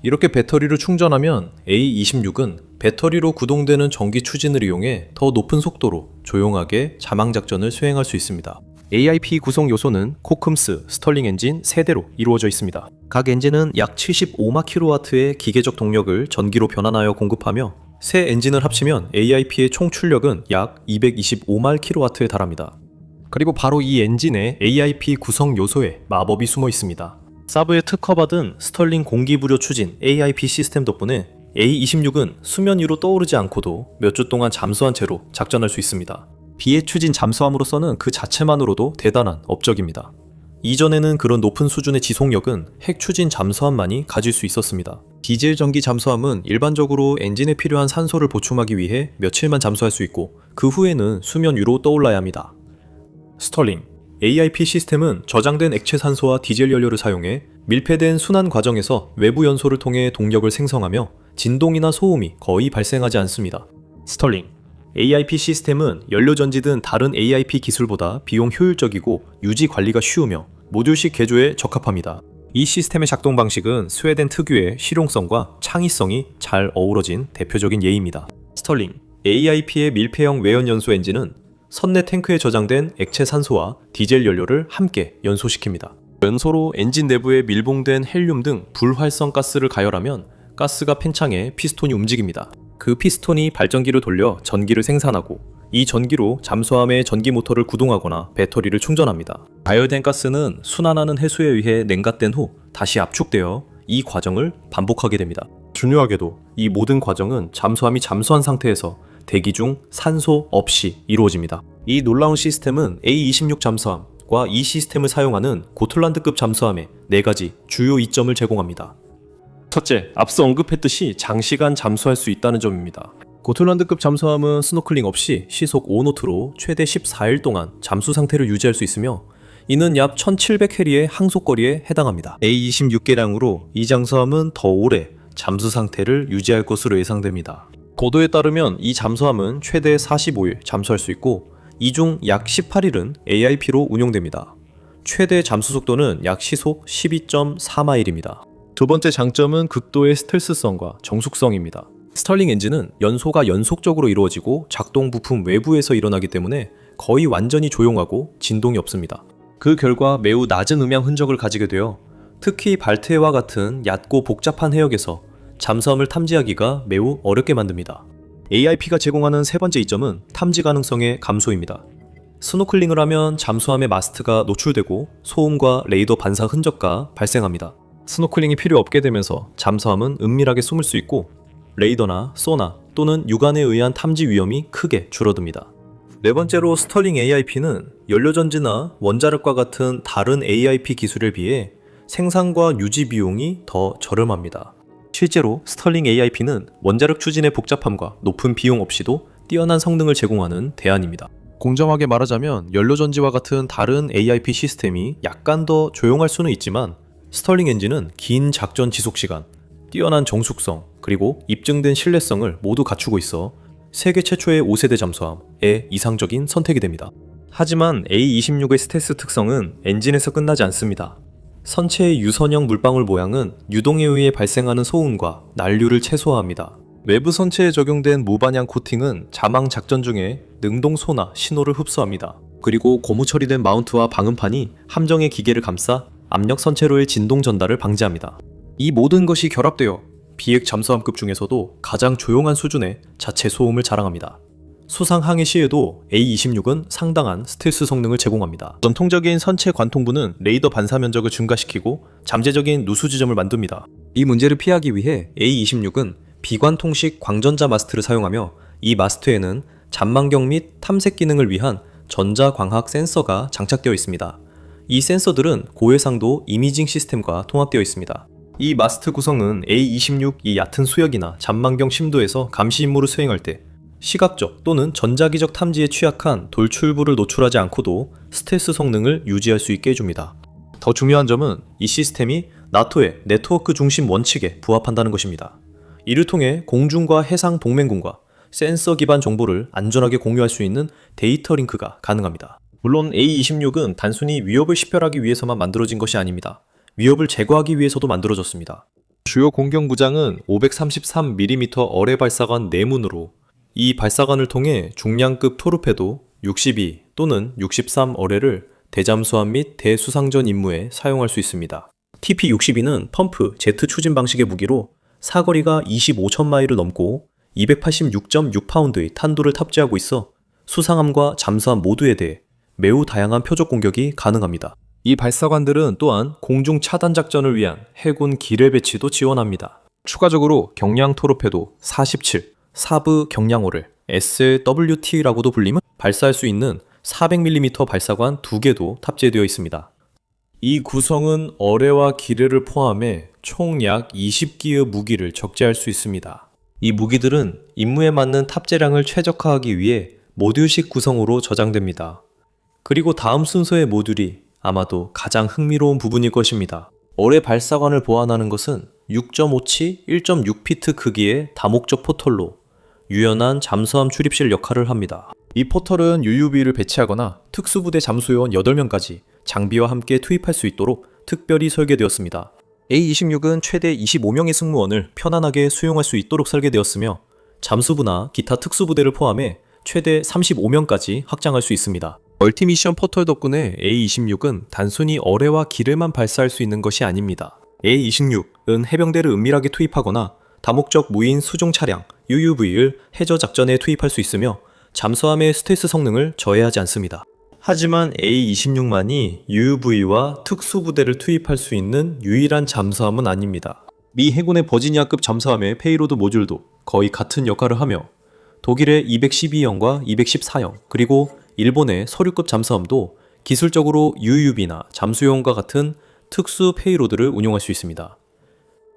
이렇게 배터리를 충전하면 A26은 배터리로 구동되는 전기 추진을 이용해 더 높은 속도로 조용하게 자망 작전을 수행할 수 있습니다. AIP 구성 요소는 코큼스 스털링 엔진 3대로 이루어져 있습니다. 각 엔진은 약 75마KW의 기계적 동력을 전기로 변환하여 공급하며 세 엔진을 합치면 AIP의 총 출력은 약 225마KW에 달합니다. 그리고 바로 이 엔진에 AIP 구성 요소에 마법이 숨어 있습니다. 사브에 특허받은 스털링 공기부료 추진 AIP 시스템 덕분에 A26은 수면 위로 떠오르지 않고도 몇 주 동안 잠수한 채로 작전할 수 있습니다. 비의 추진 잠수함으로서는 그 자체만으로도 대단한 업적입니다. 이전에는 그런 높은 수준의 지속력은 핵 추진 잠수함만이 가질 수 있었습니다. 디젤 전기 잠수함은 일반적으로 엔진에 필요한 산소를 보충하기 위해 며칠만 잠수할 수 있고 그 후에는 수면 위로 떠올라야 합니다. 스털링 AIP 시스템은 저장된 액체 산소와 디젤 연료를 사용해 밀폐된 순환 과정에서 외부 연소를 통해 동력을 생성하며 진동이나 소음이 거의 발생하지 않습니다. 스털링 AIP 시스템은 연료전지 등 다른 AIP 기술보다 비용 효율적이고 유지 관리가 쉬우며 모듈식 개조에 적합합니다. 이 시스템의 작동 방식은 스웨덴 특유의 실용성과 창의성이 잘 어우러진 대표적인 예입니다. 스털링 AIP의 밀폐형 외연 연소 엔진은 선내 탱크에 저장된 액체 산소와 디젤 연료를 함께 연소시킵니다. 연소로 엔진 내부에 밀봉된 헬륨 등 불활성 가스를 가열하면 가스가 팽창해 피스톤이 움직입니다. 그 피스톤이 발전기를 돌려 전기를 생산하고 이 전기로 잠수함의 전기 모터를 구동하거나 배터리를 충전합니다. 가열된 가스는 순환하는 해수에 의해 냉각된 후 다시 압축되어 이 과정을 반복하게 됩니다. 중요하게도 이 모든 과정은 잠수함이 잠수한 상태에서 대기 중 산소 없이 이루어집니다. 이 놀라운 시스템은 A26 잠수함과 이 시스템을 사용하는 고틀란드급 잠수함에 4가지 주요 이점을 제공합니다. 첫째, 앞서 언급했듯이 장시간 잠수할 수 있다는 점입니다. 고틀란드급 잠수함은 스노클링 없이 시속 5노트로 최대 14일 동안 잠수 상태를 유지할 수 있으며 이는 약 1700해리의 항속거리에 해당합니다. A26개량으로 이 잠수함은 더 오래 잠수 상태를 유지할 것으로 예상됩니다. 고도에 따르면 이 잠수함은 최대 45일 잠수할 수 있고 이 중 약 18일은 AIP로 운용됩니다. 최대 잠수 속도는 약 시속 12.4마일입니다. 두 번째 장점은 극도의 스텔스성과 정숙성입니다. 스털링 엔진은 연소가 연속적으로 이루어지고 작동 부품 외부에서 일어나기 때문에 거의 완전히 조용하고 진동이 없습니다. 그 결과 매우 낮은 음향 흔적을 가지게 되어 특히 발트해와 같은 얕고 복잡한 해역에서 잠수함을 탐지하기가 매우 어렵게 만듭니다. AIP가 제공하는 세 번째 이점은 탐지 가능성의 감소입니다. 스노클링을 하면 잠수함의 마스트가 노출되고 소음과 레이더 반사 흔적가 발생합니다. 스노클링이 필요 없게 되면서 잠수함은 은밀하게 숨을 수 있고 레이더나 소나 또는 육안에 의한 탐지 위험이 크게 줄어듭니다. 네 번째로 스털링 AIP는 연료전지나 원자력과 같은 다른 AIP 기술에 비해 생산과 유지 비용이 더 저렴합니다. 실제로 스털링 AIP는 원자력 추진의 복잡함과 높은 비용 없이도 뛰어난 성능을 제공하는 대안입니다. 공정하게 말하자면 연료전지와 같은 다른 AIP 시스템이 약간 더 조용할 수는 있지만 스털링 엔진은 긴 작전 지속 시간, 뛰어난 정숙성, 그리고 입증된 신뢰성을 모두 갖추고 있어 세계 최초의 5세대 잠수함의 이상적인 선택이 됩니다. 하지만 A26의 스텔스 특성은 엔진에서 끝나지 않습니다. 선체의 유선형 물방울 모양은 유동에 의해 발생하는 소음과 난류를 최소화합니다. 외부 선체에 적용된 무반향 코팅은 자망 작전 중에 능동소나 신호를 흡수합니다. 그리고 고무 처리된 마운트와 방음판이 함정의 기계를 감싸 압력 선체로의 진동 전달을 방지합니다. 이 모든 것이 결합되어 비핵 잠수함급 중에서도 가장 조용한 수준의 자체 소음을 자랑합니다. 수상 항해 시에도 A26은 상당한 스텔스 성능을 제공합니다. 전통적인 선체 관통부는 레이더 반사 면적을 증가시키고 잠재적인 누수 지점을 만듭니다. 이 문제를 피하기 위해 A26은 비관통식 광전자 마스트를 사용하며 이 마스트에는 잔망경 및 탐색 기능을 위한 전자광학 센서가 장착되어 있습니다. 이 센서들은 고해상도 이미징 시스템과 통합되어 있습니다. 이 마스트 구성은 A26 이 얕은 수역이나 잔망경 심도에서 감시 임무를 수행할 때 시각적 또는 전자기적 탐지에 취약한 돌출부를 노출하지 않고도 스텔스 성능을 유지할 수 있게 해줍니다. 더 중요한 점은 이 시스템이 나토의 네트워크 중심 원칙에 부합한다는 것입니다. 이를 통해 공중과 해상 동맹군과 센서 기반 정보를 안전하게 공유할 수 있는 데이터 링크가 가능합니다. 물론 A26은 단순히 위협을 식별하기 위해서만 만들어진 것이 아닙니다. 위협을 제거하기 위해서도 만들어졌습니다. 주요 공격 무장은 533mm 어뢰 발사관 내문으로 이 발사관을 통해 중량급 토르페도 62 또는 63 어뢰를 대잠수함 및 대수상전 임무에 사용할 수 있습니다. TP-62는 펌프, 제트 추진 방식의 무기로 사거리가 25,000마일을 넘고 286.6파운드의 탄두를 탑재하고 있어 수상함과 잠수함 모두에 대해 매우 다양한 표적 공격이 가능합니다. 이 발사관들은 또한 공중 차단 작전을 위한 해군 기뢰 배치도 지원합니다. 추가적으로 경량 토르페도 47, 사브 경량호를 SLWT라고도 불리면 발사할 수 있는 400mm 발사관 2개도 탑재되어 있습니다. 이 구성은 어뢰와 기뢰를 포함해 총 약 20기의 무기를 적재할 수 있습니다. 이 무기들은 임무에 맞는 탑재량을 최적화하기 위해 모듈식 구성으로 저장됩니다. 그리고 다음 순서의 모듈이 아마도 가장 흥미로운 부분일 것입니다. 어뢰 발사관을 보완하는 것은 6.5치 1.6피트 크기의 다목적 포털로 유연한 잠수함 출입실 역할을 합니다. 이 포털은 UUV를 배치하거나 특수부대 잠수요원 8명까지 장비와 함께 투입할 수 있도록 특별히 설계되었습니다. A26은 최대 25명의 승무원을 편안하게 수용할 수 있도록 설계되었으며 잠수부나 기타 특수부대를 포함해 최대 35명까지 확장할 수 있습니다. 멀티미션 포털 덕분에 A26은 단순히 어뢰와 기뢰만 발사할 수 있는 것이 아닙니다. A26은 해병대를 은밀하게 투입하거나 다목적 무인 수중 차량 UUV를 해저 작전에 투입할 수 있으며 잠수함의 스텔스 성능을 저해하지 않습니다. 하지만 A26만이 UUV와 특수부대를 투입할 수 있는 유일한 잠수함은 아닙니다. 미 해군의 버지니아급 잠수함의 페이로드 모듈도 거의 같은 역할을 하며 독일의 212형과 214형 그리고 일본의 서류급 잠수함도 기술적으로 UUV나 잠수용과 같은 특수 페이로드를 운용할 수 있습니다.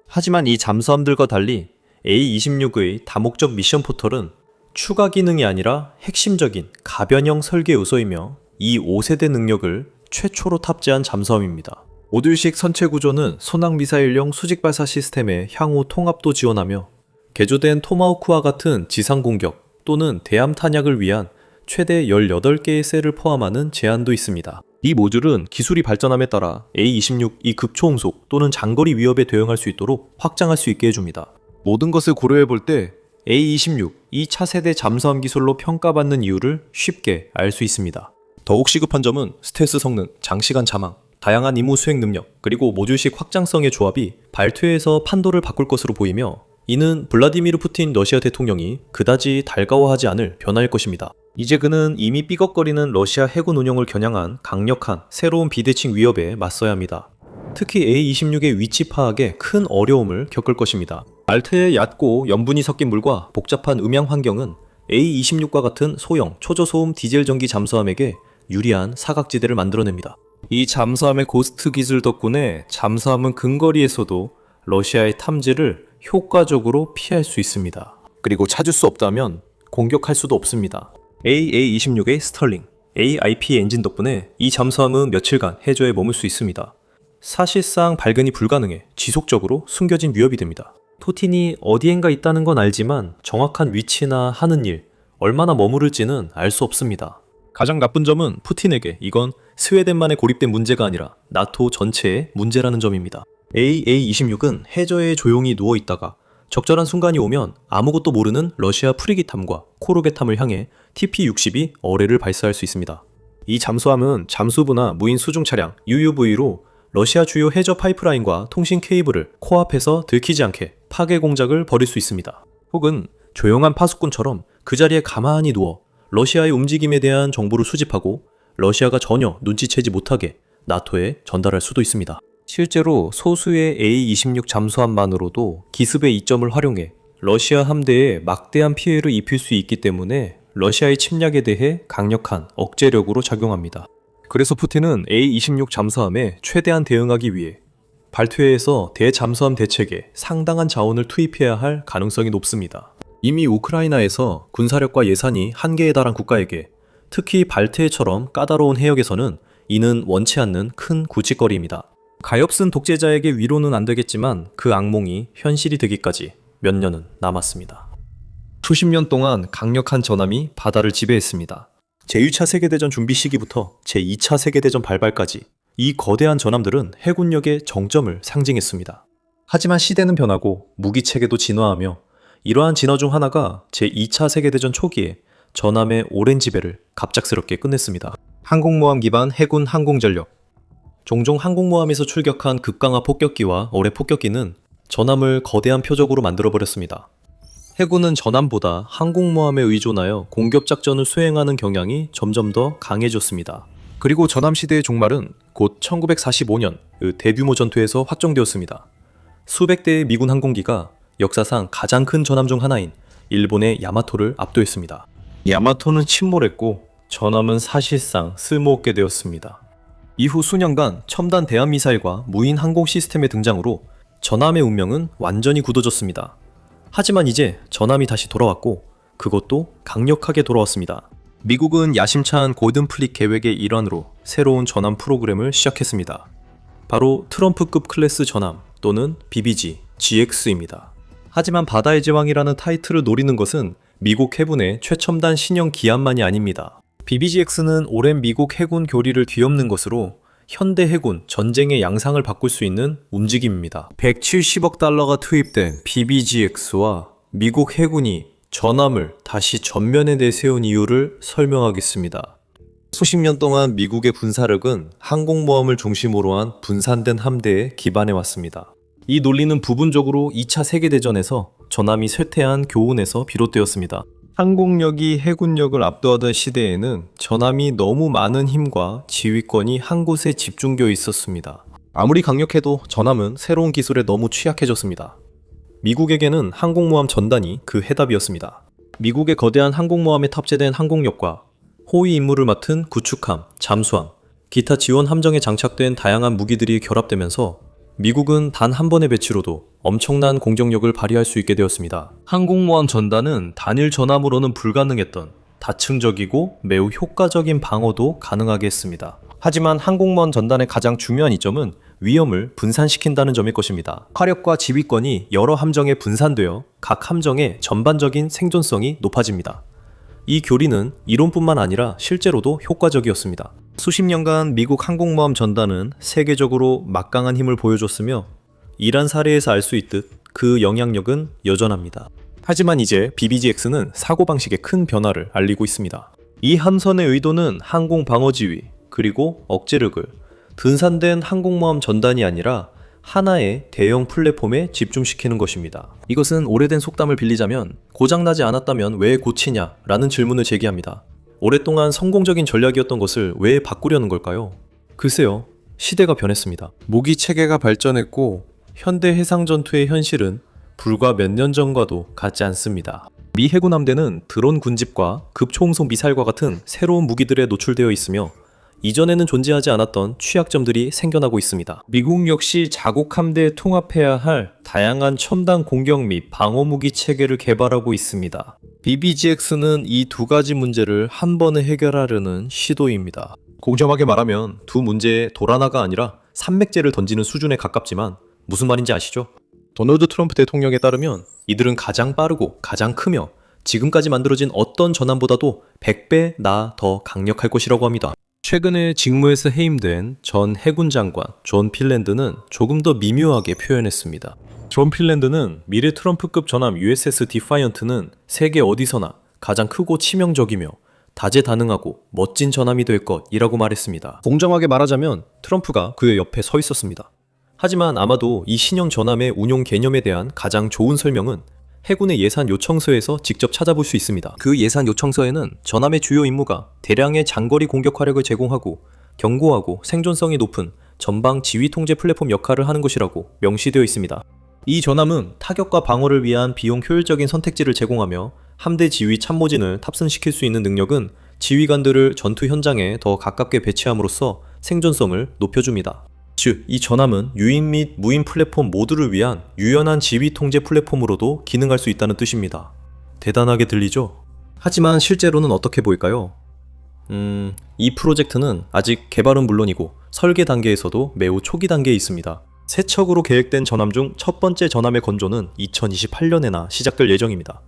하지만 이 잠수함들과 달리 A26의 다목적 미션 포털은 추가 기능이 아니라 핵심적인 가변형 설계 요소이며 이 5세대 능력을 최초로 탑재한 잠수함입니다. 모듈식 선체 구조는 소낙미사일용 수직 발사 시스템의 향후 통합도 지원하며 개조된 토마호크와 같은 지상 공격 또는 대함 탄약을 위한 최대 18개의 셀을 포함하는 제한도 있습니다. 이 모듈은 기술이 발전함에 따라 A26 이 급초음속 또는 장거리 위협에 대응할 수 있도록 확장할 수 있게 해줍니다. 모든 것을 고려해 볼 때 A26 이 차세대 잠수함 기술로 평가받는 이유를 쉽게 알 수 있습니다. 더욱 시급한 점은 스텔스 성능, 장시간 자망, 다양한 임무 수행 능력, 그리고 모듈식 확장성의 조합이 발퇴에서 판도를 바꿀 것으로 보이며 이는 블라디미르 푸틴 러시아 대통령이 그다지 달가워하지 않을 변화일 것입니다. 이제 그는 이미 삐걱거리는 러시아 해군 운영을 겨냥한 강력한 새로운 비대칭 위협에 맞서야 합니다. 특히 A26의 위치 파악에 큰 어려움을 겪을 것입니다. 알트의 얕고 염분이 섞인 물과 복잡한 음향 환경은 A26과 같은 소형 초저소음 디젤 전기 잠수함에게 유리한 사각지대를 만들어냅니다. 이 잠수함의 고스트 기술 덕분에 잠수함은 근거리에서도 러시아의 탐지를 효과적으로 피할 수 있습니다. 그리고 찾을 수 없다면 공격할 수도 없습니다. AA26의 스털링, AIP 엔진 덕분에 이 잠수함은 며칠간 해저에 머물 수 있습니다. 사실상 발견이 불가능해 지속적으로 숨겨진 위협이 됩니다. 푸틴이 어디엔가 있다는 건 알지만 정확한 위치나 하는 일, 얼마나 머무를지는 알 수 없습니다. 가장 나쁜 점은 푸틴에게 이건 스웨덴만에 고립된 문제가 아니라 나토 전체의 문제라는 점입니다. AA-26은 해저에 조용히 누워있다가 적절한 순간이 오면 아무것도 모르는 러시아 프리기탐과 코르벳함을 향해 TP-60이 어뢰를 발사할 수 있습니다. 이 잠수함은 잠수부나 무인 수중 차량 UUV로 러시아 주요 해저 파이프라인과 통신 케이블을 코앞에서 들키지 않게 파괴 공작을 벌일 수 있습니다. 혹은 조용한 파수꾼처럼 그 자리에 가만히 누워 러시아의 움직임에 대한 정보를 수집하고 러시아가 전혀 눈치채지 못하게 나토에 전달할 수도 있습니다. 실제로 소수의 A-26 잠수함만으로도 기습의 이점을 활용해 러시아 함대에 막대한 피해를 입힐 수 있기 때문에 러시아의 침략에 대해 강력한 억제력으로 작용합니다. 그래서 푸틴은 A-26 잠수함에 최대한 대응하기 위해 발트해에서 대잠수함 대책에 상당한 자원을 투입해야 할 가능성이 높습니다. 이미 우크라이나에서 군사력과 예산이 한계에 달한 국가에게 특히 발트해처럼 까다로운 해역에서는 이는 원치 않는 큰 굵직거리입니다. 가엾은 독재자에게 위로는 안 되겠지만 그 악몽이 현실이 되기까지 몇 년은 남았습니다. 수십 년 동안 강력한 전함이 바다를 지배했습니다. 제1차 세계대전 준비 시기부터 제2차 세계대전 발발까지 이 거대한 전함들은 해군력의 정점을 상징했습니다. 하지만 시대는 변하고 무기체계도 진화하며 이러한 진화 중 하나가 제2차 세계대전 초기에 전함의 오랜 지배를 갑작스럽게 끝냈습니다. 항공모함 기반 해군 항공전력. 종종 항공모함에서 출격한 급강하 폭격기와 어뢰 폭격기는 전함을 거대한 표적으로 만들어버렸습니다. 해군은 전함보다 항공모함에 의존하여 공격작전을 수행하는 경향이 점점 더 강해졌습니다. 그리고 전함 시대의 종말은 곧 1945년 대규모 전투에서 확정되었습니다. 수백 대의 미군 항공기가 역사상 가장 큰 전함 중 하나인 일본의 야마토를 압도했습니다. 야마토는 침몰했고 전함은 사실상 쓸모없게 되었습니다. 이후 수년간 첨단 대함미사일과 무인 항공 시스템의 등장으로 전함의 운명은 완전히 굳어졌습니다. 하지만 이제 전함이 다시 돌아왔고 그것도 강력하게 돌아왔습니다. 미국은 야심찬 골든플릿 계획의 일환으로 새로운 전함 프로그램을 시작했습니다. 바로 트럼프급 클래스 전함 또는 BBG GX입니다. 하지만 바다의 제왕이라는 타이틀을 노리는 것은 미국 해군의 최첨단 신형 기함만이 아닙니다. BBGX는 오랜 미국 해군 교리를 뒤엎는 것으로 현대 해군 전쟁의 양상을 바꿀 수 있는 움직임입니다. 170억 달러가 투입된 BBGX와 미국 해군이 전함을 다시 전면에 내세운 이유를 설명하겠습니다. 수십 년 동안 미국의 군사력은 항공모함을 중심으로 한 분산된 함대에 기반해 왔습니다. 이 논리는 부분적으로 2차 세계대전에서 전함이 쇠퇴한 교훈에서 비롯되었습니다. 항공력이 해군력을 압도하던 시대에는 전함이 너무 많은 힘과 지휘권이 한 곳에 집중되어 있었습니다. 아무리 강력해도 전함은 새로운 기술에 너무 취약해졌습니다. 미국에게는 항공모함 전단이 그 해답이었습니다. 미국의 거대한 항공모함에 탑재된 항공력과 호위 임무를 맡은 구축함, 잠수함, 기타 지원 함정에 장착된 다양한 무기들이 결합되면서 미국은 단 한 번의 배치로도 엄청난 공격력을 발휘할 수 있게 되었습니다. 항공모함 전단은 단일 전함으로는 불가능했던 다층적이고 매우 효과적인 방어도 가능하게 했습니다. 하지만 항공모함 전단의 가장 중요한 이점은 위험을 분산시킨다는 점일 것입니다. 화력과 지휘권이 여러 함정에 분산되어 각 함정의 전반적인 생존성이 높아집니다. 이 교리는 이론뿐만 아니라 실제로도 효과적이었습니다. 수십 년간 미국 항공모함 전단은 세계적으로 막강한 힘을 보여줬으며 이란 사례에서 알 수 있듯 그 영향력은 여전합니다. 하지만 이제 BBGX는 사고방식에 큰 변화를 알리고 있습니다. 이 함선의 의도는 항공 방어 지휘 그리고 억제력을 분산된 항공모함 전단이 아니라 하나의 대형 플랫폼에 집중시키는 것입니다. 이것은 오래된 속담을 빌리자면 고장나지 않았다면 왜 고치냐 라는 질문을 제기합니다. 오랫동안 성공적인 전략이었던 것을 왜 바꾸려는 걸까요? 글쎄요, 시대가 변했습니다. 무기 체계가 발전했고 현대 해상 전투의 현실은 불과 몇 년 전과도 같지 않습니다. 미 해군 함대는 드론 군집과 급초음속 미사일과 같은 새로운 무기들에 노출되어 있으며 이전에는 존재하지 않았던 취약점들이 생겨나고 있습니다. 미국 역시 자국 함대에 통합해야 할 다양한 첨단 공격 및 방어 무기 체계를 개발하고 있습니다. BBGX는 이 두 가지 문제를 한 번에 해결하려는 시도입니다. 공정하게 말하면 두 문제의 돌 하나가 아니라 산맥제를 던지는 수준에 가깝지만 무슨 말인지 아시죠? 도널드 트럼프 대통령에 따르면 이들은 가장 빠르고 가장 크며 지금까지 만들어진 어떤 전함보다도 100배나 더 강력할 것이라고 합니다. 최근에 직무에서 해임된 전 해군 장관 존 필랜드는 조금 더 미묘하게 표현했습니다. 존 필랜드는 미래 트럼프급 전함 USS 디파이언트는 세계 어디서나 가장 크고 치명적이며 다재다능하고 멋진 전함이 될 것이라고 말했습니다. 공정하게 말하자면 트럼프가 그의 옆에 서 있었습니다. 하지만 아마도 이 신형 전함의 운용 개념에 대한 가장 좋은 설명은 해군의 예산 요청서에서 직접 찾아볼 수 있습니다. 그 예산 요청서에는 전함의 주요 임무가 대량의 장거리 공격 화력을 제공하고 견고하고 생존성이 높은 전방 지휘 통제 플랫폼 역할을 하는 것이라고 명시되어 있습니다. 이 전함은 타격과 방어를 위한 비용 효율적인 선택지를 제공하며 함대 지휘 참모진을 탑승시킬 수 있는 능력은 지휘관들을 전투 현장에 더 가깝게 배치함으로써 생존성을 높여줍니다. 즉, 이 전함은 유인 및 무인 플랫폼 모두를 위한 유연한 지휘 통제 플랫폼으로도 기능할 수 있다는 뜻입니다. 대단하게 들리죠? 하지만 실제로는 어떻게 보일까요? 이 프로젝트는 아직 개발은 물론이고 설계 단계에서도 매우 초기 단계에 있습니다. 세척으로 계획된 전함 중 첫 번째 전함의 건조는 2028년에나 시작될 예정입니다.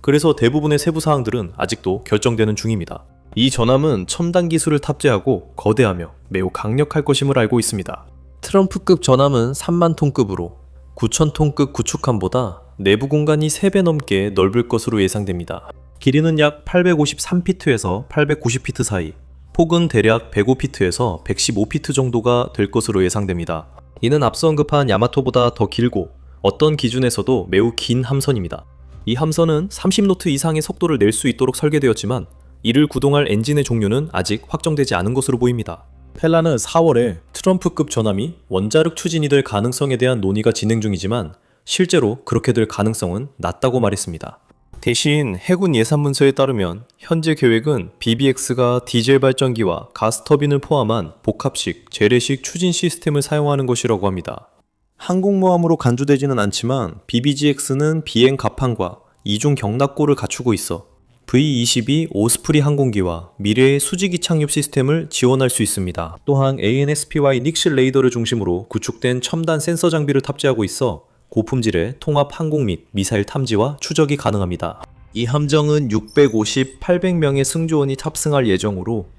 그래서 대부분의 세부 사항들은 아직도 결정되는 중입니다. 이 전함은 첨단 기술을 탑재하고 거대하며 매우 강력할 것임을 알고 있습니다. 트럼프급 전함은 3만 톤급으로 9천 톤급 구축함보다 내부 공간이 3배 넘게 넓을 것으로 예상됩니다. 길이는 약 853피트에서 890피트 사이, 폭은 대략 105피트에서 115피트 정도가 될 것으로 예상됩니다. 이는 앞서 언급한 야마토보다 더 길고 어떤 기준에서도 매우 긴 함선입니다. 이 함선은 30노트 이상의 속도를 낼 수 있도록 설계되었지만 이를 구동할 엔진의 종류는 아직 확정되지 않은 것으로 보입니다. 펠라는 4월에 트럼프급 전함이 원자력 추진이 될 가능성에 대한 논의가 진행 중이지만 실제로 그렇게 될 가능성은 낮다고 말했습니다. 대신 해군 예산 문서에 따르면 현재 계획은 BBX가 디젤 발전기와 가스터빈을 포함한 복합식, 재래식 추진 시스템을 사용하는 것이라고 합니다. 항공모함으로 간주되지는 않지만 BBGX는 비행 갑판과 이중 경납고를 갖추고 있어 V-22 오스프리 항공기와 미래의 수직이 착륙 시스템을 지원할 수 있습니다. 또한 ANSPY 닉실 레이더를 중심으로 구축된 첨단 센서 장비를 탑재하고 있어 고품질의 통합 항공 및 미사일 탐지와 추적이 가능합니다. 이 함정은 650, 800명의 승조원이 탑승할 예정으로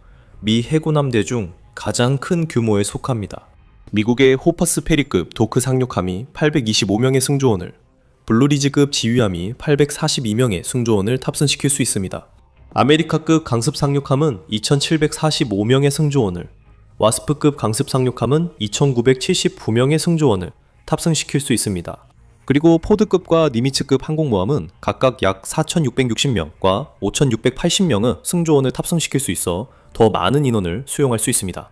미 해군 함대 중 가장 큰 규모에 속합니다. 미국의 호퍼스 페리급 도크 상륙함이 825명의 승조원을, 블루리지급 지휘함이 842명의 승조원을 탑승시킬 수 있습니다. 아메리카급 강습 상륙함은 2745명의 승조원을, 와스프급 강습 상륙함은 2979명의 승조원을 탑승시킬 수 있습니다. 그리고 포드급과 니미츠급 항공모함은 각각 약 4660명과 5680명의 승조원을 탑승시킬 수 있어 더 많은 인원을 수용할 수 있습니다.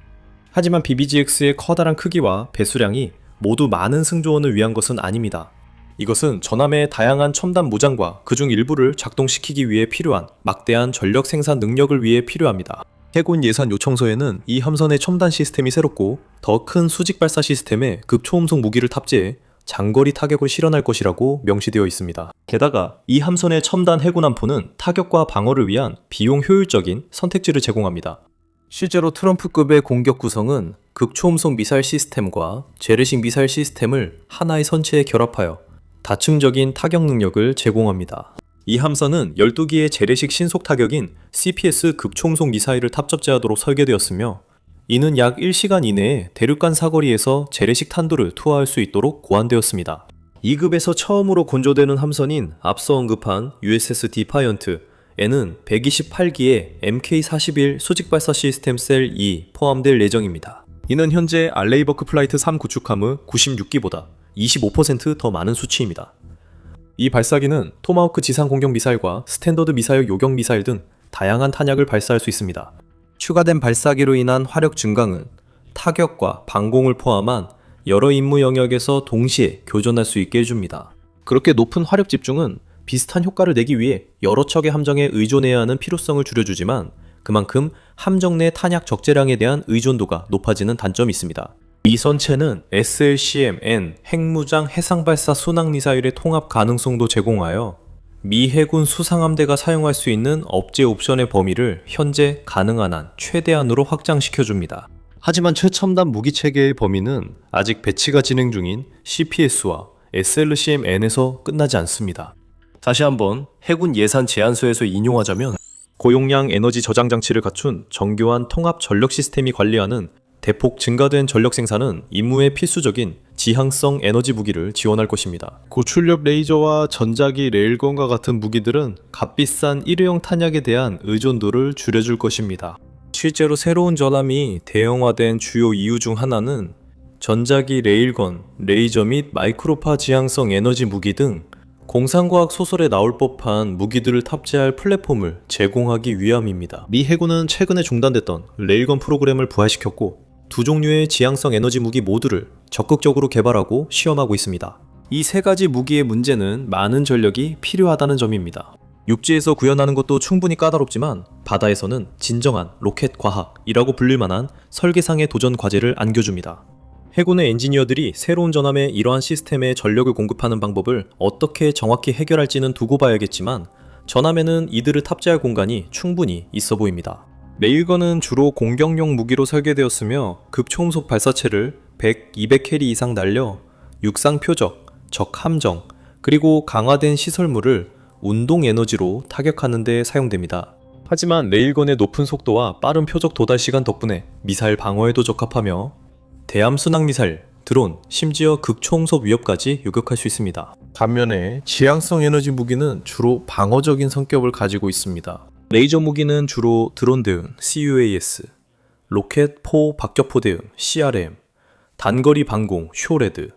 하지만 BBGX의 커다란 크기와 배수량이 모두 많은 승조원을 위한 것은 아닙니다. 이것은 전함의 다양한 첨단 무장과 그중 일부를 작동시키기 위해 필요한 막대한 전력 생산 능력을 위해 필요합니다. 해군 예산 요청서에는 이 함선의 첨단 시스템이 새롭고 더 큰 수직 발사 시스템에 극초음속 무기를 탑재해 장거리 타격을 실현할 것이라고 명시되어 있습니다. 게다가 이 함선의 첨단 해군 함포는 타격과 방어를 위한 비용 효율적인 선택지를 제공합니다. 실제로 트럼프급의 공격 구성은 극초음속 미사일 시스템과 재래식 미사일 시스템을 하나의 선체에 결합하여 다층적인 타격 능력을 제공합니다. 이 함선은 12기의 재래식 신속 타격인 CPS 극초음속 미사일을 탑접제하도록 설계되었으며 이는 약 1시간 이내에 대륙간 사거리에서 재래식 탄두를 투하할 수 있도록 고안되었습니다. 2급에서 처음으로 건조되는 함선인 앞서 언급한 USS 디파이언트에는 128기의 MK-41 수직발사 시스템 셀 2 포함될 예정입니다. 이는 현재 알레이버크 플라이트 3 구축함의 96기보다 25% 더 많은 수치입니다. 이 발사기는 토마호크 지상 공격 미사일과 스탠더드 미사일 요격 미사일 등 다양한 탄약을 발사할 수 있습니다. 추가된 발사기로 인한 화력 증강은 타격과 방공을 포함한 여러 임무 영역에서 동시에 교전할 수 있게 해줍니다. 그렇게 높은 화력 집중은 비슷한 효과를 내기 위해 여러 척의 함정에 의존해야 하는 필요성을 줄여주지만 그만큼 함정 내 탄약 적재량에 대한 의존도가 높아지는 단점이 있습니다. 이 선체는 SLCM-N 핵무장 해상발사 순항미사일의 통합 가능성도 제공하여 미 해군 수상함대가 사용할 수 있는 업제 옵션의 범위를 현재 가능한 한 최대한으로 확장시켜줍니다. 하지만 최첨단 무기 체계의 범위는 아직 배치가 진행 중인 CPS와 SLCM-N에서 끝나지 않습니다. 다시 한번 해군 예산 제안서에서 인용하자면 고용량 에너지 저장 장치를 갖춘 정교한 통합 전력 시스템이 관리하는 대폭 증가된 전력 생산은 임무에 필수적인 지향성 에너지 무기를 지원할 것입니다. 고출력 레이저와 전자기 레일건과 같은 무기들은 값비싼 일회용 탄약에 대한 의존도를 줄여줄 것입니다. 실제로 새로운 전함이 대형화된 주요 이유 중 하나는 전자기 레일건, 레이저 및 마이크로파 지향성 에너지 무기 등 공상과학 소설에 나올 법한 무기들을 탑재할 플랫폼을 제공하기 위함입니다. 미 해군은 최근에 중단됐던 레일건 프로그램을 부활시켰고 두 종류의 지향성 에너지 무기 모두를 적극적으로 개발하고 시험하고 있습니다. 이 세 가지 무기의 문제는 많은 전력이 필요하다는 점입니다. 육지에서 구현하는 것도 충분히 까다롭지만 바다에서는 진정한 로켓 과학이라고 불릴 만한 설계상의 도전 과제를 안겨줍니다. 해군의 엔지니어들이 새로운 전함에 이러한 시스템에 전력을 공급하는 방법을 어떻게 정확히 해결할지는 두고 봐야겠지만 전함에는 이들을 탑재할 공간이 충분히 있어 보입니다. 레일건은 주로 공격용 무기로 설계되었으며 급초음속 발사체를 100, 200캐리 이상 날려 육상 표적, 적 함정, 그리고 강화된 시설물을 운동 에너지로 타격하는 데 사용됩니다. 하지만 레일건의 높은 속도와 빠른 표적 도달 시간 덕분에 미사일 방어에도 적합하며 대함 순항 미사일, 드론, 심지어 극초음속 위협까지 요격할 수 있습니다. 반면에 지향성 에너지 무기는 주로 방어적인 성격을 가지고 있습니다. 레이저 무기는 주로 드론 대응, CUAS, 로켓 포 박격포 대응, CRM, 단거리 방공, 쇼레드,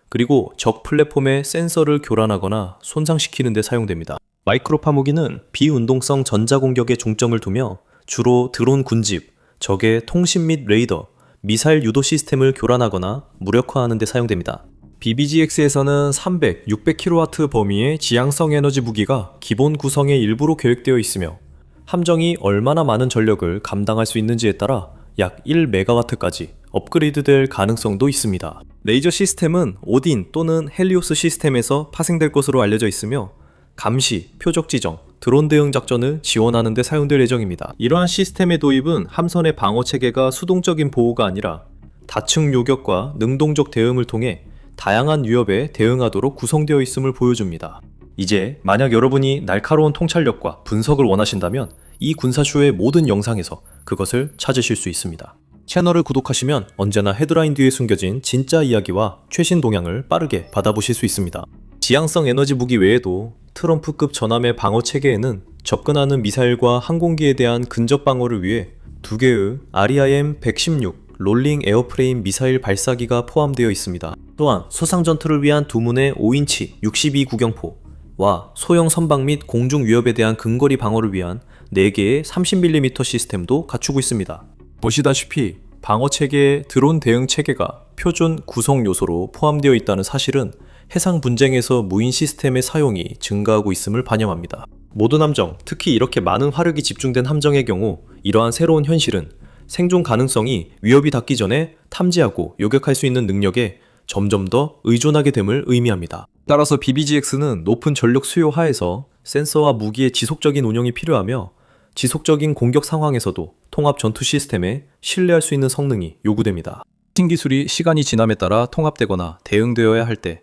그리고 적 플랫폼의 센서를 교란하거나 손상시키는 데 사용됩니다. 마이크로파 무기는 비운동성 전자공격에 중점을 두며 주로 드론 군집, 적의 통신 및 레이더, 미사일 유도 시스템을 교란하거나 무력화하는 데 사용됩니다. BBGX에서는 300, 600kW 범위의 지향성 에너지 무기가 기본 구성의 일부로 계획되어 있으며 함정이 얼마나 많은 전력을 감당할 수 있는지에 따라 약 1MW까지 업그레이드될 가능성도 있습니다. 레이저 시스템은 오딘 또는 헬리오스 시스템에서 파생될 것으로 알려져 있으며 감시, 표적 지정, 드론 대응 작전을 지원하는 데 사용될 예정입니다. 이러한 시스템의 도입은 함선의 방어 체계가 수동적인 보호가 아니라 다층 요격과 능동적 대응을 통해 다양한 위협에 대응하도록 구성되어 있음을 보여줍니다. 이제 만약 여러분이 날카로운 통찰력과 분석을 원하신다면 이 군사쇼의 모든 영상에서 그것을 찾으실 수 있습니다. 채널을 구독하시면 언제나 헤드라인 뒤에 숨겨진 진짜 이야기와 최신 동향을 빠르게 받아보실 수 있습니다. 지향성 에너지 무기 외에도 트럼프급 전함의 방어 체계에는 접근하는 미사일과 항공기에 대한 근접 방어를 위해 두 개의 REIM-116 롤링 에어프레임 미사일 발사기가 포함되어 있습니다. 또한 수상 전투를 위한 두 문의 5인치 62 구경포와 소형 선박 및 공중 위협에 대한 근거리 방어를 위한 4개의 30mm 시스템도 갖추고 있습니다. 보시다시피 방어 체계에 드론 대응 체계가 표준 구성 요소로 포함되어 있다는 사실은 해상 분쟁에서 무인 시스템의 사용이 증가하고 있음을 반영합니다. 모든 함정, 특히 이렇게 많은 화력이 집중된 함정의 경우 이러한 새로운 현실은 생존 가능성이 위협이 닿기 전에 탐지하고 요격할 수 있는 능력에 점점 더 의존하게 됨을 의미합니다. 따라서 BBGX는 높은 전력 수요 하에서 센서와 무기의 지속적인 운영이 필요하며 지속적인 공격 상황에서도 통합 전투 시스템에 신뢰할 수 있는 성능이 요구됩니다. 신기술이 시간이 지남에 따라 통합되거나 대응되어야 할 때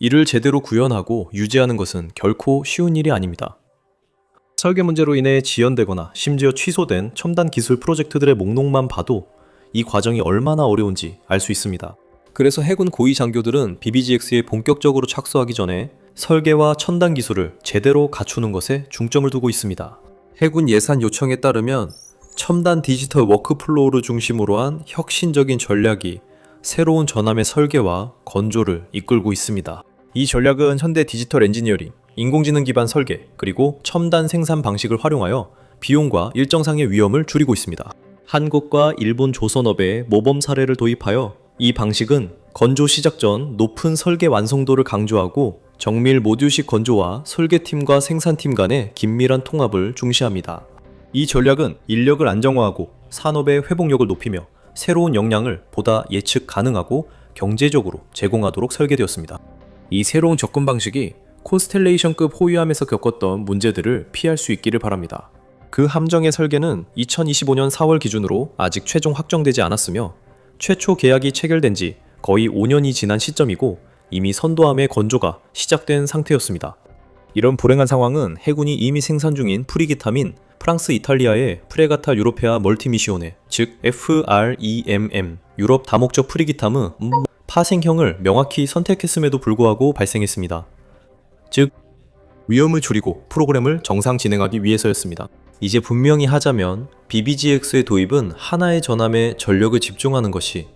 이를 제대로 구현하고 유지하는 것은 결코 쉬운 일이 아닙니다. 설계 문제로 인해 지연되거나 심지어 취소된 첨단 기술 프로젝트들의 목록만 봐도 이 과정이 얼마나 어려운지 알 수 있습니다. 그래서 해군 고위 장교들은 BBGX에 본격적으로 착수하기 전에 설계와 첨단 기술을 제대로 갖추는 것에 중점을 두고 있습니다. 해군 예산 요청에 따르면 첨단 디지털 워크플로우를 중심으로 한 혁신적인 전략이 새로운 전함의 설계와 건조를 이끌고 있습니다. 이 전략은 현대 디지털 엔지니어링, 인공지능 기반 설계, 그리고 첨단 생산 방식을 활용하여 비용과 일정상의 위험을 줄이고 있습니다. 한국과 일본 조선업의 모범 사례를 도입하여 이 방식은 건조 시작 전 높은 설계 완성도를 강조하고 정밀 모듈식 건조와 설계팀과 생산팀 간의 긴밀한 통합을 중시합니다. 이 전략은 인력을 안정화하고 산업의 회복력을 높이며 새로운 역량을 보다 예측 가능하고 경제적으로 제공하도록 설계되었습니다. 이 새로운 접근 방식이 콘스텔레이션급 호위함에서 겪었던 문제들을 피할 수 있기를 바랍니다. 그 함정의 설계는 2025년 4월 기준으로 아직 최종 확정되지 않았으며 최초 계약이 체결된 지 거의 5년이 지난 시점이고 이미 선도함의 건조가 시작된 상태였습니다. 이런 불행한 상황은 해군이 이미 생산 중인 프리기타민 프랑스 이탈리아의 프레가타 유로페아 멀티미시오네, 즉 FREMM 유럽 다목적 프리기타무 파생형을 명확히 선택했음에도 불구하고 발생했습니다. 즉 위험을 줄이고 프로그램을 정상 진행하기 위해서였습니다. 이제 분명히 하자면 BBGX의 도입은 하나의 전함에 전력을 집중하는 것이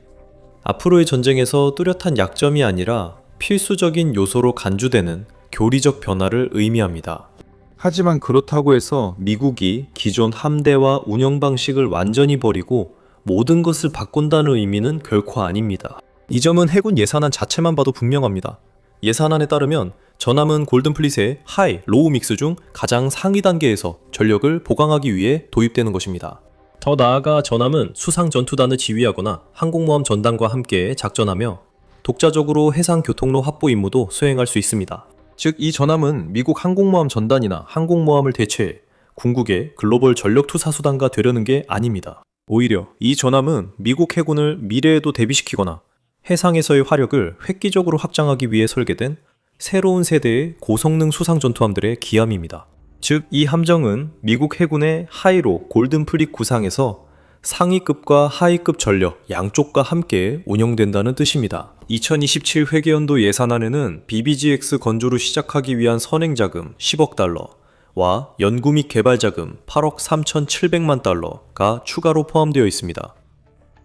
앞으로의 전쟁에서 뚜렷한 약점이 아니라 필수적인 요소로 간주되는 교리적 변화를 의미합니다. 하지만 그렇다고 해서 미국이 기존 함대와 운영 방식을 완전히 버리고 모든 것을 바꾼다는 의미는 결코 아닙니다. 이 점은 해군 예산안 자체만 봐도 분명합니다. 예산안에 따르면 전함은 골든플릿의 하이, 로우 믹스 중 가장 상위 단계에서 전력을 보강하기 위해 도입되는 것입니다. 더 나아가 전함은 수상 전투단을 지휘하거나 항공모함 전단과 함께 작전하며 독자적으로 해상 교통로 확보 임무도 수행할 수 있습니다. 즉, 이 전함은 미국 항공모함 전단이나 항공모함을 대체해 궁극의 글로벌 전력 투사 수단가 되려는 게 아닙니다. 오히려 이 전함은 미국 해군을 미래에도 대비시키거나 해상에서의 화력을 획기적으로 확장하기 위해 설계된 새로운 세대의 고성능 수상 전투함들의 기함입니다. 즉, 이 함정은 미국 해군의 하이로 골든플릿 구상에서 상위급과 하위급 전력 양쪽과 함께 운영된다는 뜻입니다. 2027 회계연도 예산안에는 BBGX 건조를 시작하기 위한 선행자금 10억 달러와 연구 및 개발자금 8억 3,700만 달러가 추가로 포함되어 있습니다.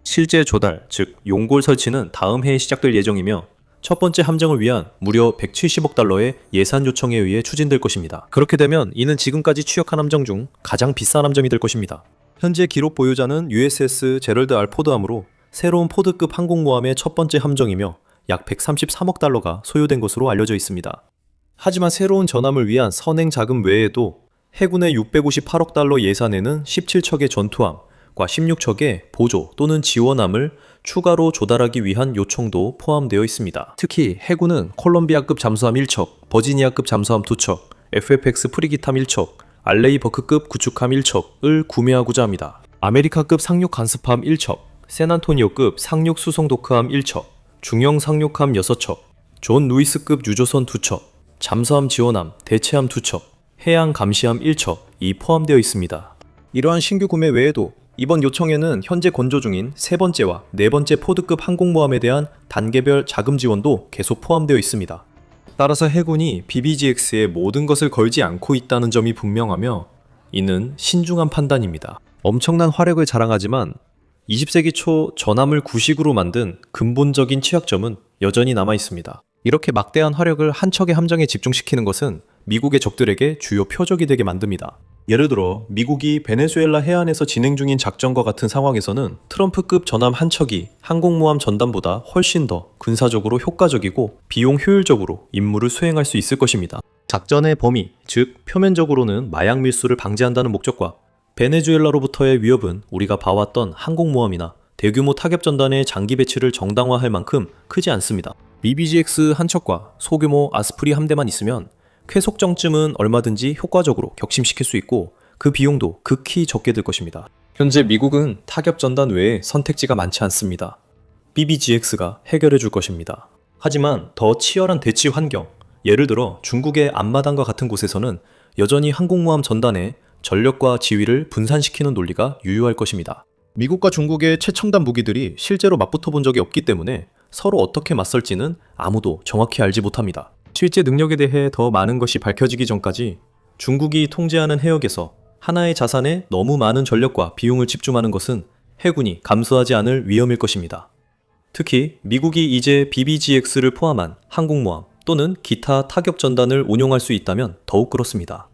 실제 조달, 즉 용골 설치는 다음 해에 시작될 예정이며 첫 번째 함정을 위한 무려 170억 달러의 예산 요청에 의해 추진될 것입니다. 그렇게 되면 이는 지금까지 취역한 함정 중 가장 비싼 함정이 될 것입니다. 현재 기록 보유자는 USS 제럴드 R 포드함으로 새로운 포드급 항공모함의 첫 번째 함정이며 약 133억 달러가 소요된 것으로 알려져 있습니다. 하지만 새로운 전함을 위한 선행 자금 외에도 해군의 658억 달러 예산에는 17척의 전투함과 16척의 보조 또는 지원함을 추가로 조달하기 위한 요청도 포함되어 있습니다. 특히 해군은 콜롬비아급 잠수함 1척, 버지니아급 잠수함 2척, FFX 프리기탐 1척, 알레이 버크급 구축함 1척을 구매하고자 합니다. 아메리카급 상륙 간습함 1척, 샌안토니오급 상륙 수송 도크함 1척, 중형 상륙함 6척, 존 루이스급 유조선 2척, 잠수함 지원함, 대체함 2척, 해양 감시함 1척이 포함되어 있습니다. 이러한 신규 구매 외에도 이번 요청에는 현재 건조 중인 세 번째와 네 번째 포드급 항공모함에 대한 단계별 자금 지원도 계속 포함되어 있습니다. 따라서 해군이 BBGX에 모든 것을 걸지 않고 있다는 점이 분명하며 이는 신중한 판단입니다. 엄청난 화력을 자랑하지만 20세기 초 전함을 구식으로 만든 근본적인 취약점은 여전히 남아 있습니다. 이렇게 막대한 화력을 한 척의 함정에 집중시키는 것은 미국의 적들에게 주요 표적이 되게 만듭니다. 예를 들어 미국이 베네수엘라 해안에서 진행 중인 작전과 같은 상황에서는 트럼프급 전함 한 척이 항공모함 전단보다 훨씬 더 군사적으로 효과적이고 비용 효율적으로 임무를 수행할 수 있을 것입니다. 작전의 범위, 즉 표면적으로는 마약 밀수를 방지한다는 목적과 베네수엘라로부터의 위협은 우리가 봐왔던 항공모함이나 대규모 타격 전단의 장기 배치를 정당화할 만큼 크지 않습니다. BBGX 한 척과 소규모 아스프리 함대만 있으면 쾌속정쯤은 얼마든지 효과적으로 격심시킬 수 있고 그 비용도 극히 적게 들 것입니다. 현재 미국은 타격 전단 외에 선택지가 많지 않습니다. BBGX가 해결해 줄 것입니다. 하지만 더 치열한 대치 환경, 예를 들어 중국의 앞마당과 같은 곳에서는 여전히 항공모함 전단에 전력과 지휘를 분산시키는 논리가 유효할 것입니다. 미국과 중국의 최첨단 무기들이 실제로 맞붙어 본 적이 없기 때문에 서로 어떻게 맞설지는 아무도 정확히 알지 못합니다. 실제 능력에 대해 더 많은 것이 밝혀지기 전까지 중국이 통제하는 해역에서 하나의 자산에 너무 많은 전력과 비용을 집중하는 것은 해군이 감수하지 않을 위험일 것입니다. 특히 미국이 이제 BBGX를 포함한 항공모함 또는 기타 타격 전단을 운용할 수 있다면 더욱 그렇습니다.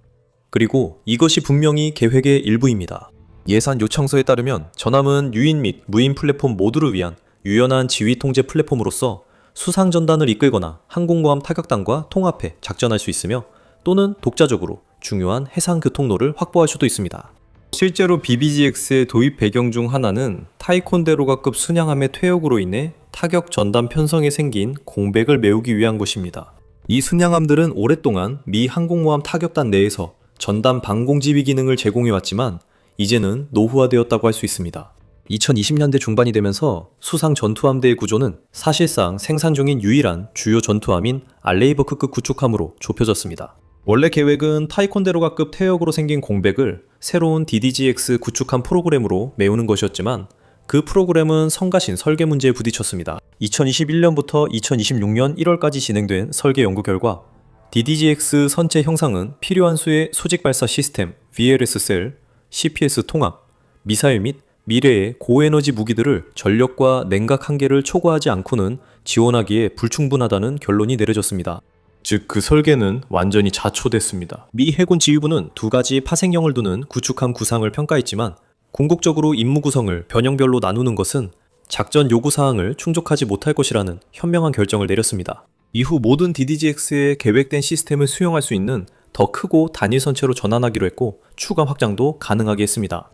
그리고 이것이 분명히 계획의 일부입니다. 예산 요청서에 따르면 전함은 유인 및 무인 플랫폼 모두를 위한 유연한 지휘 통제 플랫폼으로서 수상 전단을 이끌거나 항공모함 타격단과 통합해 작전할 수 있으며 또는 독자적으로 중요한 해상 교통로를 확보할 수도 있습니다. 실제로 BBGX의 도입 배경 중 하나는 타이콘데로가급 순양함의 퇴역으로 인해 타격 전단 편성에 생긴 공백을 메우기 위한 것입니다. 이 순양함들은 오랫동안 미 항공모함 타격단 내에서 전단 방공 지휘 기능을 제공해왔지만 이제는 노후화되었다고 할 수 있습니다. 2020년대 중반이 되면서 수상 전투함대의 구조는 사실상 생산 중인 유일한 주요 전투함인 알레이버크급 구축함으로 좁혀졌습니다. 원래 계획은 타이콘데로가급 태역으로 생긴 공백을 새로운 DDGX 구축함 프로그램으로 메우는 것이었지만 그 프로그램은 성가신 설계 문제에 부딪혔습니다. 2021년부터 2026년 1월까지 진행된 설계 연구 결과 DDGX 선체 형상은 필요한 수의 수직 발사 시스템, VLS 셀, CPS 통합, 미사일 및 미래의 고에너지 무기들을 전력과 냉각 한계를 초과하지 않고는 지원하기에 불충분하다는 결론이 내려졌습니다. 즉 그 설계는 완전히 자초됐습니다. 미 해군 지휘부는 두 가지 파생형을 두는 구축함 구상을 평가했지만 궁극적으로 임무 구성을 변형별로 나누는 것은 작전 요구 사항을 충족하지 못할 것이라는 현명한 결정을 내렸습니다. 이후 모든 DDGX의 계획된 시스템을 수용할 수 있는 더 크고 단일 선체로 전환하기로 했고 추가 확장도 가능하게 했습니다.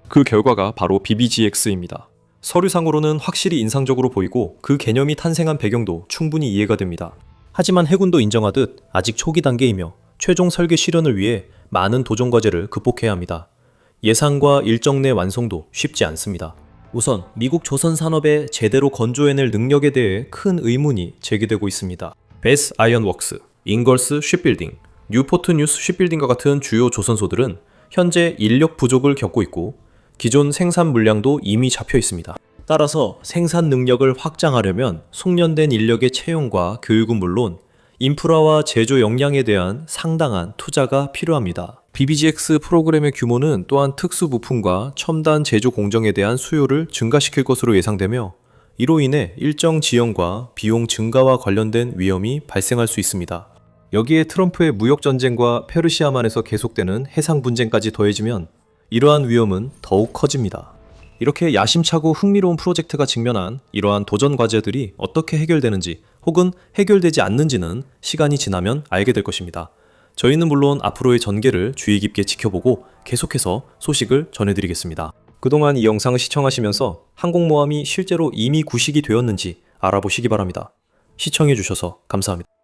그 결과가 바로 BBGX입니다. 서류상으로는 확실히 인상적으로 보이고 그 개념이 탄생한 배경도 충분히 이해가 됩니다. 하지만 해군도 인정하듯 아직 초기 단계이며 최종 설계 실현을 위해 많은 도전 과제를 극복해야 합니다. 예상과 일정 내 완성도 쉽지 않습니다. 우선 미국 조선 산업에 제대로 건조해낼 능력에 대해 큰 의문이 제기되고 있습니다. 베스 아이언웍스, 잉걸스 쉽빌딩, 뉴포트 뉴스 쉽빌딩과 같은 주요 조선소들은 현재 인력 부족을 겪고 있고 기존 생산 물량도 이미 잡혀 있습니다. 따라서 생산 능력을 확장하려면 숙련된 인력의 채용과 교육은 물론 인프라와 제조 역량에 대한 상당한 투자가 필요합니다. BBGX 프로그램의 규모는 또한 특수 부품과 첨단 제조 공정에 대한 수요를 증가시킬 것으로 예상되며 이로 인해 일정 지연과 비용 증가와 관련된 위험이 발생할 수 있습니다. 여기에 트럼프의 무역 전쟁과 페르시아만에서 계속되는 해상 분쟁까지 더해지면 이러한 위험은 더욱 커집니다. 이렇게 야심차고 흥미로운 프로젝트가 직면한 이러한 도전 과제들이 어떻게 해결되는지 혹은 해결되지 않는지는 시간이 지나면 알게 될 것입니다. 저희는 물론 앞으로의 전개를 주의 깊게 지켜보고 계속해서 소식을 전해드리겠습니다. 그동안 이 영상을 시청하시면서 항공모함이 실제로 이미 구식이 되었는지 알아보시기 바랍니다. 시청해주셔서 감사합니다.